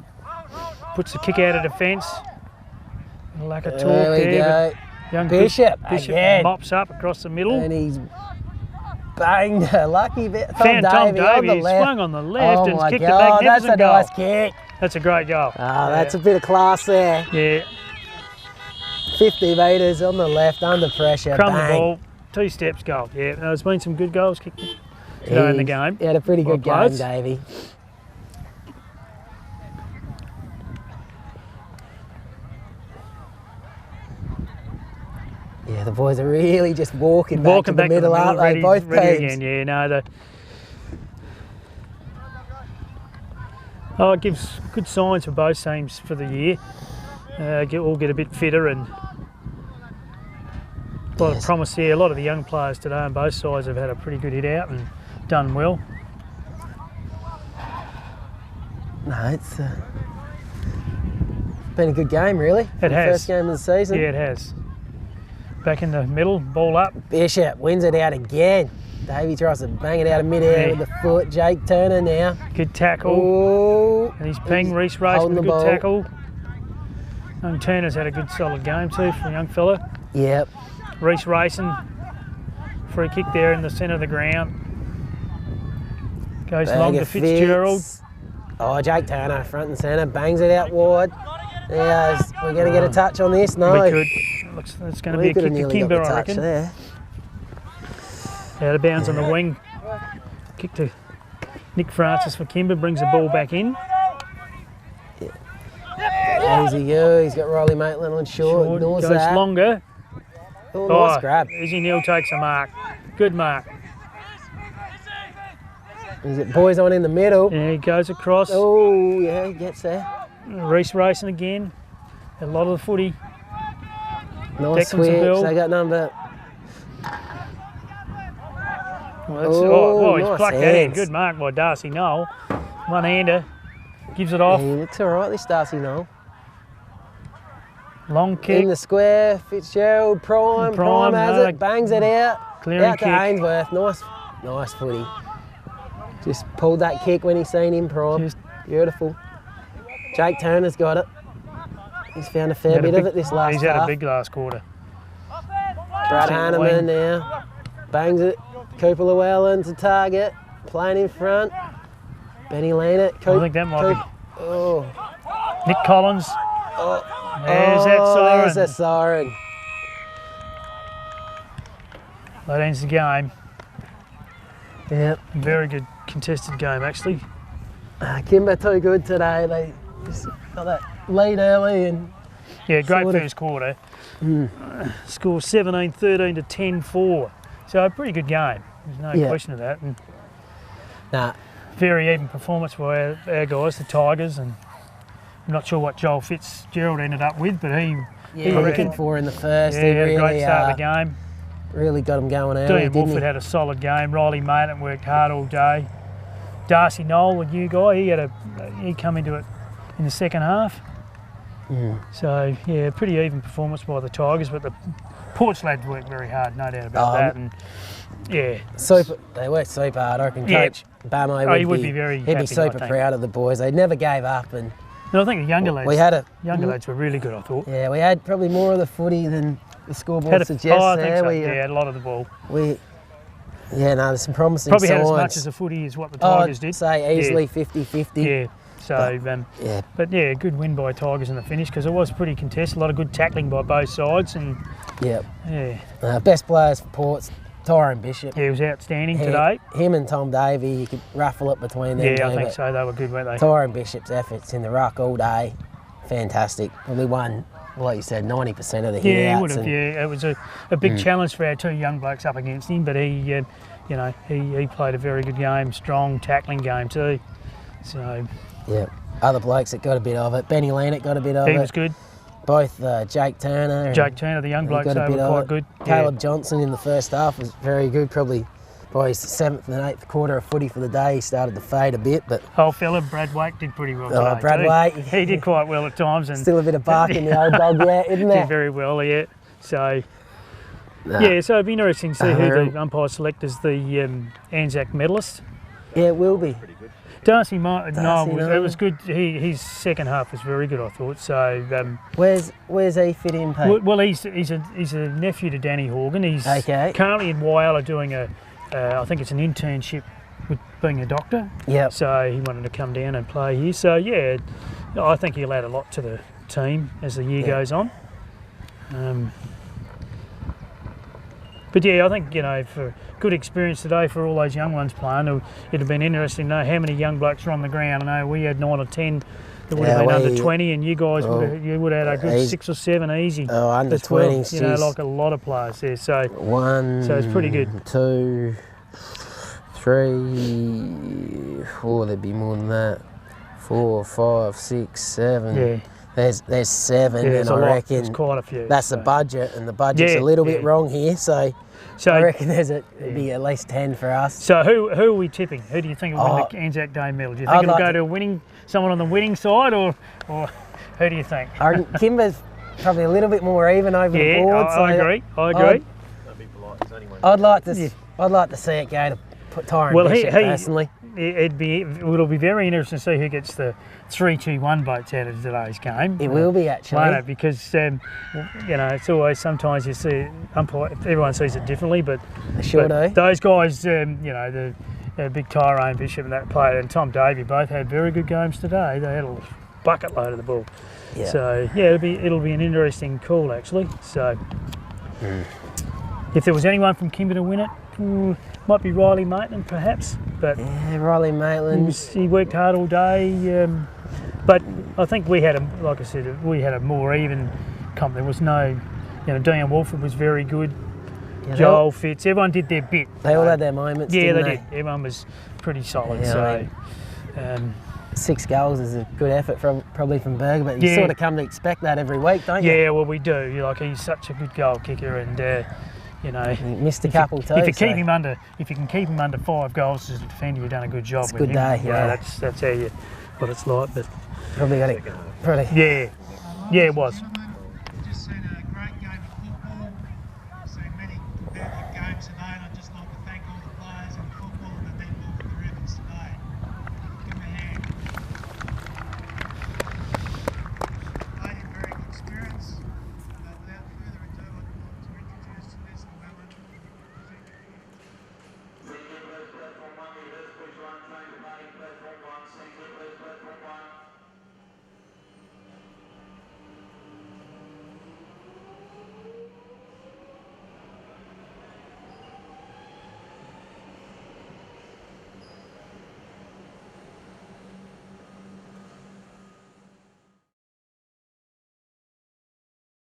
Puts the kick out of defence. A lack of talk there. Young Bishop again. Mops up across the middle. And he's banged a lucky bit. Found Tom Davey. He swung on the left and kicked a magnificent goal. That's a nice kick. That's a great goal. That's a bit of class there. Yeah. 50 metres on the left, under pressure. Crumb bang. the ball, 2 steps goal. Yeah, there's been some good goals kicked today in the game. He had a pretty good game, Davey. Yeah, the boys are really just walking back to the middle, aren't they? Both ready teams. Again. Yeah, no, it gives good signs for both teams for the year. All get a bit fitter and a lot of promise here. A lot of the young players today on both sides have had a pretty good hit out and done well. No, it's been a good game, really. It has. First game of the season. Yeah, it has. Back in the middle, ball up. Bishop wins it out again. Davey tries to bang it out of mid-air with the foot. Jake Turner now. Good tackle. Ooh. And he's ping. Reece Race with a good tackle. Young Turner's had a good solid game too for a young fella. Yep. Reece racing. Free kick there in the centre of the ground. Goes long to Fitzgerald. Oh, Jake Turner, front and centre, bangs it out wide. Yeah, we're going to get a touch on this. No. We could. It's going to be a kick to Kimba, I reckon. There. Out of bounds on the wing. Kick to Nick Francis for Kimba, brings the ball back in. Easy go, he's got Riley Maitland on short. Goes that. longer. Oh, nice grab. Izzy Neal takes a mark. Good mark. He's got boys on in the middle. Yeah, he goes across. Oh, yeah, he gets there. Reece racing again. A lot of the footy. Nice switch. They got number. He's nice plucked that in. Good mark by Darcy Noel. One-hander. Gives it off. Yeah, he looks all right, this Darcy Noel. Long kick. In the square, Fitzgerald, Prime has it, bangs it out. Clearing out to kick. Ainsworth. Nice footy. Just pulled that kick when he seen him, Prime. Beautiful. Jake Turner's got it. He's found a fair bit of it this last half. He's had a big last quarter. Brad Hanneman now. Bangs it. Cooper Llewellyn to target. Playing in front. Benny Lanett. I think that might be. Oh. Nick Collins. Oh. There's that siren. There's a siren. That ends the game. Yeah. Very good contested game, actually. Kimba too good today. They just got that lead early and Yeah, great sort of- first quarter. Score 17-13 to 10-4. So a pretty good game. There's no Yeah. question of that. And nah. very even performance by our guys, the Tigers. And I'm not sure what Joel Fitzgerald ended up with, but he Yeah, reckon- looking for in the first. yeah, he had a really, great start of the game. really got him going early, Dean didn't Woolford he? had a solid game. Riley Maitland worked hard all day. Darcy Knoll, a new guy, he come into it in the second half. So yeah, pretty even performance by the Tigers, but the Ports lads worked very hard, no doubt about that. And yeah, They worked super hard. I reckon Yeah. Coach Bamo he would be very he'd happy, be super I think. proud of the boys. They never gave up, and no, I think the younger lads, we had lads were really good. I thought. yeah, we had probably more of the footy than the scoreboard Had suggests. I think there. so. We, Yeah, had a lot of the ball. There's some promising Probably signs. had as much as the footy as what the Tigers I'd did. say easily 50-50. Yeah. So, Yeah, but yeah, good win by Tigers in the finish because it was pretty contested. A lot of good tackling by both sides, and yeah. yeah, Best players for Ports, Tyrone Bishop. he was outstanding today. Him and Tom Davey, you could ruffle it between them. Yeah, I two, think but so. They were good, weren't they? Tyrone Bishop's efforts in the ruck all day, fantastic. Probably won, like you said, 90% of the hit Yeah, he outs. would have. and- Yeah, it was a big challenge for our two young blokes up against him, but he, he played a very good game, strong tackling game too. So Yeah. Other blokes that got a bit of it. Benny Lennox got a bit of he it. was good. Both Jake Turner. and Jake Turner, the young he blokes, got a they bit were of quite it. good. Caleb Johnson in the first half was very good. Probably by his 7th and 8th quarter of footy for the day, he started to fade a bit. But Old fella Brad Wake did pretty well today. Brad too. Wake. He did quite well at times, and still a bit of bark in the old dog yet, isn't did there? very well. Yeah. So Nah. yeah, so it'd be interesting to see who Uh, the umpire select as the ANZAC medalist. Yeah, it will be. Darcy Knoll, Knoll. it was good. His second half was very good, I thought. So, Where's he fit in, Pete? well, he's a nephew to Danny Horgan. He's Okay. currently in Whyalla doing I think it's an internship with being a doctor. Yep. So he wanted to come down and play here. So yeah, I think he'll add a lot to the team as the year goes on. But yeah, I think, for good experience today for all those young ones playing, it'd have been interesting to know how many young blokes were on the ground. I know we had 9 or 10 that would have been under 20, and you guys would have had a good 6 or 7 easy. Oh, under as well, 20s, like a lot of players there. So So it's pretty good. 2, 3, 4. There'd be more than that. 4, 5, 6, 7. yeah, There's 7, yeah, and there's I a lot. reckon There's quite a few. that's the so. budget, and the budget's Yeah, a little bit yeah. wrong here. So So, I reckon it'd be at least 10 for us. so who are we tipping? Who do you think will win the ANZAC Day medal? Do you think I'd it'll like go to- to someone on the winning side, or who do you think? I reckon Kimba's probably a little bit more even over the Yeah, board. I agree. I agree. Don't be polite. There's only one. I'd like to. Yeah. I'd like to see it go to put Tyrone Well, Bishop personally. It'll be very interesting to see who gets the 3-2-1 votes out of today's game. It will be actually. Won't it? Because it's always sometimes you see umpire. Everyone sees it differently, but They sure do. those guys, the big Tyrone Bishop and that player and Tom Davey both had very good games today. They had a bucket load of the ball. Yeah. So yeah, it'll be an interesting call actually. So if there was anyone from Kimba to win it, might be Riley Maitland perhaps, but. Yeah, Riley Maitland. He worked hard all day, but I think we had a more even comp. There was no, Dean Woolford was very good. Yeah, Joel Fitz, everyone did their bit. They all had their moments. Yeah, didn't they did. Everyone was pretty solid. Yeah, so, I 6 goals is a good effort probably from Berger, but you Yeah. sort of come to expect that every week, don't you? yeah, well we do. He's such a good goal kicker, and He missed a couple too. if you so- can keep him under 5 goals as a defender, you've done a good job. It's a with good him. day, yeah. That's how what it's like. But Probably got it. Probably. yeah, it was.